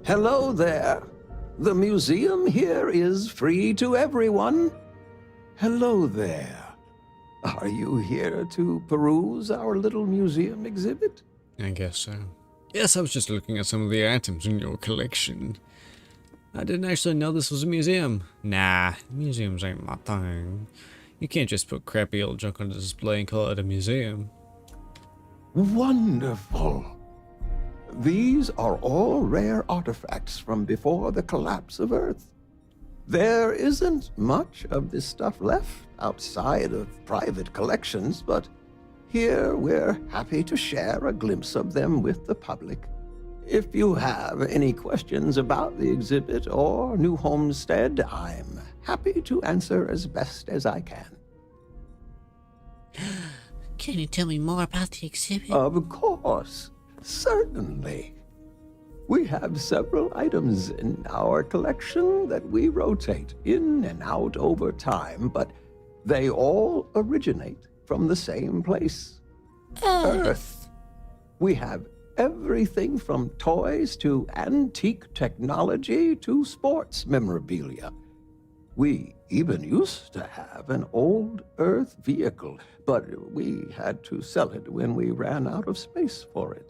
Hello there. The museum here is free to everyone. Hello there. Are you here to peruse our little museum exhibit? I guess so. Yes, I was just looking at some of the items in your collection. I didn't actually know this was a museum. Nah, museums ain't my thing. You can't just put crappy old junk on display and call it a museum. Wonderful. These are all rare artifacts from before the collapse of Earth. There isn't much of this stuff left outside of private collections, but here we're happy to share a glimpse of them with the public. If you have any questions about the exhibit or New Homestead, I'm happy to answer as best as I can. Can you tell me more about the exhibit? Of course. Certainly. We have several items in our collection that we rotate in and out over time, but they all originate from the same place. Earth. We have everything from toys to antique technology to sports memorabilia. We even used to have an old Earth vehicle, but we had to sell it when we ran out of space for it.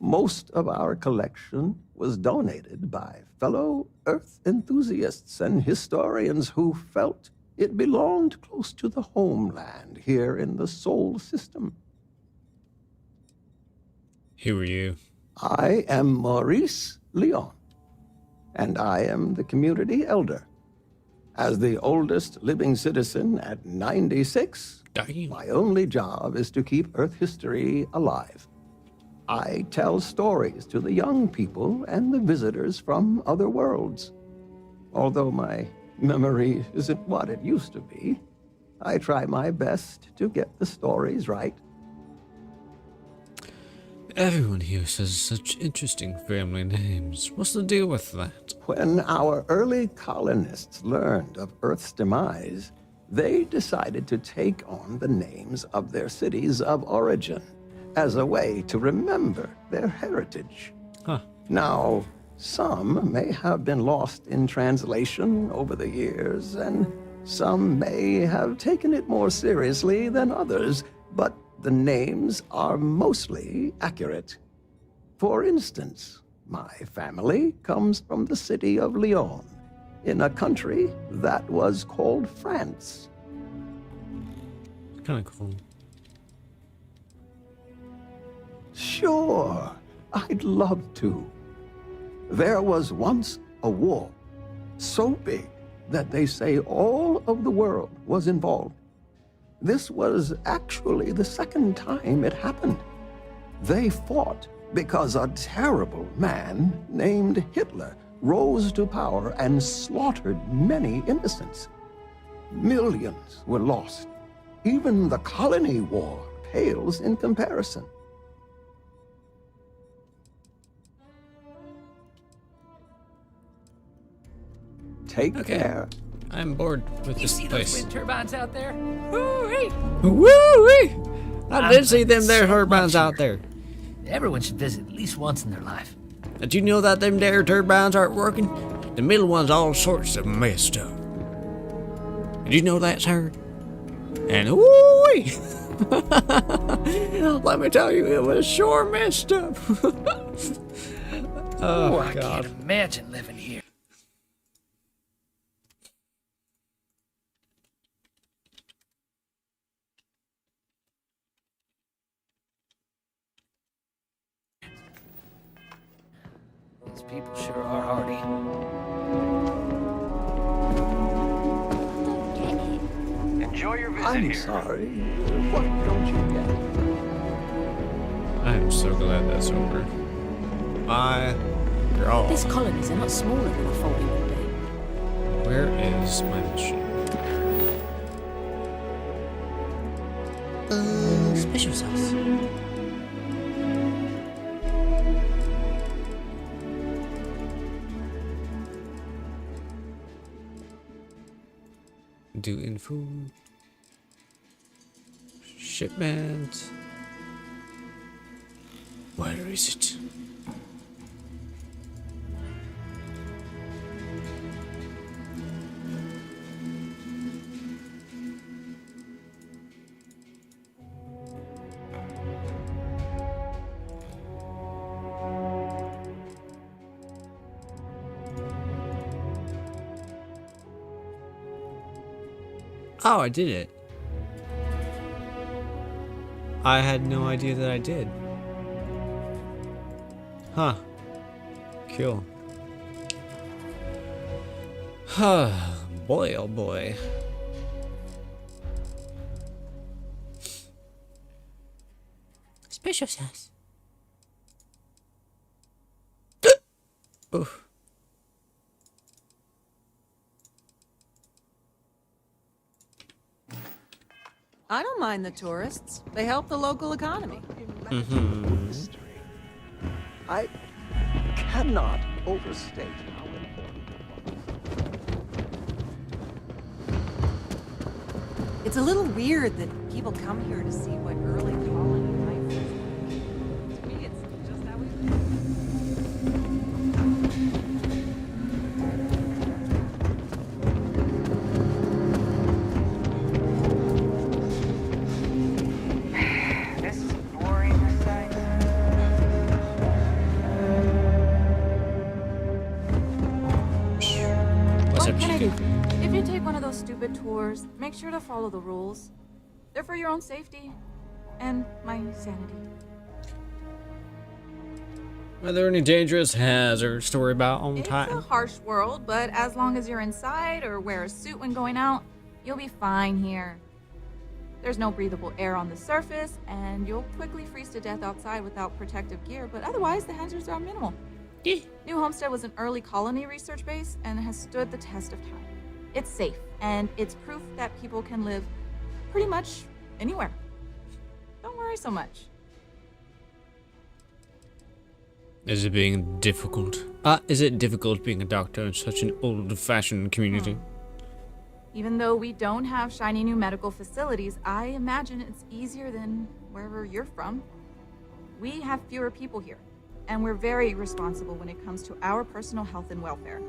Most of our collection was donated by fellow Earth enthusiasts and historians who felt it belonged close to the homeland here in the Sol system. Who are you? I am Maurice Leon, and I am the community elder. As the oldest living citizen at 96, my only job is to keep Earth history alive. I tell stories to the young people and the visitors from other worlds. Although my memory isn't what it used to be, I try my best to get the stories right. Everyone here says such interesting family names. What's the deal with that? When our early colonists learned of Earth's demise, they decided to take on the names of their cities of origin as a way to remember their heritage. Now, some may have been lost in translation over the years, and Some may have taken it more seriously than others, but the names are mostly accurate. For instance, my family comes from the city of Lyon, in a country that was called France. Kind of cool. Sure, I'd love to. There was once a war, so big that they say all of the world was involved. This was actually the second time it happened. They fought because a terrible man named Hitler rose to power and slaughtered many innocents. Millions were lost. Even the colony war pales in comparison. Take care. I'm bored with You this see those place. wind turbines out there? Woo-wee! Woo-wee! I did see them there turbines out there. Everyone should visit at least once in their life. Did you know that them there turbines aren't working? The middle one's all sorts of messed up. Did you know that, sir? And woo-wee! Let me tell you, it was sure messed up. Oh, I God. can't imagine living here. These people sure are hardy. Enjoy your visit I'm here. sorry. What don't you get? I am so glad that's over. My God. These colonies are not smaller than I thought they would be. Where is my machine? Special sauce. Do info. Shipment. Where is it? Oh, I did it. I had no idea that I did. Huh. Cool. Boy, oh boy. Special sauce. Oof. I don't mind the tourists. They help the local economy. I cannot overstate how important it was. It's a little weird that people come here to see what early colony life was like. To me, it's just how we This is boring sight. What's What up, can I do? chicken? If you take one of those stupid tours, make sure to follow the rules. They're for your own safety and my sanity. Are there any dangerous hazards to worry about on It's a time? harsh world, but as long as you're inside or wear a suit when going out, you'll be fine here. There's no breathable air on the surface, and you'll quickly freeze to death outside without protective gear, but otherwise the hazards are minimal. New Homestead was an early colony research base and has stood the test of time. It's safe, and it's proof that people can live pretty much anywhere. Don't worry so much. Is it being difficult? Is it difficult being a doctor in such an old-fashioned community? Even though we don't have shiny new medical facilities, I imagine it's easier than wherever you're from. We have fewer people here, and we're very responsible when it comes to our personal health and welfare.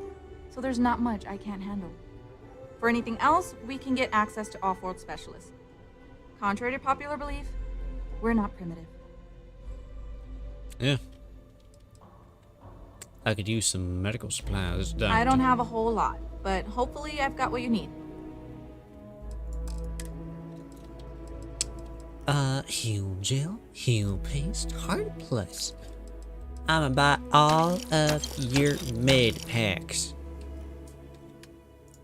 So there's not much I can't handle. For anything else, we can get access to off-world specialists. Contrary to popular belief, we're not primitive. Yeah. I could use some medical supplies. I don't have a whole lot, but hopefully I've got what you need. Heal gel, heal paste, heart plus. I'ma buy all of your med packs.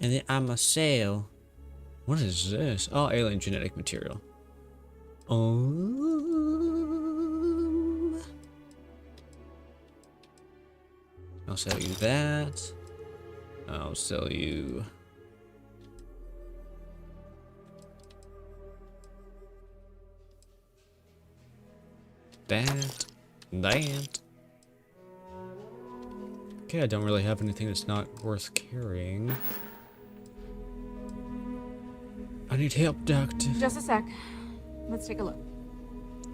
And then I'ma sell. What is this? Oh, alien genetic material. Oh. I'll sell you that. I'll sell you. That. Okay, I don't really have anything that's not worth carrying. I need help, Doctor. Just a sec. Let's take a look.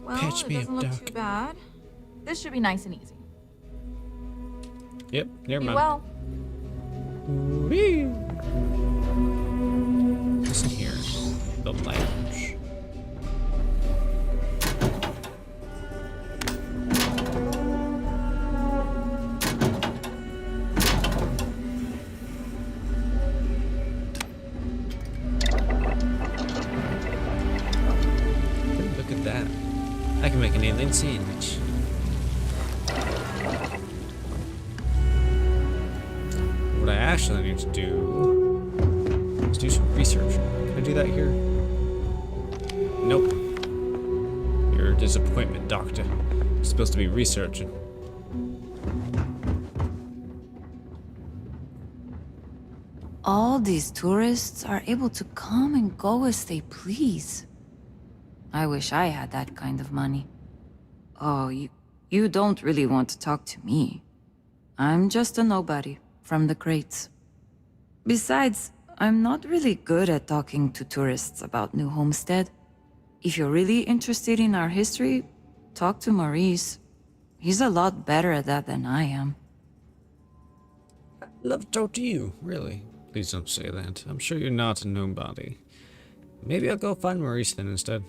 Well, Patch it me doesn't up, look Doc. too bad. This should be nice and easy. Yep, never Be mind. well. Whee! What's in here? The lounge. Look at that. I can make an alien sandwich. What I actually need to do is do some research. Can I do that here? Nope. You're a disappointment, Doctor. You're supposed to be researching. All these tourists are able to come and go as they please. I wish I had that kind of money. Oh, you don't really want to talk to me. I'm just a nobody from the crates. Besides, I'm not really good at talking to tourists about New Homestead. If you're really interested in our history, talk to Maurice. He's a lot better at that than I am. I'd love to talk to you, really. Please don't say that. I'm sure you're not a nobody. Maybe I'll go find Maurice then instead.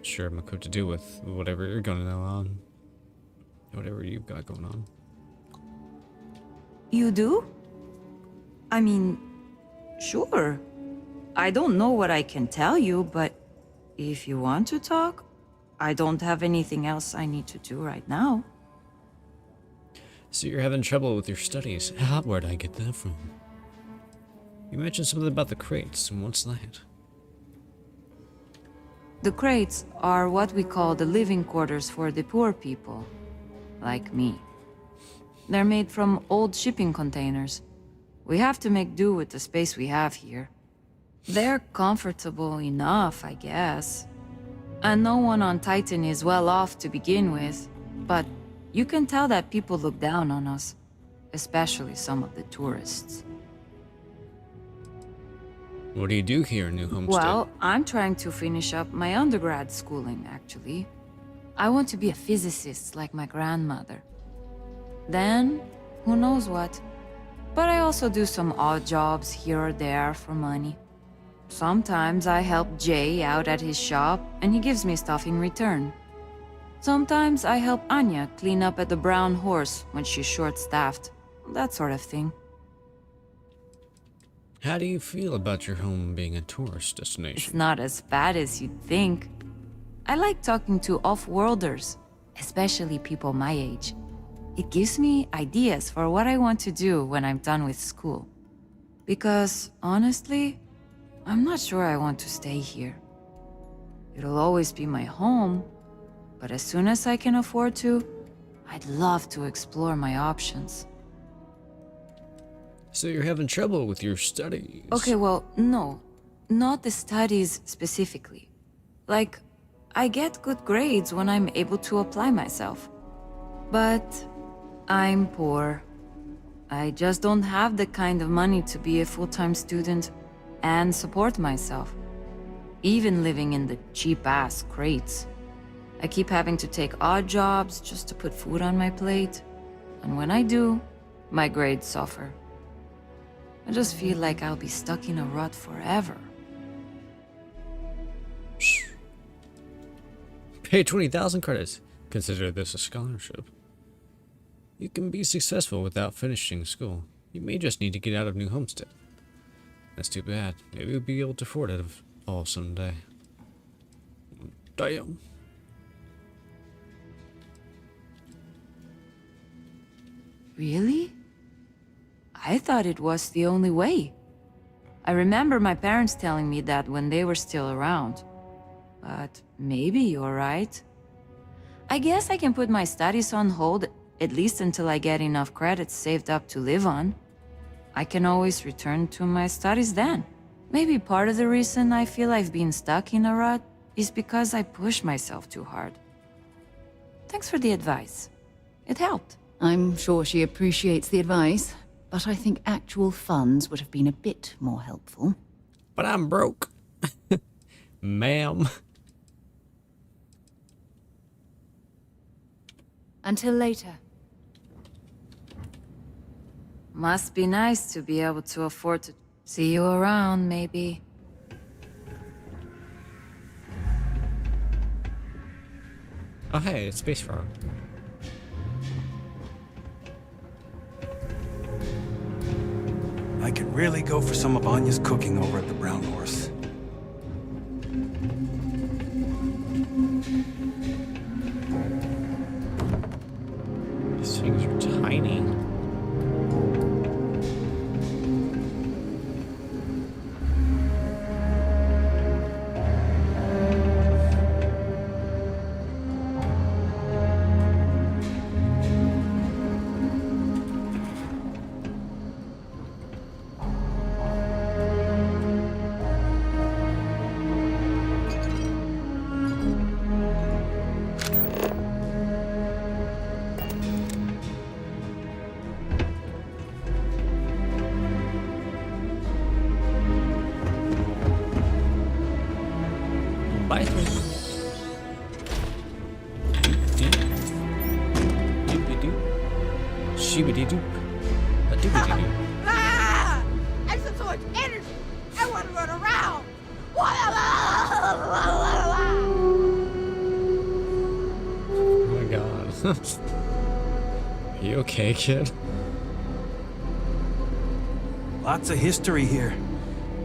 Sure, I'm okay to do with whatever you're going on. Whatever you've got going on. You do? I mean, sure. I don't know what I can tell you, but if you want to talk, I don't have anything else I need to do right now. So you're having trouble with your studies. Where'd I get that from? You mentioned something about the crates, and what's that? The crates are what we call the living quarters for the poor people, like me. They're made from old shipping containers. We have to make do with the space we have here. They're comfortable enough, I guess. And no one on Titan is well off to begin with, but you can tell that people look down on us, especially some of the tourists. What do you do here in New Homestead? Well, I'm trying to finish up my undergrad schooling, actually. I want to be a physicist like my grandmother. Then, who knows what. But I also do some odd jobs here or there for money. Sometimes I help Jay out at his shop, and he gives me stuff in return. Sometimes I help Anya clean up at the Brown Horse when she's short-staffed. That sort of thing. How do you feel about your home being a tourist destination? It's not as bad as you'd think. I like talking to off-worlders, especially people my age. It gives me ideas for what I want to do when I'm done with school. Because, honestly, I'm not sure I want to stay here. It'll always be my home, but as soon as I can afford to, I'd love to explore my options. So you're having trouble with your studies? Okay, well, no. Not the studies specifically. Like, I get good grades when I'm able to apply myself. But I'm poor. I just don't have the kind of money to be a full-time student and support myself. Even living in the cheap-ass crates. I keep having to take odd jobs just to put food on my plate. And when I do, my grades suffer. I just feel like I'll be stuck in a rut forever. Pay 20,000 credits. Consider this a scholarship. You can be successful without finishing school. You may just need to get out of New Homestead. That's too bad. Maybe we'll be able to afford it all someday. Damn. Really? I thought it was the only way. I remember my parents telling me that when they were still around. But maybe you're right. I guess I can put my studies on hold, at least until I get enough credits saved up to live on. I can always return to my studies then. Maybe part of the reason I feel I've been stuck in a rut is because I push myself too hard. Thanks for the advice. It helped. I'm sure she appreciates the advice, but I think actual funds would have been a bit more helpful. But I'm broke. Ma'am. Until later. Must be nice to be able to afford to see you around, maybe. Oh hey, it's Space Frog. I could really go for some of Anya's cooking over at the Brown Horse. These things are tiny. Bye. Shibidi-doop. A doobity-doop. Ah! I have so much energy. I want to run around. Oh my god. You okay, kid? Lots of history here,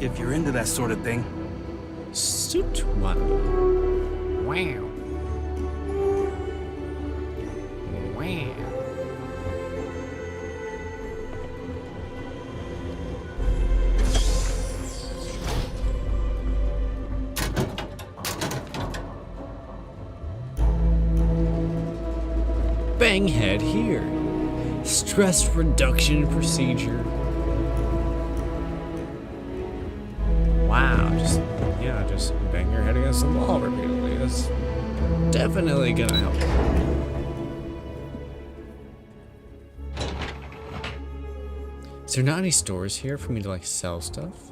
if you're into that sort of thing. Suit one. Wow. Wow. Bang head here. Stress reduction procedure. Wow, just bang your head against the wall repeatedly. That's definitely gonna help. Is there not any stores here for me to like sell stuff?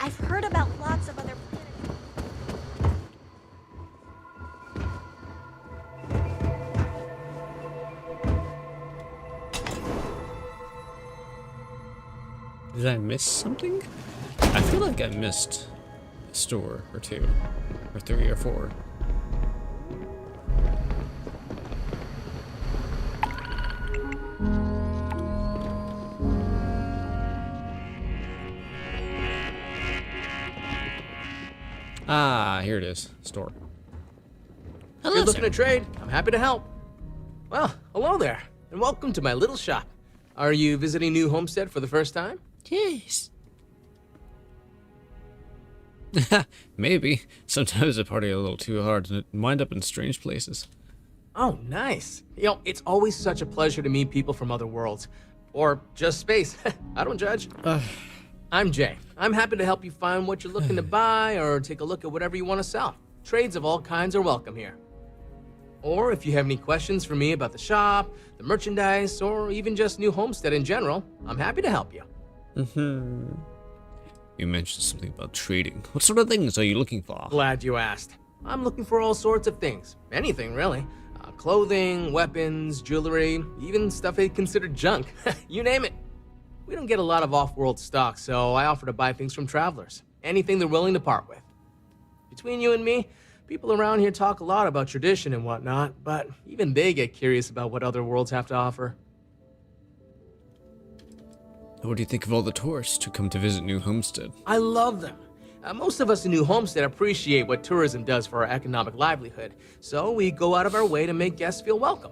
I've heard about lots of other planets. Did I miss something? I feel like I missed a store or two, or three or four. Ah, here it is. Store. If you're looking to trade, I'm happy to help. Well, hello there, and welcome to my little shop. Are you visiting New Homestead for the first time? Yes. Maybe. Sometimes I party a little too hard and wind up in strange places. Oh, nice. You know, it's always such a pleasure to meet people from other worlds. Or just space. I don't judge. I'm Jay. I'm happy to help you find what you're looking to buy or take a look at whatever you want to sell. Trades of all kinds are welcome here. Or if you have any questions for me about the shop, the merchandise, or even just New Homestead in general, I'm happy to help you. You mentioned something about trading. What sort of things are you looking for? Glad you asked. I'm looking for all sorts of things. Anything, really. Clothing, weapons, jewelry, even stuff they consider junk. You name it. We don't get a lot of off-world stock, so I offer to buy things from travelers. Anything they're willing to part with. Between you and me, people around here talk a lot about tradition and whatnot, but even they get curious about what other worlds have to offer. What do you think of all the tourists who come to visit New Homestead? I love them. Most of us in New Homestead appreciate what tourism does for our economic livelihood, so we go out of our way to make guests feel welcome.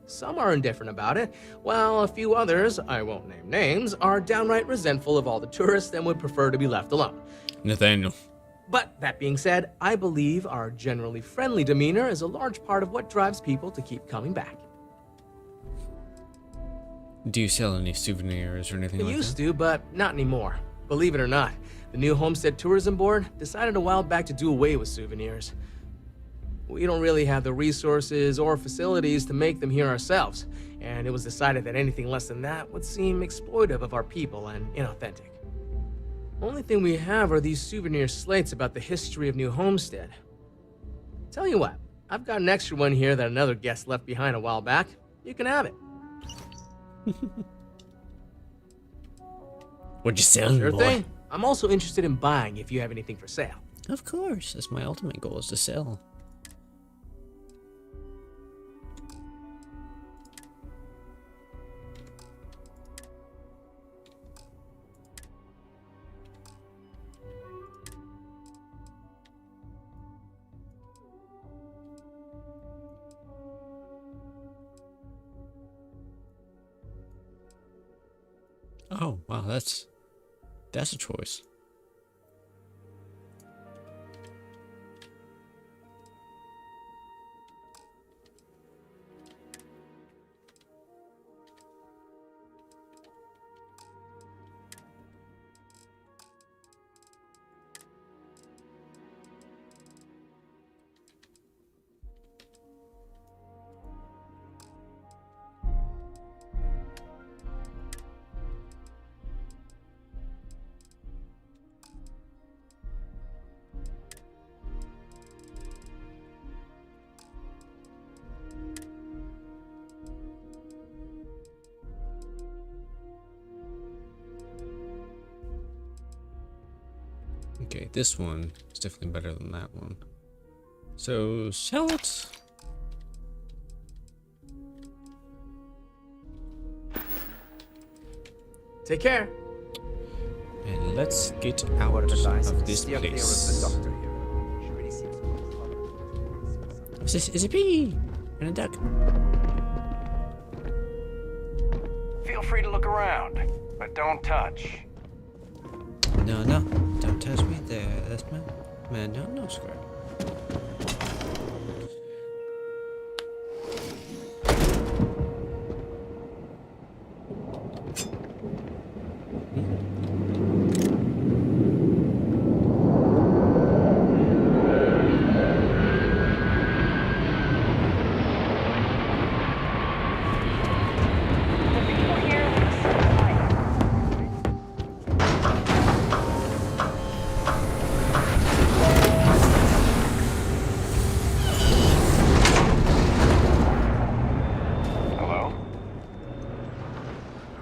Some are indifferent about it, while a few others, I won't name names, are downright resentful of all the tourists and would prefer to be left alone. Nathaniel. But that being said, I believe our generally friendly demeanor is a large part of what drives people to keep coming back. Do you sell any souvenirs or anything like that? I used to, but not anymore. Believe it or not, the New Homestead Tourism Board decided a while back to do away with souvenirs. We don't really have the resources or facilities to make them here ourselves, and it was decided that anything less than that would seem exploitive of our people and inauthentic. Only thing we have are these souvenir slates about the history of New Homestead. Tell you what, I've got an extra one here that another guest left behind a while back. You can have it. What'd you sell, Sure boy? thing. I'm also interested in buying if you have anything for sale. Of course, that's my ultimate goal, is to sell. Oh, wow, that's a choice. Okay, this one is definitely better than that one. So, sell it. Take care. And let's get out of this place. Is a pea and a duck. Feel free to look around, but don't touch. No, don't touch me there. That's my man. No, square.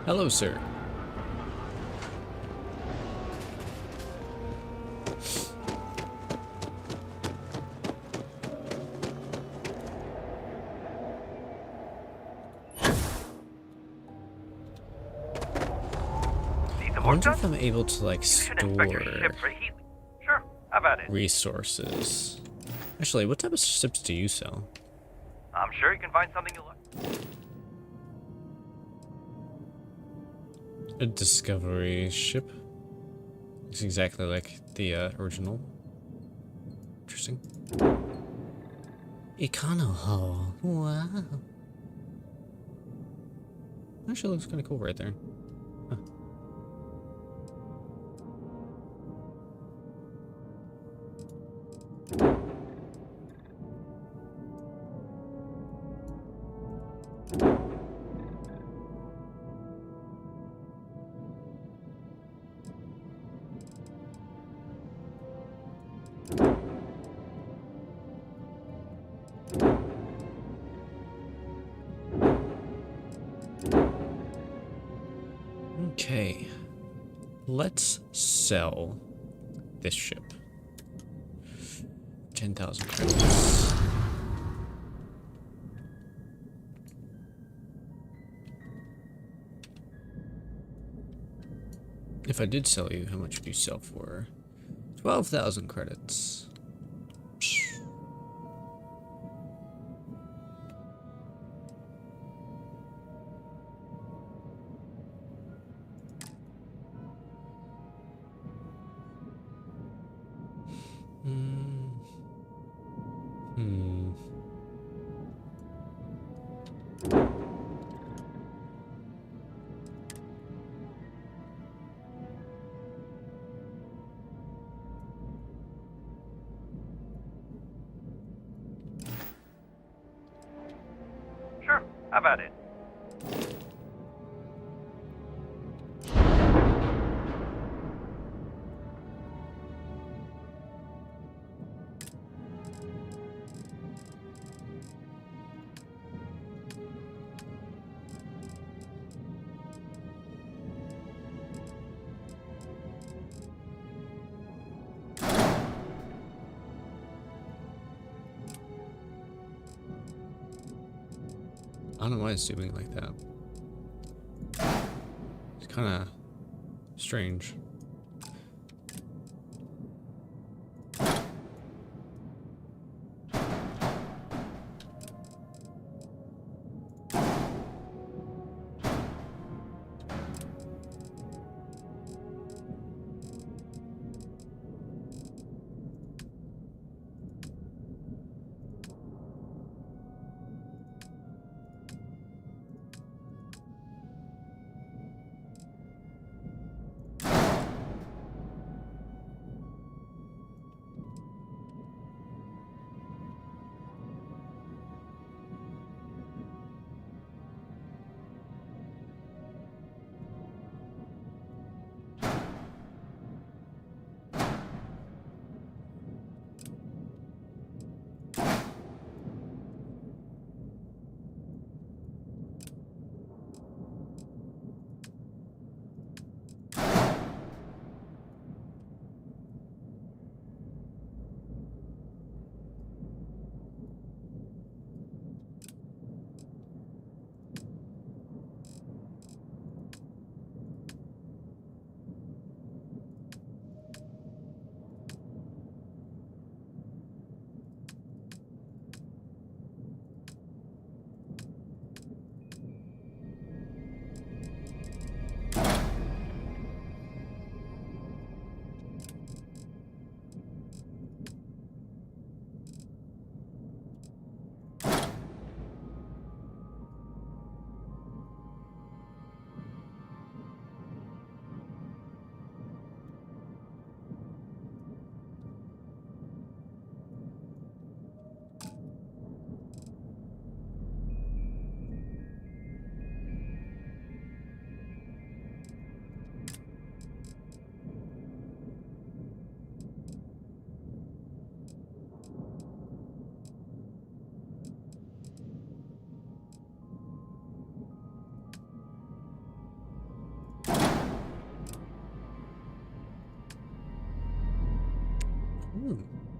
Hello, sir. I wonder if I'm able to, like, store Sure, how about it? resources. Actually, what type of ships do you sell? I'm sure you can find something you like. A discovery ship. It's exactly like the original. Interesting. Econo hull. Wow. Actually looks kind of cool right there. Huh. Okay. Let's sell this ship. 10,000 credits. If I did sell you, how much would you sell for? 12,000 credits. Sure, how about it? I don't know why it's doing like that. It's kind of strange.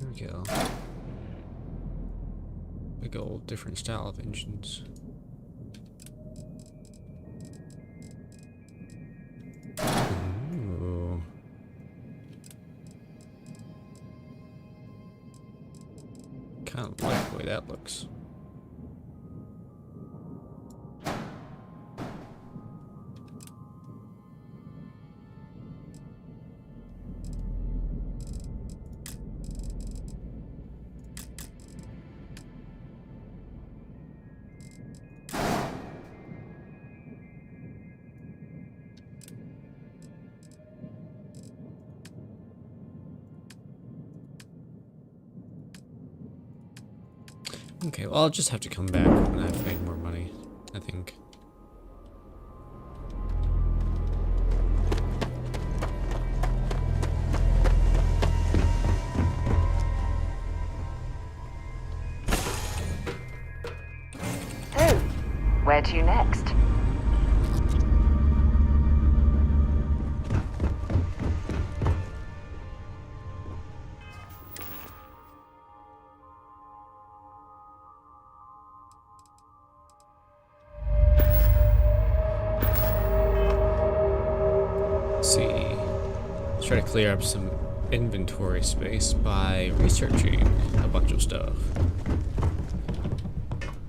There we go. Big old different style of engines. Ooh. Kind of like the way that looks. Okay, well, I'll just have to come back when I've made more money, I think. So, where to next? Let's see. Let's try to clear up some inventory space by researching a bunch of stuff.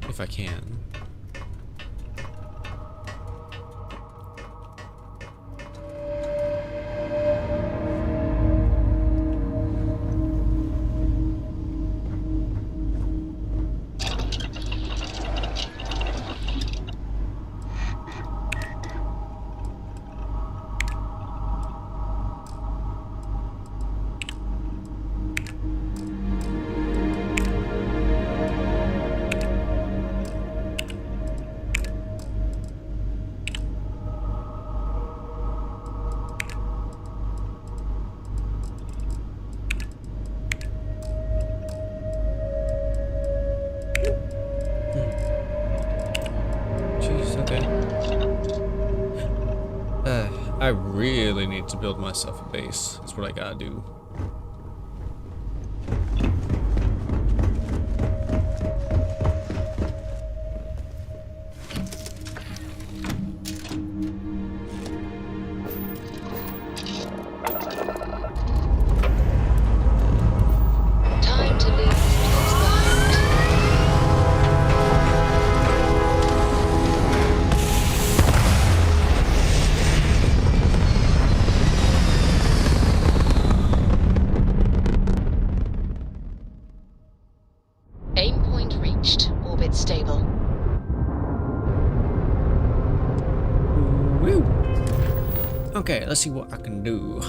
If I can. I really need to build myself a base. That's what I gotta do. Time to leave this place behind. Aim point reached. Orbit stable. Woo! Okay, let's see what I can do.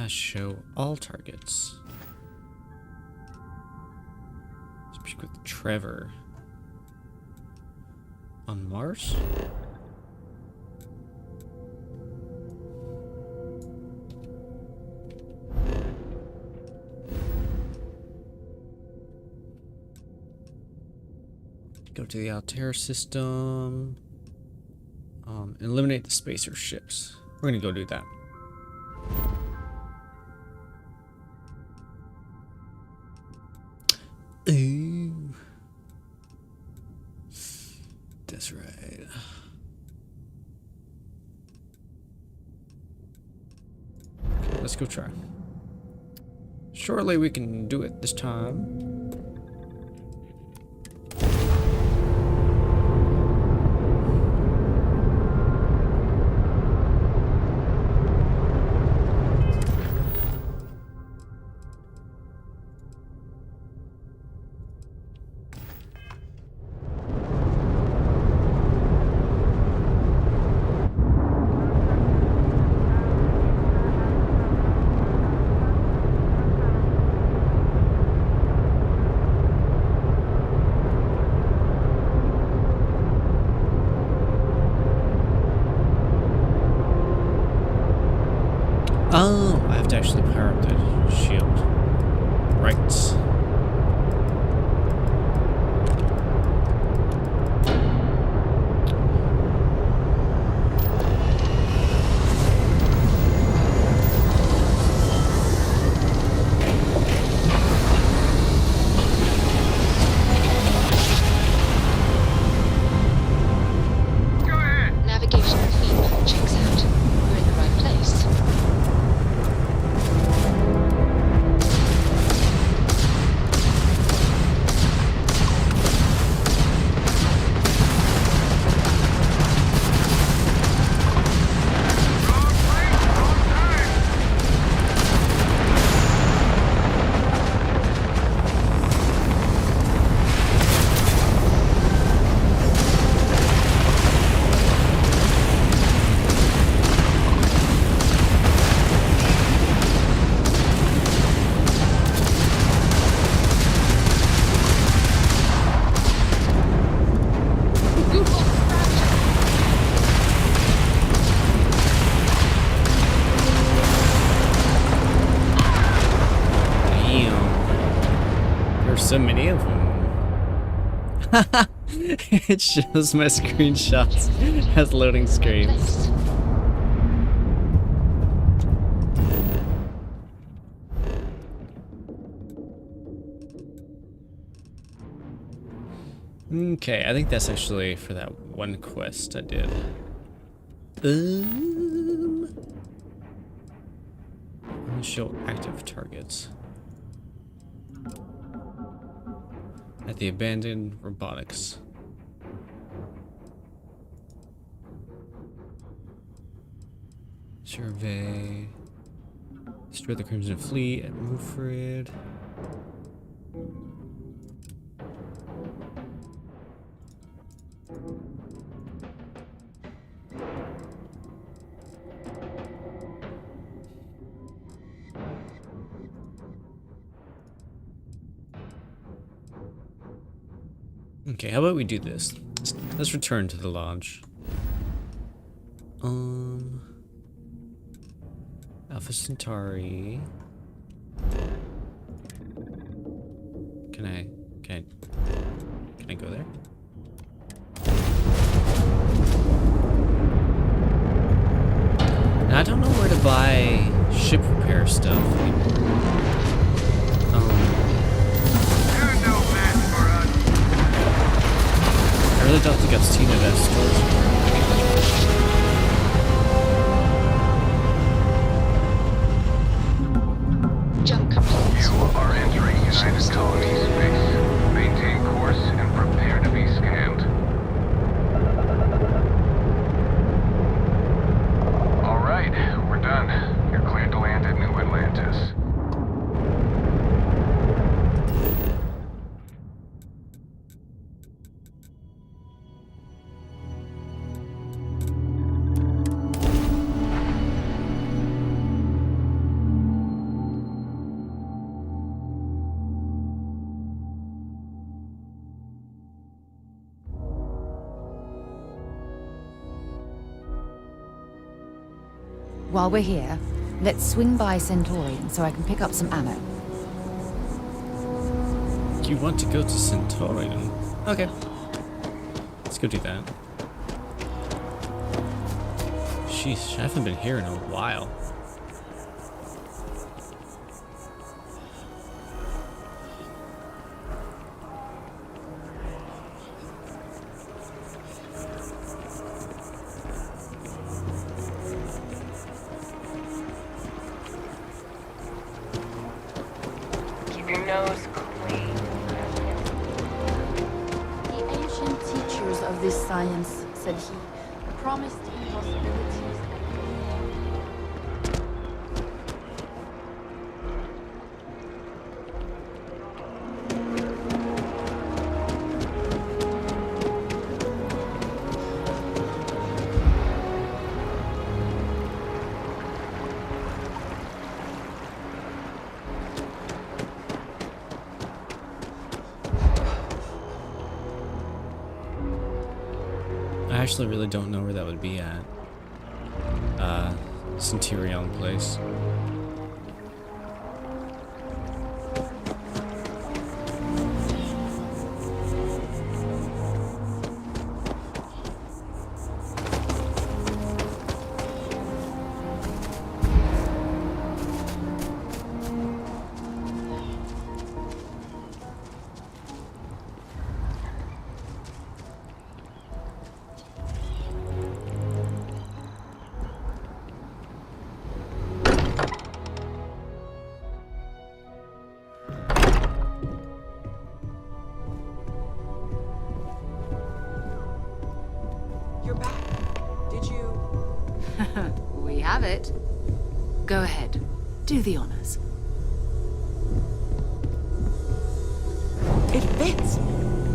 Show all targets. Speak with Trevor. On Mars? Go to the Altair system. Eliminate the spacer ships. We're gonna go do that. Ooh. That's right. Okay, let's go try. Surely we can do it this time. Oh, I have to actually power up the shield. Right. Navigational feedback checks out. We're in the right place. So many of them. It shows my screenshots as loading screens. Okay, I think that's actually for that one quest I did. I'm gonna show active targets. At the abandoned robotics. Survey. Destroy the Crimson Fleet at Mufrid. Okay, how about we do this? Let's return to the lodge. Alpha Centauri. Can I go there? Now, I don't know where to buy ship repair stuff anymore. I really don't think I've seen it at stores before. Jump complete. You are entering United Colony space. Maintain course and prepare to be scanned. All right, we're done. You're cleared to land at New Atlantis. While we're here, let's swing by Centaurian so I can pick up some ammo. You want to go to Centaurian? Okay. Let's go do that. Sheesh, I haven't been here in a while. Your nose clean. The ancient teachers of this science, said he, promised impossibilities. I actually really don't know where that would be at. Centurion place. You're back. Did you? We have it. Go ahead. Do the honors. It fits.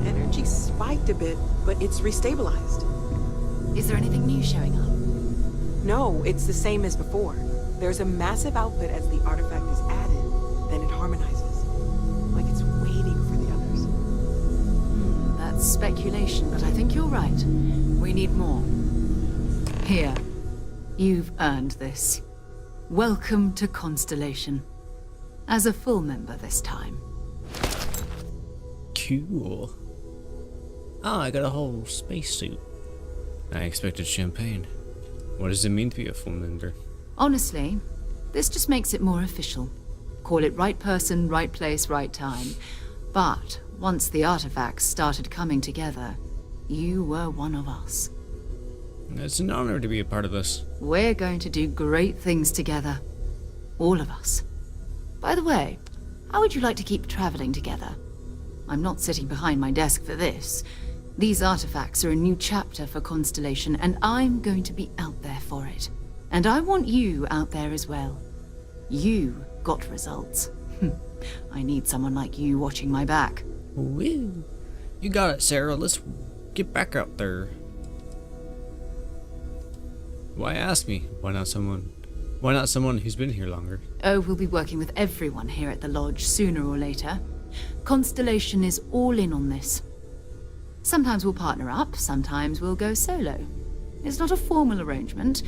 Energy spiked a bit, but it's restabilized. Is there anything new showing up? No, it's the same as before. There's a massive output as the artifact is added, then it harmonizes. Like it's waiting for the others. That's speculation, but I think you're right. We need more. Here. You've earned this. Welcome to Constellation. As a full member this time. Cool. Oh, I got a whole spacesuit. I expected champagne. What does it mean to be a full member? Honestly, this just makes it more official. Call it right person, right place, right time. But once the artifacts started coming together, you were one of us. It's an honor to be a part of this. We're going to do great things together. All of us. By the way, how would you like to keep traveling together? I'm not sitting behind my desk for this. These artifacts are a new chapter for Constellation, and I'm going to be out there for it. And I want you out there as well. You got results. I need someone like you watching my back. Woo. You got it, Sarah. Let's get back out there. Why ask me? Why not someone who's been here longer? Oh, we'll be working with everyone here at the lodge sooner or later. Constellation is all in on this. Sometimes we'll partner up, sometimes we'll go solo. It's not a formal arrangement.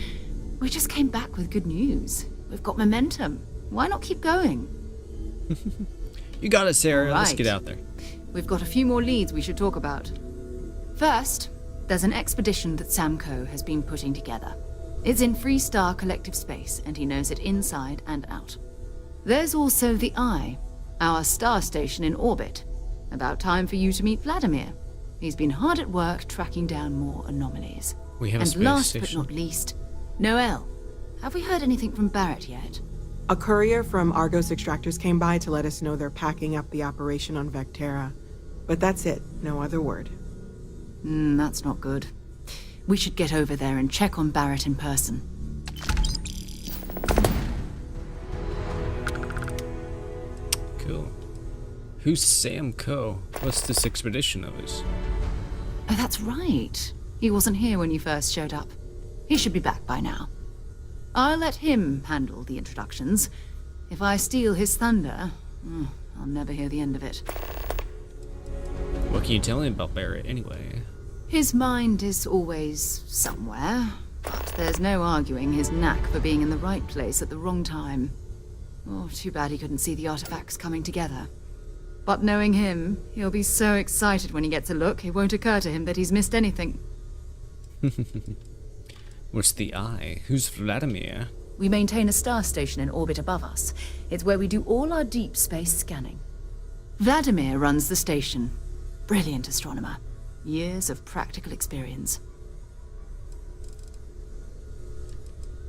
We just came back with good news. We've got momentum. Why not keep going? You got it, Sarah. Right. Let's get out there. We've got a few more leads we should talk about. First, there's an expedition that Samco has been putting together. It's in Freestar Collective Space, and he knows it inside and out. There's also the Eye, our star station in orbit. About time for you to meet Vladimir. He's been hard at work tracking down more anomalies. We have a and space last station. but not least, Noel. Have we heard anything from Barrett yet? A courier from Argos Extractors came by to let us know they're packing up the operation on Vectera. But that's it, no other word. That's not good. We should get over there and check on Barrett in person. Cool. Who's Sam Coe? What's this expedition of his? Oh, that's right. He wasn't here when you first showed up. He should be back by now. I'll let him handle the introductions. If I steal his thunder, I'll never hear the end of it. What can you tell me about Barrett, anyway? His mind is always somewhere, but there's no arguing his knack for being in the right place at the wrong time. Oh, too bad he couldn't see the artifacts coming together. But knowing him, he'll be so excited when he gets a look, it won't occur to him that he's missed anything. What's the Eye? Who's Vladimir? We maintain a star station in orbit above us. It's where we do all our deep space scanning. Vladimir runs the station. Brilliant astronomer. Years of practical experience.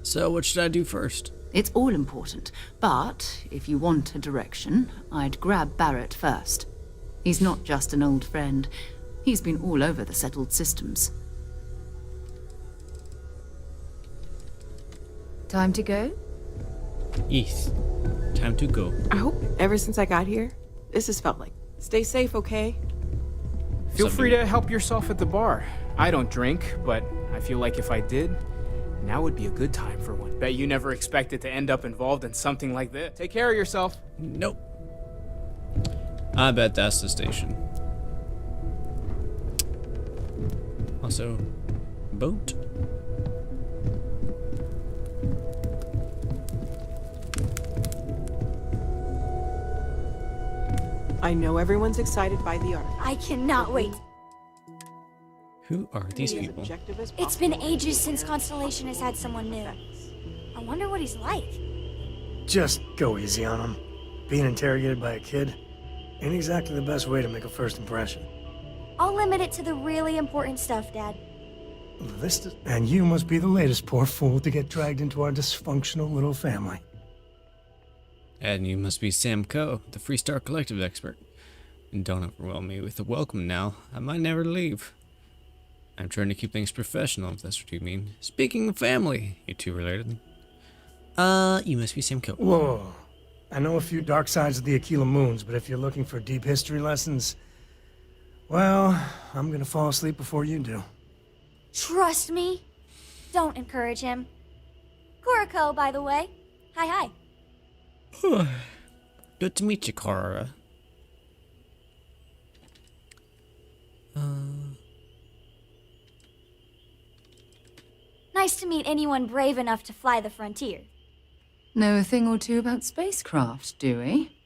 So what should I do first? It's all important, but if you want a direction, I'd grab Barrett first. He's not just an old friend. He's been all over the settled systems. Time to go? Yes. Time to go. I hope ever since I got here, this has felt like, stay safe, okay? Feel free to help yourself at the bar. I don't drink, but I feel like if I did, now would be a good time for one. Bet you never expected to end up involved in something like this. Take care of yourself. Nope. I bet that's the station. Also, boat? I know everyone's excited by the artifact. I cannot wait. Who are these people? It's been ages since Constellation has had someone new. I wonder what he's like. Just go easy on him. Being interrogated by a kid ain't exactly the best way to make a first impression. I'll limit it to the really important stuff, Dad. And you must be the latest poor fool to get dragged into our dysfunctional little family. And you must be Sam Coe, the Freestar Collective expert. And don't overwhelm me with a welcome now. I might never leave. I'm trying to keep things professional, if that's what you mean. Speaking of family, you two related? You must be Sam Coe. Whoa. I know a few dark sides of the Aquila Moons, but if you're looking for deep history lessons, well, I'm gonna fall asleep before you do. Trust me. Don't encourage him. Kuriko, by the way. Hi. Good to meet you, Cora. Nice to meet anyone brave enough to fly the frontier. Know a thing or two about spacecraft, do we?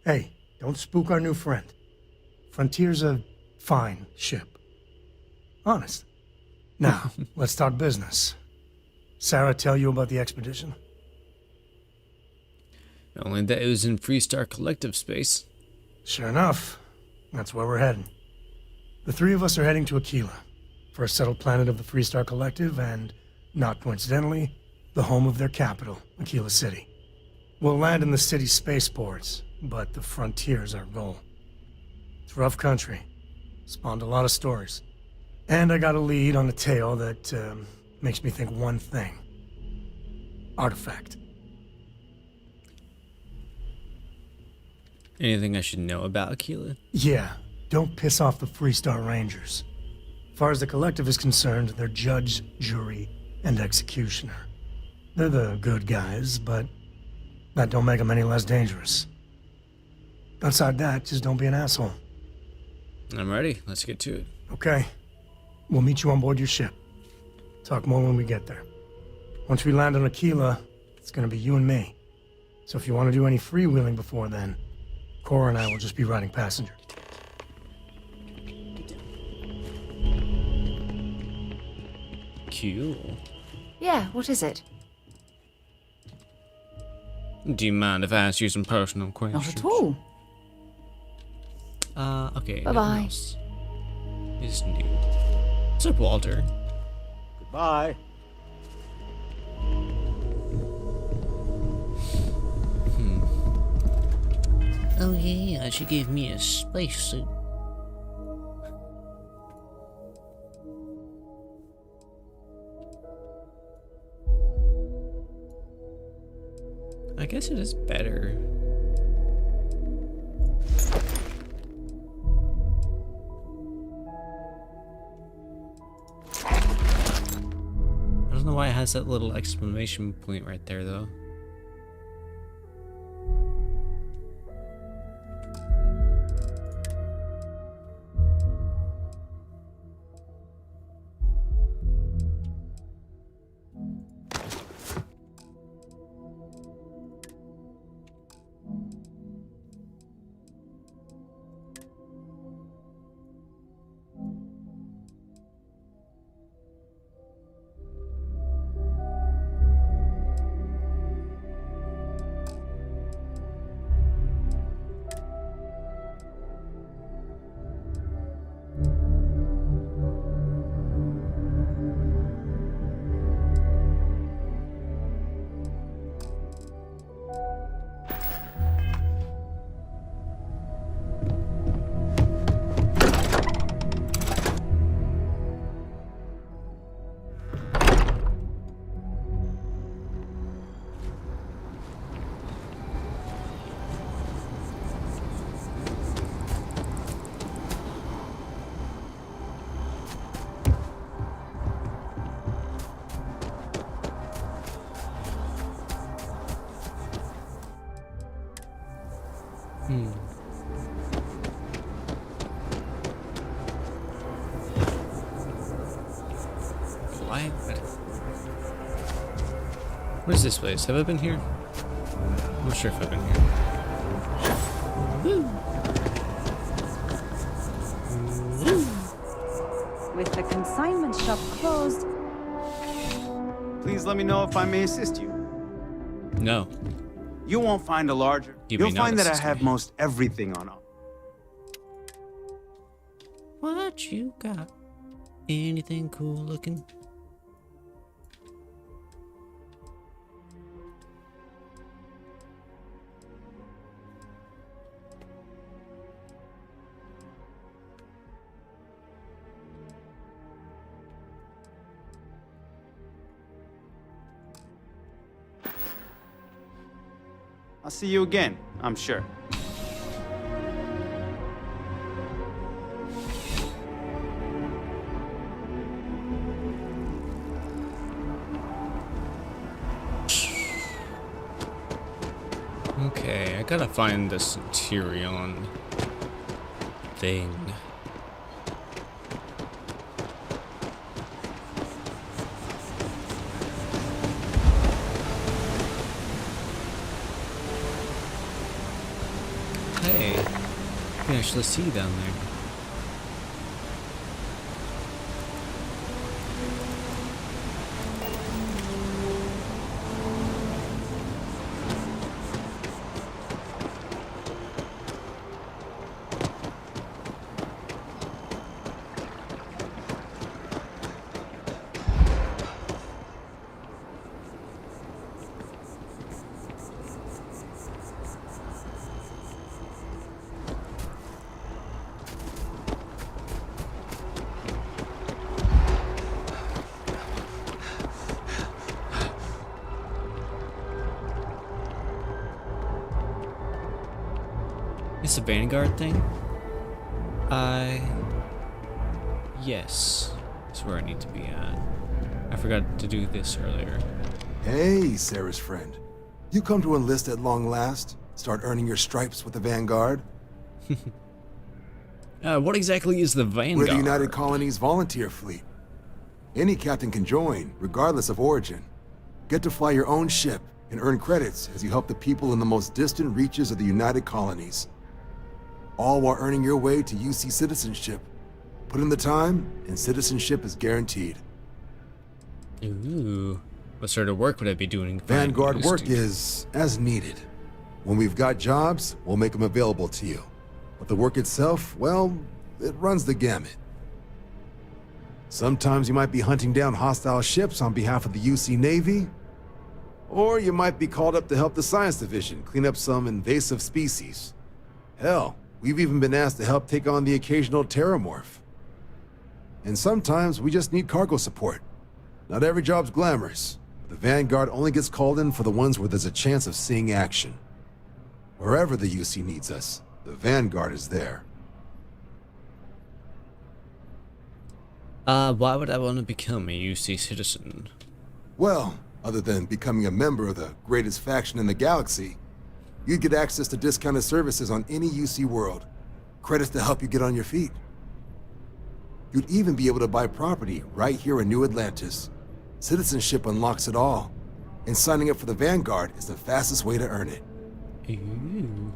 Hey, don't spook our new friend. Frontier's a fine ship. Honest. Now, let's talk business. Sarah tell you about the expedition? Only that it was in Freestar Collective space. Sure enough. That's where we're heading. The three of us are heading to Aquila, first settled planet of the Freestar Collective, and, not coincidentally, the home of their capital, Aquila City. We'll land in the city's spaceports, but the frontier's our goal. It's rough country. Spawned a lot of stories. And I got a lead on a tale that makes me think one thing. Artifact. Anything I should know about Aquila? Yeah, don't piss off the Freestar Rangers. As far as the Collective is concerned, they're judge, jury, and executioner. They're the good guys, but that don't make them any less dangerous. Outside that, just don't be an asshole. I'm ready. Let's get to it. Okay. We'll meet you on board your ship. Talk more when we get there. Once we land on Aquila, it's gonna be you and me. So if you want to do any freewheeling before then, Cora and I will just be riding passenger. Cool. Yeah, what is it? Do you mind if I ask you some personal questions? Not at all. Okay. Bye-bye. Is new. What's up, Walter? Goodbye. Oh yeah, she gave me a spacesuit. I guess it is better. I don't know why it has that little exclamation point right there, though. Why? What is this place? Have I been here? I'm not sure if I've been here. With the consignment shop closed. Please let me know if I may assist you. No. You won't find a larger. You'll find that I have most everything on. What you got? Anything cool looking? I'll see you again, I'm sure. Okay, I gotta find the Centurion thing. Hey, you can actually see down there. It's a Vanguard thing? Yes. That's where I need to be at. I forgot to do this earlier. Hey, Sarah's friend. You come to enlist at long last? Start earning your stripes with the Vanguard? What exactly is the Vanguard? We're the United Colonies volunteer fleet. Any captain can join, regardless of origin. Get to fly your own ship and earn credits as you help the people in the most distant reaches of the United Colonies. All while earning your way to UC citizenship. Put in the time, and citizenship is guaranteed. Ooh. What sort of work would I be doing? Vanguard work is as needed. When we've got jobs, we'll make them available to you. But the work itself, well, it runs the gamut. Sometimes you might be hunting down hostile ships on behalf of the UC Navy, or you might be called up to help the Science Division clean up some invasive species. Hell, we've even been asked to help take on the occasional terramorph. And sometimes we just need cargo support. Not every job's glamorous. The Vanguard only gets called in for the ones where there's a chance of seeing action. Wherever the UC needs us, the Vanguard is there. Why would I want to become a UC citizen? Well, other than becoming a member of the greatest faction in the galaxy, you'd get access to discounted services on any UC world. Credits to help you get on your feet. You'd even be able to buy property right here in New Atlantis. Citizenship unlocks it all, and signing up for the Vanguard is the fastest way to earn it. Ooh.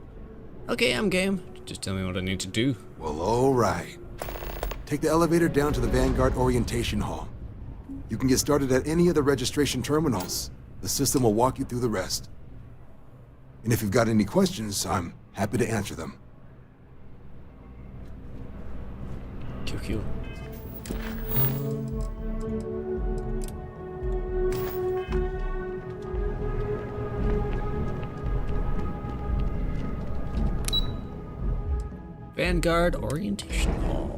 Okay, I'm game. Just tell me what I need to do. Well, all right. Take the elevator down to the Vanguard Orientation Hall. You can get started at any of the registration terminals. The system will walk you through the rest. And if you've got any questions, I'm happy to answer them. QQ. Vanguard Orientation Hall.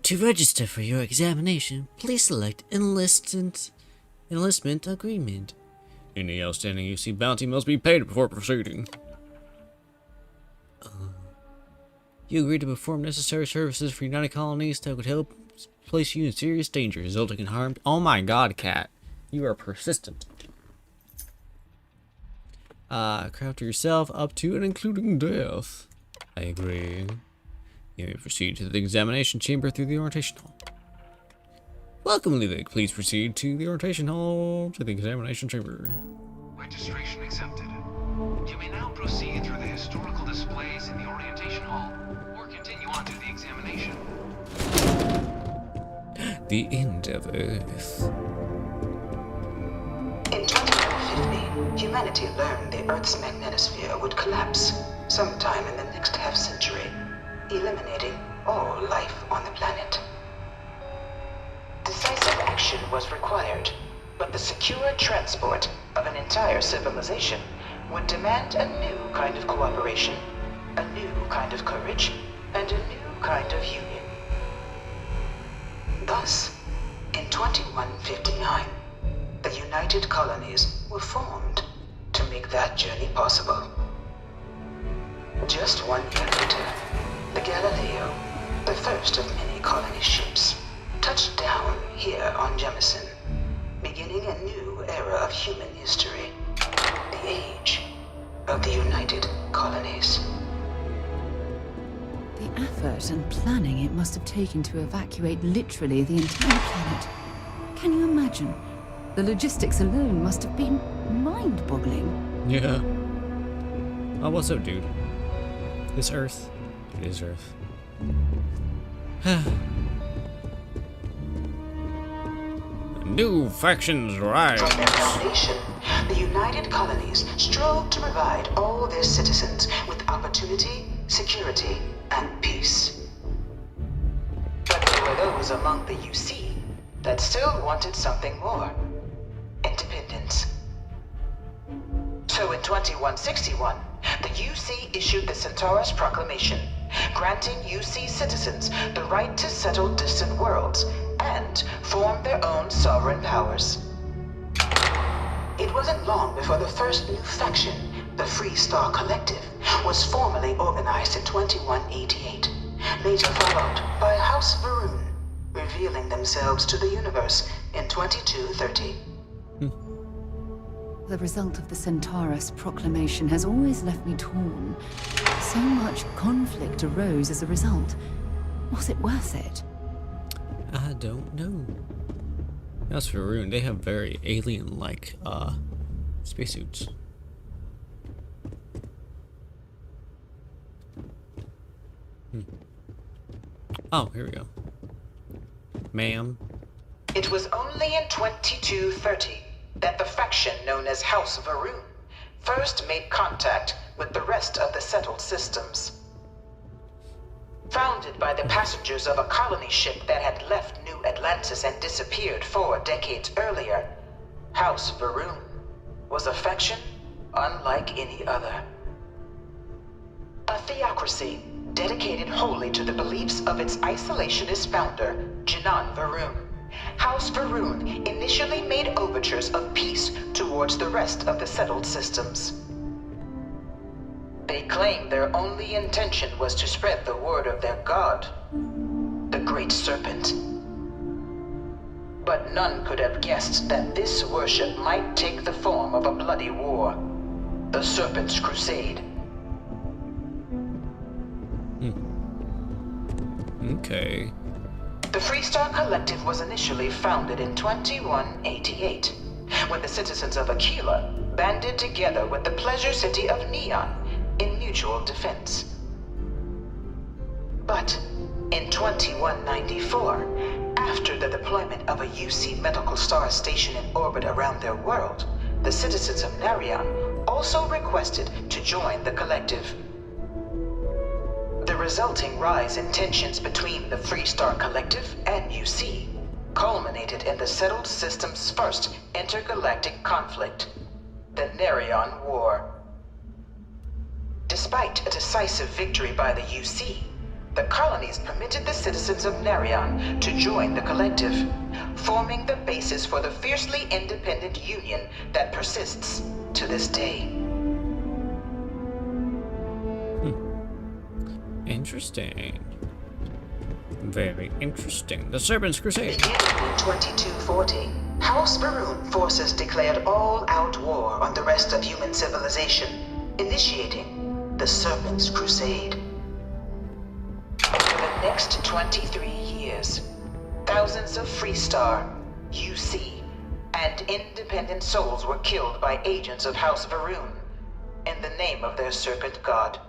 To register for your examination, please select Enlistment Agreement. Any outstanding UC bounty must be paid before proceeding. You agree to perform necessary services for United Colonies that would help place you in serious danger, resulting in harm. Oh my god, Cat. You are persistent. Craft yourself up to and including death. I agree. You may proceed to the examination chamber through the orientation hall. Welcome, Levick. Please proceed to the orientation hall to the examination chamber. Registration accepted. You may now proceed through the historical displays in the orientation hall, or continue on to the examination. The end of Earth. In 2150, humanity learned the Earth's magnetosphere would collapse sometime in the next half-century, eliminating all life on the planet. Decisive action was required, but the secure transport of an entire civilization would demand a new kind of cooperation, a new kind of courage, and a new kind of union. Thus, in 2159, the United Colonies were formed to make that journey possible. Just 1 year later, the Galileo, the first of many colony ships, touched down here on Jemison, beginning a new era of human history, the age of the United Colonies. The effort and planning it must have taken to evacuate literally the entire planet. Can you imagine? The logistics alone must have been mind-boggling. Yeah. Oh, what's up, dude? This Earth? It is Earth. New factions rise. From their foundation, the United Colonies strove to provide all their citizens with opportunity, security, and peace. But there were those among the UC that still wanted something more. Independence. So in 2161, the UC issued the Centaurus Proclamation, granting UC citizens the right to settle distant worlds and form their own sovereign powers. It wasn't long before the first new faction, the Free Star Collective, was formally organized in 2188, later followed by House Varun, revealing themselves to the universe in 2230. The result of the Centaurus Proclamation has always left me torn. So much conflict arose as a result. Was it worth it? I don't know. As for Rune, they have very alien-like spacesuits. Oh, here we go. Ma'am. It was only in 2230 that the faction known as House Varun first made contact with the rest of the settled systems. Founded by the passengers of a colony ship that had left New Atlantis and disappeared 4 decades earlier, House Varun was a faction unlike any other. A theocracy dedicated wholly to the beliefs of its isolationist founder, Jinan Varun. House Varun initially made overtures of peace towards the rest of the settled systems. They claimed their only intention was to spread the word of their god, the Great Serpent. But none could have guessed that this worship might take the form of a bloody war, the Serpent's Crusade. Okay. The Freestar Collective was initially founded in 2188, when the citizens of Aquila banded together with the pleasure city of Neon in mutual defense. But in 2194, after the deployment of a UC medical star station in orbit around their world, the citizens of Narion also requested to join the collective. The resulting rise in tensions between the Freestar Collective and UC culminated in the settled system's first intergalactic conflict, the Narion War. Despite a decisive victory by the UC, the colonies permitted the citizens of Narion to join the collective, forming the basis for the fiercely independent union that persists to this day. Interesting. Very interesting. The Serpent's Crusade. Beginning in 2240, House Varun forces declared all-out war on the rest of human civilization, initiating the Serpent's Crusade. For the next 23 years, thousands of Freestar, UC, and independent souls were killed by agents of House Varun in the name of their serpent god.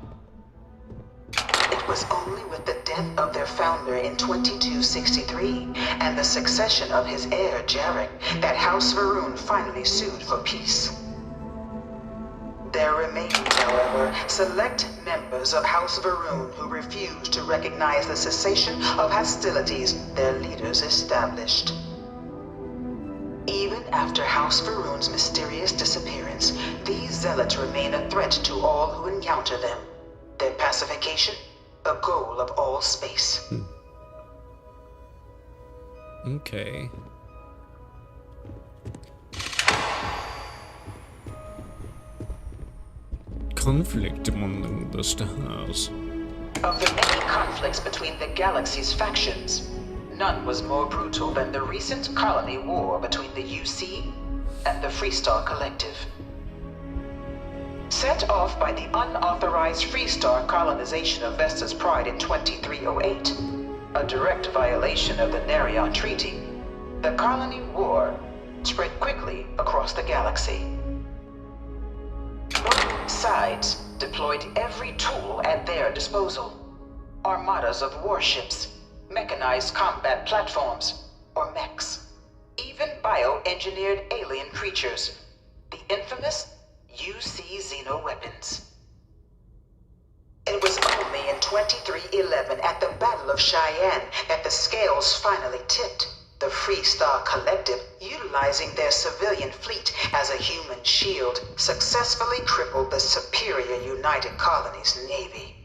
It was only with the death of their founder in 2263 and the succession of his heir, Jarek, that House Varun finally sued for peace. There remained, however, select members of House Varun who refused to recognize the cessation of hostilities their leaders established. Even after House Varun's mysterious disappearance, these zealots remain a threat to all who encounter them. Their pacification, a goal of all space. Okay. Conflict among the stars. Of the many conflicts between the galaxy's factions, none was more brutal than the recent colony war between the UC and the Freestar Collective. Set off by the unauthorized Freestar colonization of Vesta's Pride in 2308, a direct violation of the Narion Treaty, the colony war spread quickly across the galaxy. Both sides deployed every tool at their disposal. Armadas of warships, mechanized combat platforms, or mechs, even bioengineered alien creatures, the infamous UC xeno-weapons. It was only in 2311 at the Battle of Cheyenne that the scales finally tipped, the Free Star Collective, utilizing their civilian fleet as a human shield, successfully crippled the superior United Colonies Navy.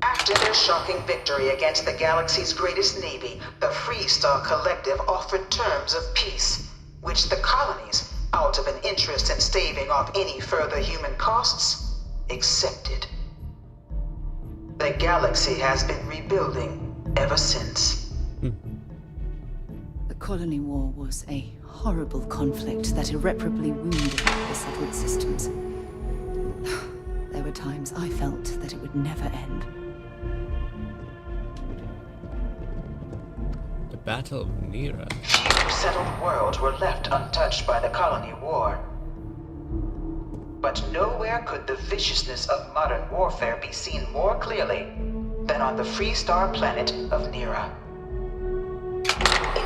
After their shocking victory against the galaxy's greatest navy, the Free Star Collective offered terms of peace, which the colonies, out of an interest in staving off any further human costs, accepted. The galaxy has been rebuilding ever since. The Colony War was a horrible conflict that irreparably wounded the settled systems. There were times I felt that it would never end. The Battle of Nira. Few settled worlds were left untouched by the Colony War. But nowhere could the viciousness of modern warfare be seen more clearly than on the Free Star planet of Nira.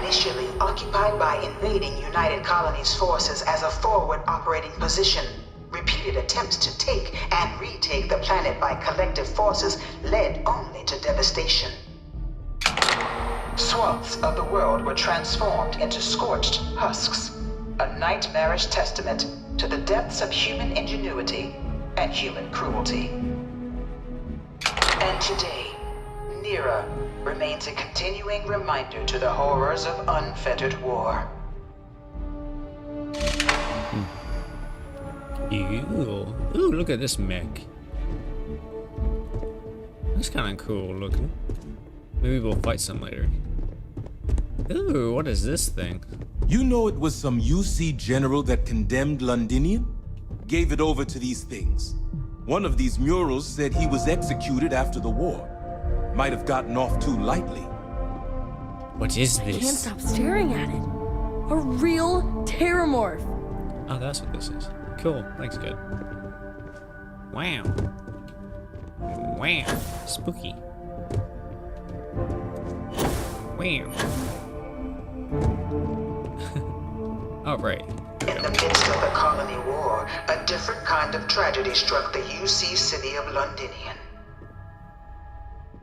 Initially occupied by invading United Colonies forces as a forward operating position, repeated attempts to take and retake the planet by collective forces led only to devastation. Swaths of the world were transformed into scorched husks, a nightmarish testament to the depths of human ingenuity and human cruelty. And today, Nira remains a continuing reminder to the horrors of unfettered war. Ooh, look at this mech. That's kind of cool looking. Maybe we'll fight some later. Ooh, what is this thing? You know it was some UC general that condemned Londinium? Gave it over to these things. One of these murals said he was executed after the war. Might have gotten off too lightly. What is this? I can't stop staring at it. A real terramorph. Oh, that's what this is. Cool. Thanks, good. Wow. Wow. Spooky. Wow. Oh, right. In the midst of the Colony War, a different kind of tragedy struck the UC city of Londinian.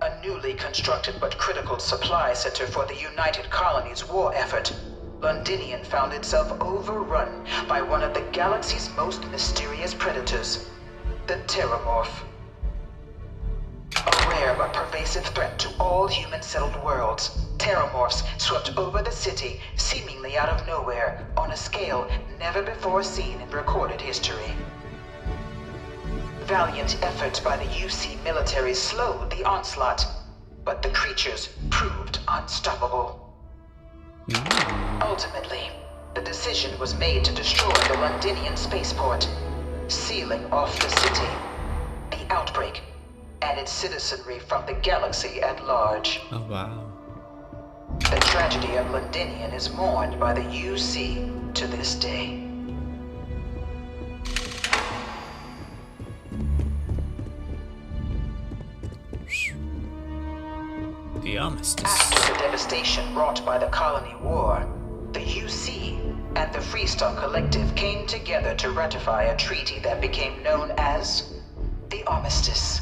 A newly constructed but critical supply center for the United Colonies' war effort, Londinian found itself overrun by one of the galaxy's most mysterious predators, the Terramorph. A rare but pervasive threat to all human-settled worlds, Terramorphs swept over the city, seemingly out of nowhere, on a scale never before seen in recorded history. Valiant efforts by the UC military slowed the onslaught, but the creatures proved unstoppable. Ultimately, the decision was made to destroy the Londinian spaceport, sealing off the city, the outbreak, and its citizenry from the galaxy at large. Oh, wow. The tragedy of Londinian is mourned by the UC to this day. The Armistice. After the devastation wrought by the Colony War, the UC and the Free Star Collective came together to ratify a treaty that became known as the Armistice.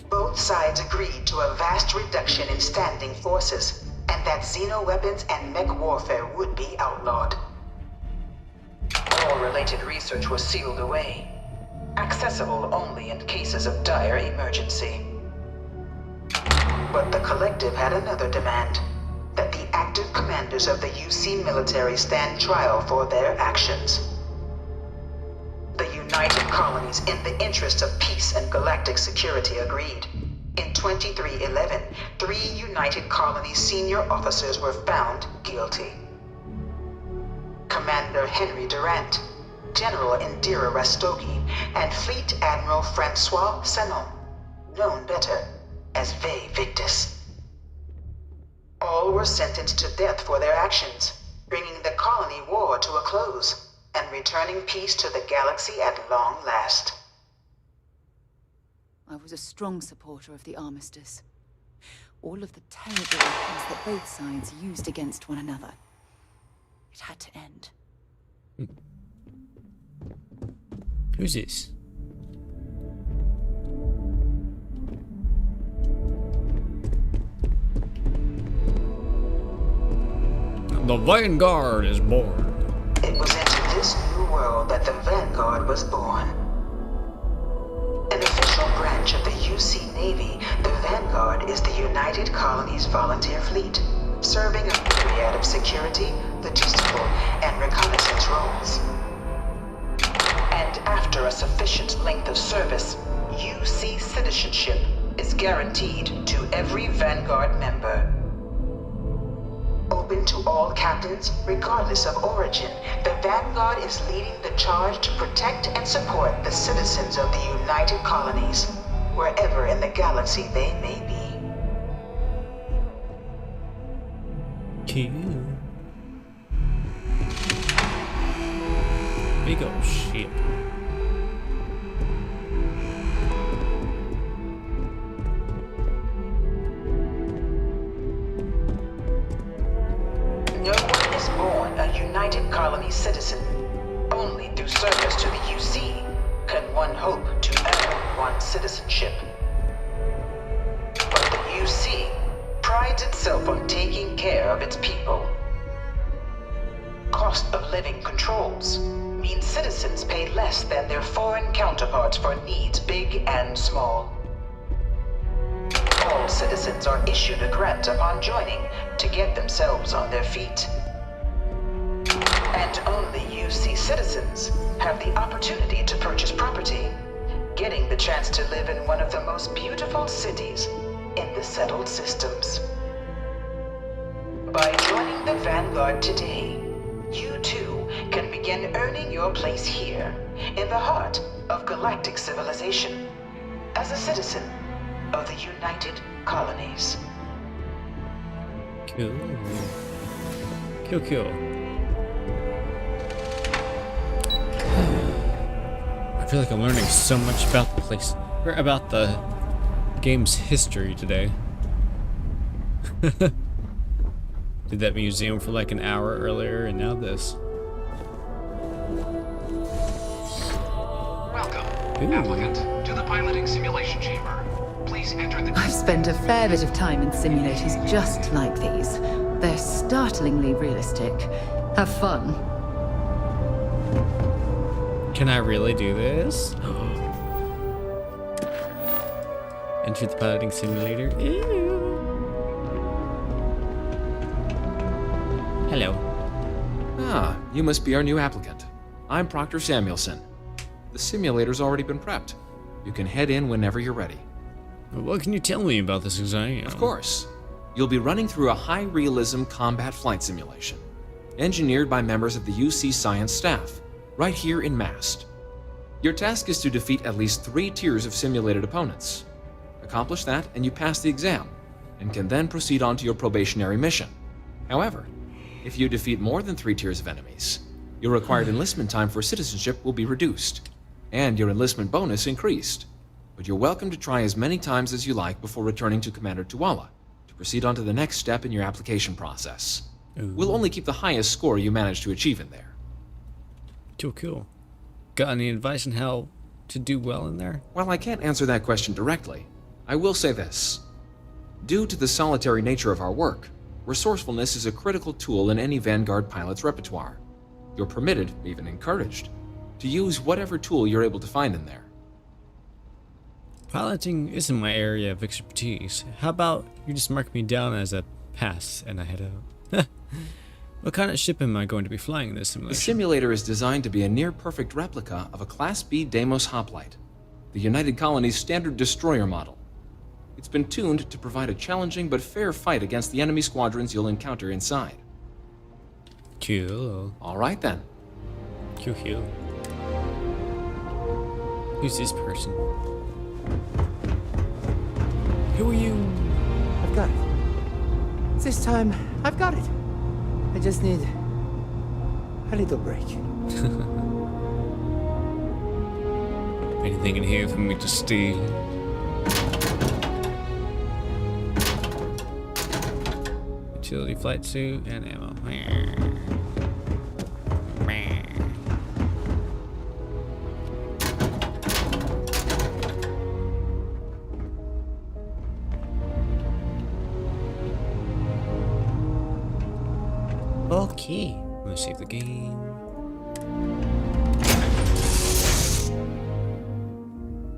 Both sides agreed to a vast reduction in standing forces, and that xeno-weapons and mech warfare would be outlawed. All related research was sealed away, accessible only in cases of dire emergency. But the Collective had another demand, that the active commanders of the UC military stand trial for their actions. The United Colonies, in the interest of peace and galactic security, agreed. In 2311, 3 United Colonies senior officers were found guilty. Commander Henry Durant, General Indira Rastogi, and Fleet Admiral Francois Sanon, known better as Ve Victus. All were sentenced to death for their actions, bringing the Colony War to a close and returning peace to the galaxy at long last. I was a strong supporter of the Armistice. All of the terrible weapons that both sides used against one another. It had to end. Who's this? The Vanguard is born. It was into this new world that the Vanguard was born. An official branch of the UC Navy, the Vanguard is the United Colonies Volunteer Fleet, serving a myriad of security, logistical, and reconnaissance roles. And after a sufficient length of service, UC citizenship is guaranteed to every Vanguard member. Open to all captains, regardless of origin, the Vanguard is leading the charge to protect and support the citizens of the United Colonies, wherever in the galaxy they may be. Cute. Big old ship. No one is born a United Colony citizen. Only through service to the UC can one hope to earn one's citizenship. But the UC prides itself on taking care of its people. Cost of living controls mean citizens pay less than their foreign counterparts for needs big and small. All citizens are issued a grant upon joining to get themselves on their feet. And only UC citizens have the opportunity to purchase property, getting the chance to live in one of the most beautiful cities in the settled systems. By joining the Vanguard today, you too can begin earning your place here, in the heart of galactic civilization, as a citizen of the United Colonies. Cool. Cool. I feel like I'm learning so much about the place, or about the game's history today. Did that museum for like an hour earlier, and now this. Welcome, applicant, to the piloting simulation chamber. Please enter the... I've spent a fair bit of time in simulators just like these. They're startlingly realistic. Have fun. Can I really do this? Enter the piloting simulator. Ew. Hello. Ah, you must be our new applicant. I'm Proctor Samuelson. The simulator's already been prepped. You can head in whenever you're ready. What can you tell me about this exam? Of course. You'll be running through a high-realism combat flight simulation, engineered by members of the UC science staff, right here in Mast. Your task is to defeat at least 3 tiers of simulated opponents. Accomplish that, and you pass the exam, and can then proceed on to your probationary mission. However, if you defeat more than 3 tiers of enemies, your required enlistment time for citizenship will be reduced, and your enlistment bonus increased. But you're welcome to try as many times as you like before returning to Commander Tuala to proceed on to the next step in your application process. We'll only keep the highest score you manage to achieve in there. Cool. Got any advice on how to do well in there? While I can't answer that question directly, I will say this. Due to the solitary nature of our work, resourcefulness is a critical tool in any Vanguard pilot's repertoire. You're permitted, even encouraged, to use whatever tool you're able to find in there. Piloting isn't my area of expertise. How about you just mark me down as a pass and I head out? What kind of ship am I going to be flying in this simulation? The simulator is designed to be a near-perfect replica of a Class B Deimos hoplite, the United Colony's standard destroyer model. It's been tuned to provide a challenging but fair fight against the enemy squadrons you'll encounter inside. Cool. All right then. Cool. Who's this person? Who are you? I've got it. This time, I've got it. I just need a little break. Anything in here for me to steal? Utility flight suit and ammo. Okay, let's save the game.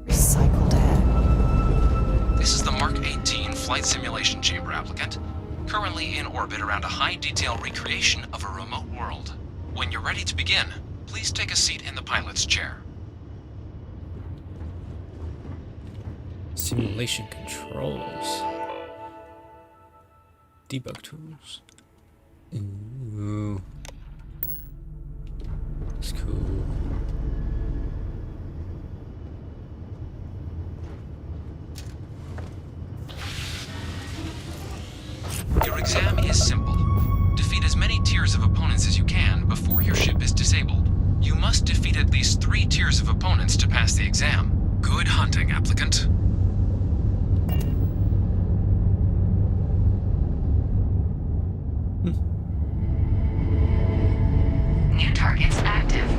Recycled air. This is the Mark 18 Flight Simulation Chamber applicant, currently in orbit around a high-detail recreation of a remote world. When you're ready to begin, please take a seat in the pilot's chair. Simulation controls. Debug tools. Ooh. That's cool. Your exam is simple. Defeat as many tiers of opponents as you can before your ship is disabled. You must defeat at least 3 tiers of opponents to pass the exam. Good hunting, applicant. New targets active.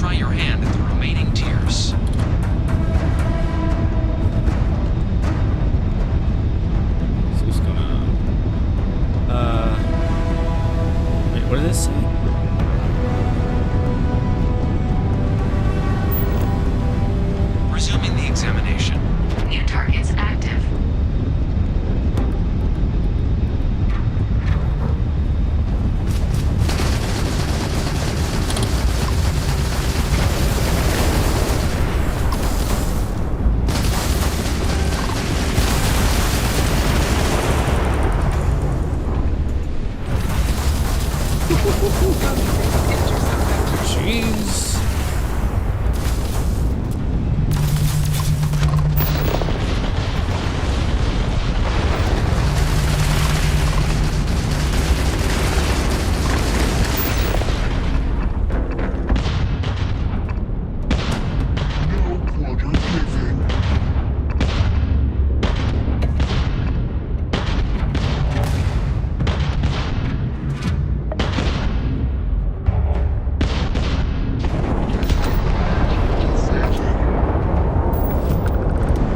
try your hand at the remaining tiers. So what's going on? Wait, what did this say? Resuming the examination. New targets active. Jeez.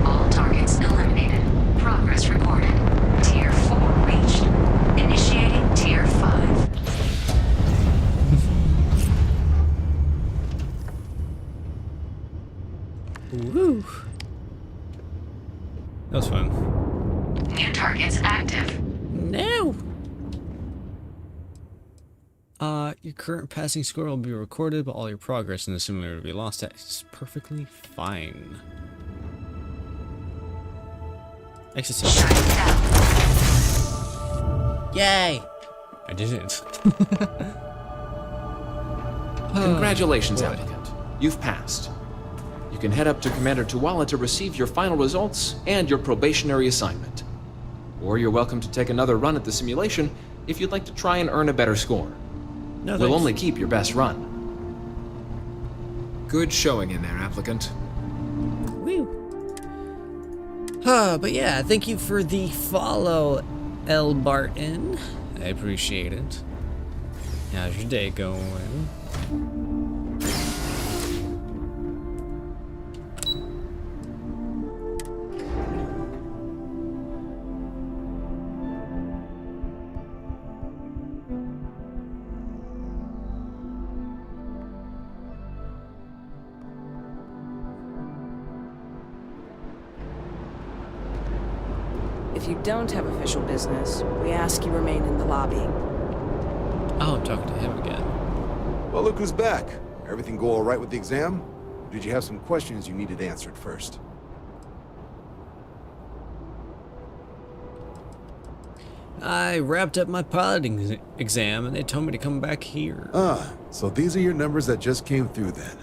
All targets eliminated. Progress reported. Tier 4 reached. Initiating Tier 5. Woo. That was fun. New targets active. No. Your current passing score will be recorded, but all your progress in the simulator will be lost. That's perfectly fine. Exercise. Yay! I did it. Congratulations, boy. applicant. You've passed. You can head up to Commander Tuwala to receive your final results and your probationary assignment. Or you're welcome to take another run at the simulation if you'd like to try and earn a better score. No, We'll thanks. only keep your best run. Good showing in there, applicant. Woo. But yeah, thank you for the follow, L. Barton. I appreciate it. How's your day going? If you don't have official business, we ask you remain in the lobby. Oh, I'm talking to him again. Well, look who's back. Everything go all right with the exam? Or did you have some questions you needed answered first? I wrapped up my piloting exam and they told me to come back here. So these are your numbers that just came through then.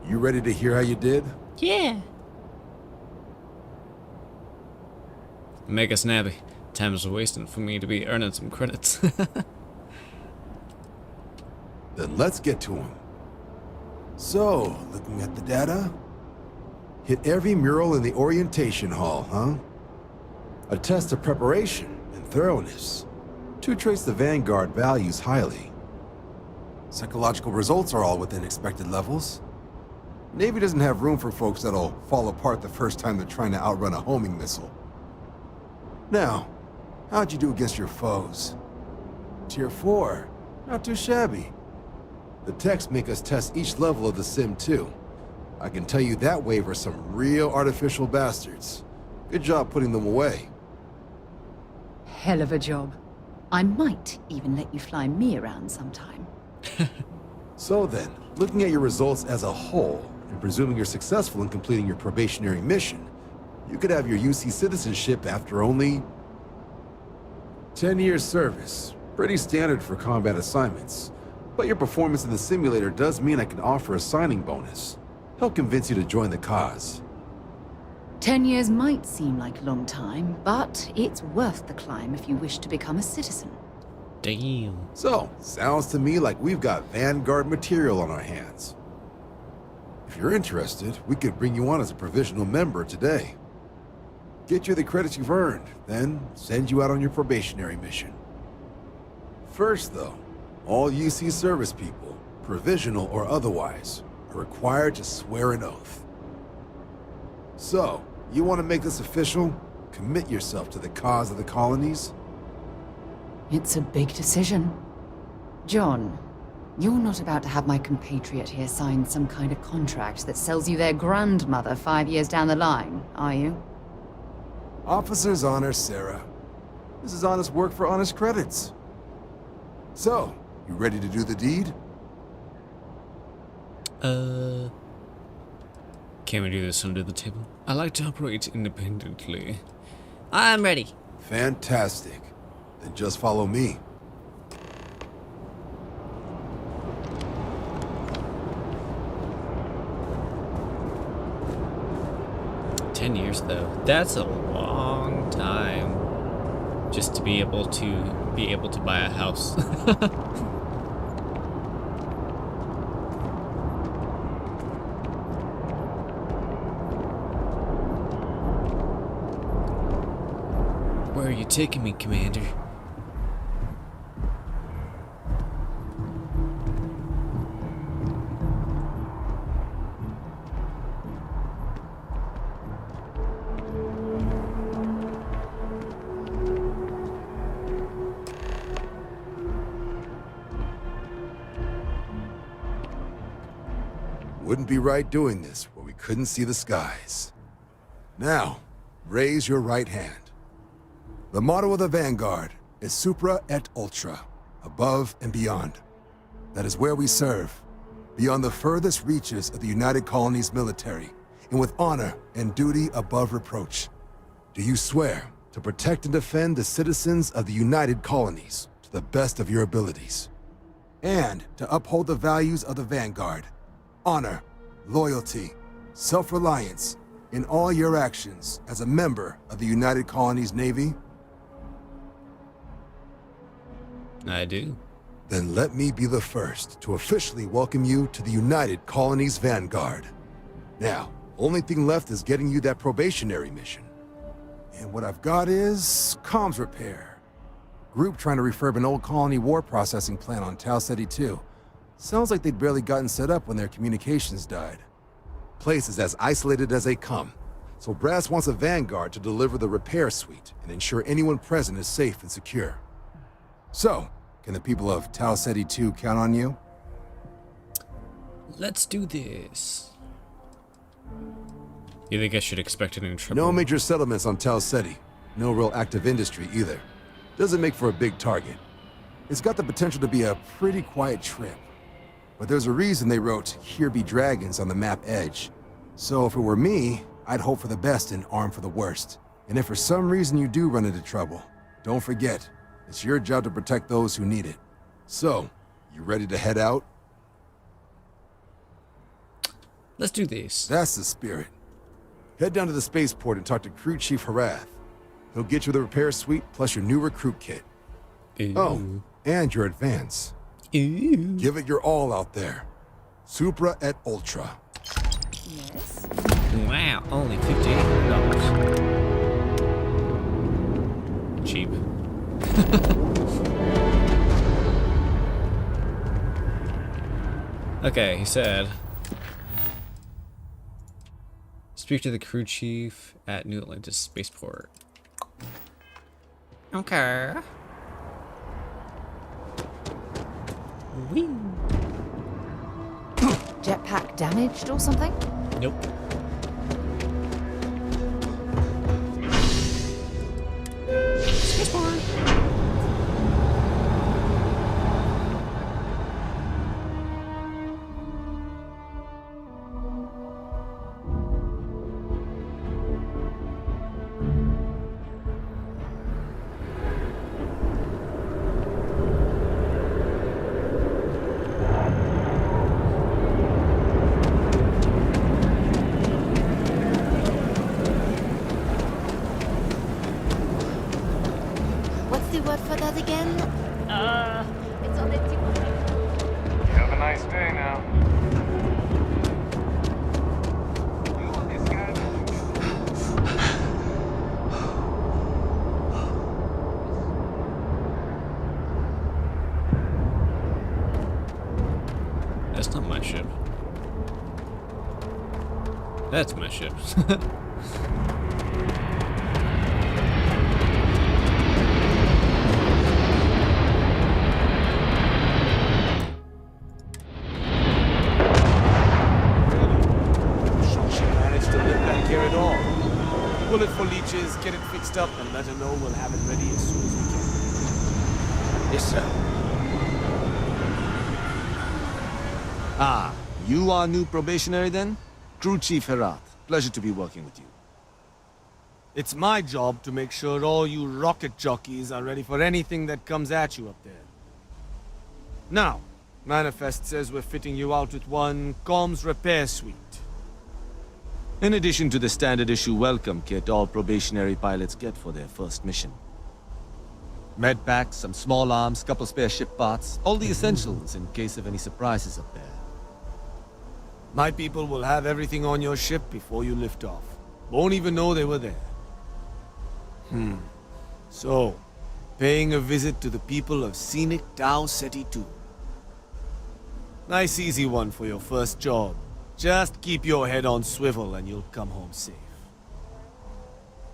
You ready to hear how you did? Yeah. Make it snappy. Time's wasting for me to be earning some credits. Then let's get to them. So, looking at the data, hit every mural in the orientation hall, huh? A test of preparation and thoroughness. Two traits the Vanguard values highly. Psychological results are all within expected levels. Navy doesn't have room for folks that'll fall apart the first time they're trying to outrun a homing missile. Now, how'd you do against your foes? Tier 4, not too shabby. The techs make us test each level of the sim too. I can tell you that wave are some real artificial bastards. Good job putting them away. Hell of a job. I might even let you fly me around sometime. So then, looking at your results as a whole, and presuming you're successful in completing your probationary mission, you could have your UC citizenship after only 10 years service. Pretty standard for combat assignments. But your performance in the simulator does mean I can offer a signing bonus. Help convince you to join the cause. 10 years might seem like a long time, but it's worth the climb if you wish to become a citizen. Damn. So, sounds to me like we've got Vanguard material on our hands. If you're interested, we could bring you on as a provisional member today. Get you the credits you've earned, then send you out on your probationary mission. First, though, all UC service people, provisional or otherwise, are required to swear an oath. So, you want to make this official? Commit yourself to the cause of the colonies? It's a big decision. John, you're not about to have my compatriot here sign some kind of contract that sells you their grandmother 5 years down the line, are you? Officer's honor, Sarah. This is honest work for honest credits. So, you ready to do the deed? Can we do this under the table? I like to operate independently. I'm ready. Fantastic. Then just follow me. $10 years though. That's a long time. Just to be able to buy a house. Where are you taking me, Commander? Wouldn't be right doing this where we couldn't see the skies. Now, raise your right hand. The motto of the Vanguard is Supra et Ultra, above and beyond. That is where we serve, beyond the furthest reaches of the United Colonies military, and with honor and duty above reproach. Do you swear to protect and defend the citizens of the United Colonies to the best of your abilities, and to uphold the values of the Vanguard, honor, loyalty, self-reliance, in all your actions as a member of the United Colonies Navy? I do. Then let me be the first to officially welcome you to the United Colonies Vanguard. Now, only thing left is getting you that probationary mission. And what I've got is comms repair. Group trying to refurb an old colony war processing plant on Tau Ceti 2. Sounds like they'd barely gotten set up when their communications died. Place is as isolated as they come, so Brass wants a Vanguard to deliver the repair suite and ensure anyone present is safe and secure. So, can the people of Tau Ceti 2 count on you? Let's do this. You think I should expect any trouble? No major settlements on Tau Ceti. No real active industry either. Doesn't make for a big target. It's got the potential to be a pretty quiet trip. But there's a reason they wrote, "Here be dragons" on the map edge. So if it were me, I'd hope for the best and arm for the worst. And if for some reason you do run into trouble, don't forget, it's your job to protect those who need it. So, you ready to head out? Let's do this. That's the spirit. Head down to the spaceport and talk to Crew Chief Harath. He'll get you the repair suite plus your new recruit kit. Ooh. Oh, and your advance. Ooh. Give it your all out there. Supra et Ultra. Yes? Wow, only $1,500. Cheap. Okay, he said, speak to the crew chief at New Atlantis Spaceport. Okay. Whee. Jetpack damaged or something? Nope. Spaceport. What's the word for that again? It's on the tip of my tongue. Have a nice day now. That's not my ship. That's my ship. She managed to live back here at all. Bullet for leeches, get it fixed up, and let her know we'll have it ready as soon as we can. Yes, sir. Ah, you are new probationary then? Crew Chief Herat. Pleasure to be working with you. It's my job to make sure all you rocket jockeys are ready for anything that comes at you up there. Now, Manifest says we're fitting you out with one comms repair suite. In addition to the standard issue welcome kit all probationary pilots get for their first mission. Med packs, some small arms, couple spare ship parts, all the essentials in case of any surprises up there. My people will have everything on your ship before you lift off. Won't even know they were there. So, paying a visit to the people of scenic Tau Ceti 2. Nice easy one for your first job. Just keep your head on swivel and you'll come home safe.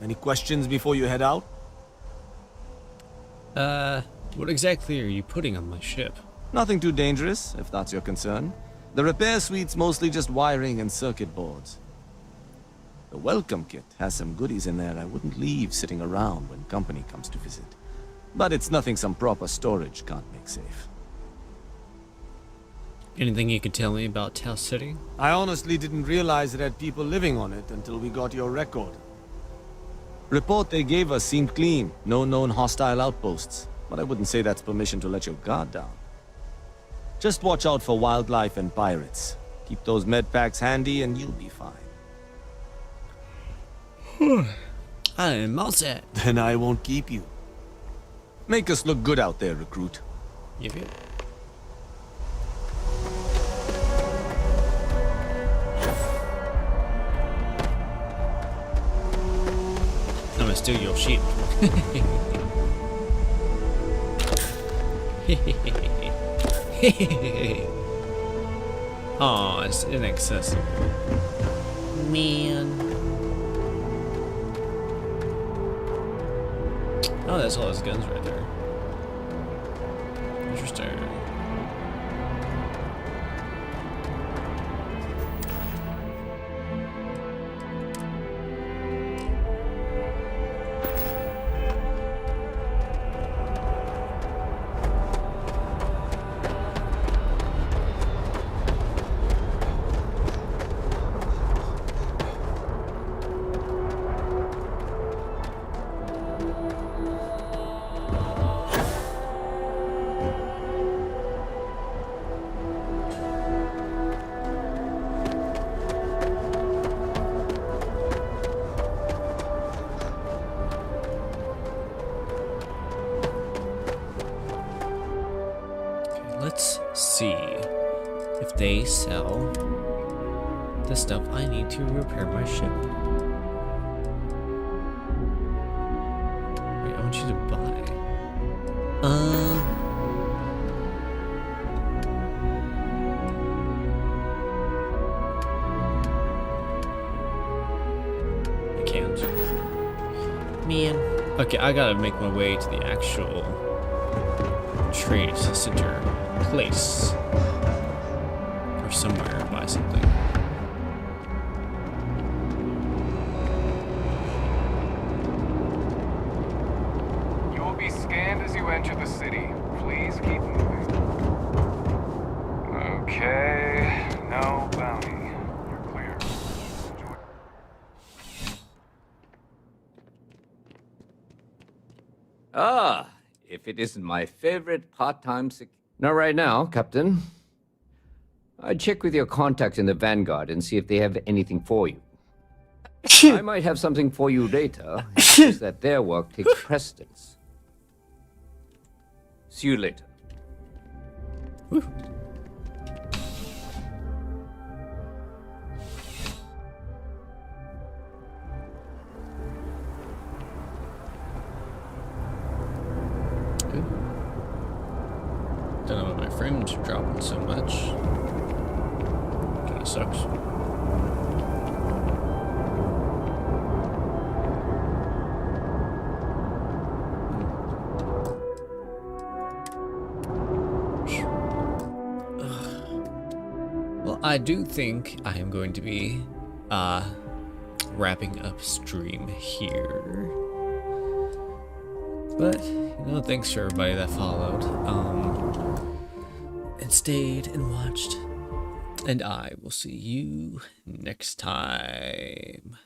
Any questions before you head out? What exactly are you putting on my ship? Nothing too dangerous, if that's your concern. The repair suite's mostly just wiring and circuit boards. The welcome kit has some goodies in there I wouldn't leave sitting around when company comes to visit. But it's nothing some proper storage can't make safe. Anything you could tell me about Tau City? I honestly didn't realize it had people living on it until we got your record. Report they gave us seemed clean, no known hostile outposts, but I wouldn't say that's permission to let your guard down. Just watch out for wildlife and pirates. Keep those med packs handy and you'll be fine. I'm all set. Then I won't keep you. Make us look good out there, recruit. Yep. I'm gonna steal your sheep. Oh, it's inaccessible. Man. Oh, that's all his guns right there. Interesting. Let's see if they sell the stuff I need to repair my ship. Wait, I want you to buy. I can't. Man. Okay, I gotta make my way to the actual trade center place or somewhere and buy something. You will be scanned as you enter the city. Please keep moving. Okay, no bounty. You're clear. Enjoy. Ah, if it isn't my favorite part-time Not right now, Captain. I'd check with your contacts in the Vanguard and see if they have anything for you. I might have something for you later. It's just that their work takes precedence. See you later. Don't know why my frames are dropping so much. Kinda sucks. I do think I am going to be wrapping up stream here. But, you know, thanks for everybody that followed, and stayed and watched. And I will see you next time.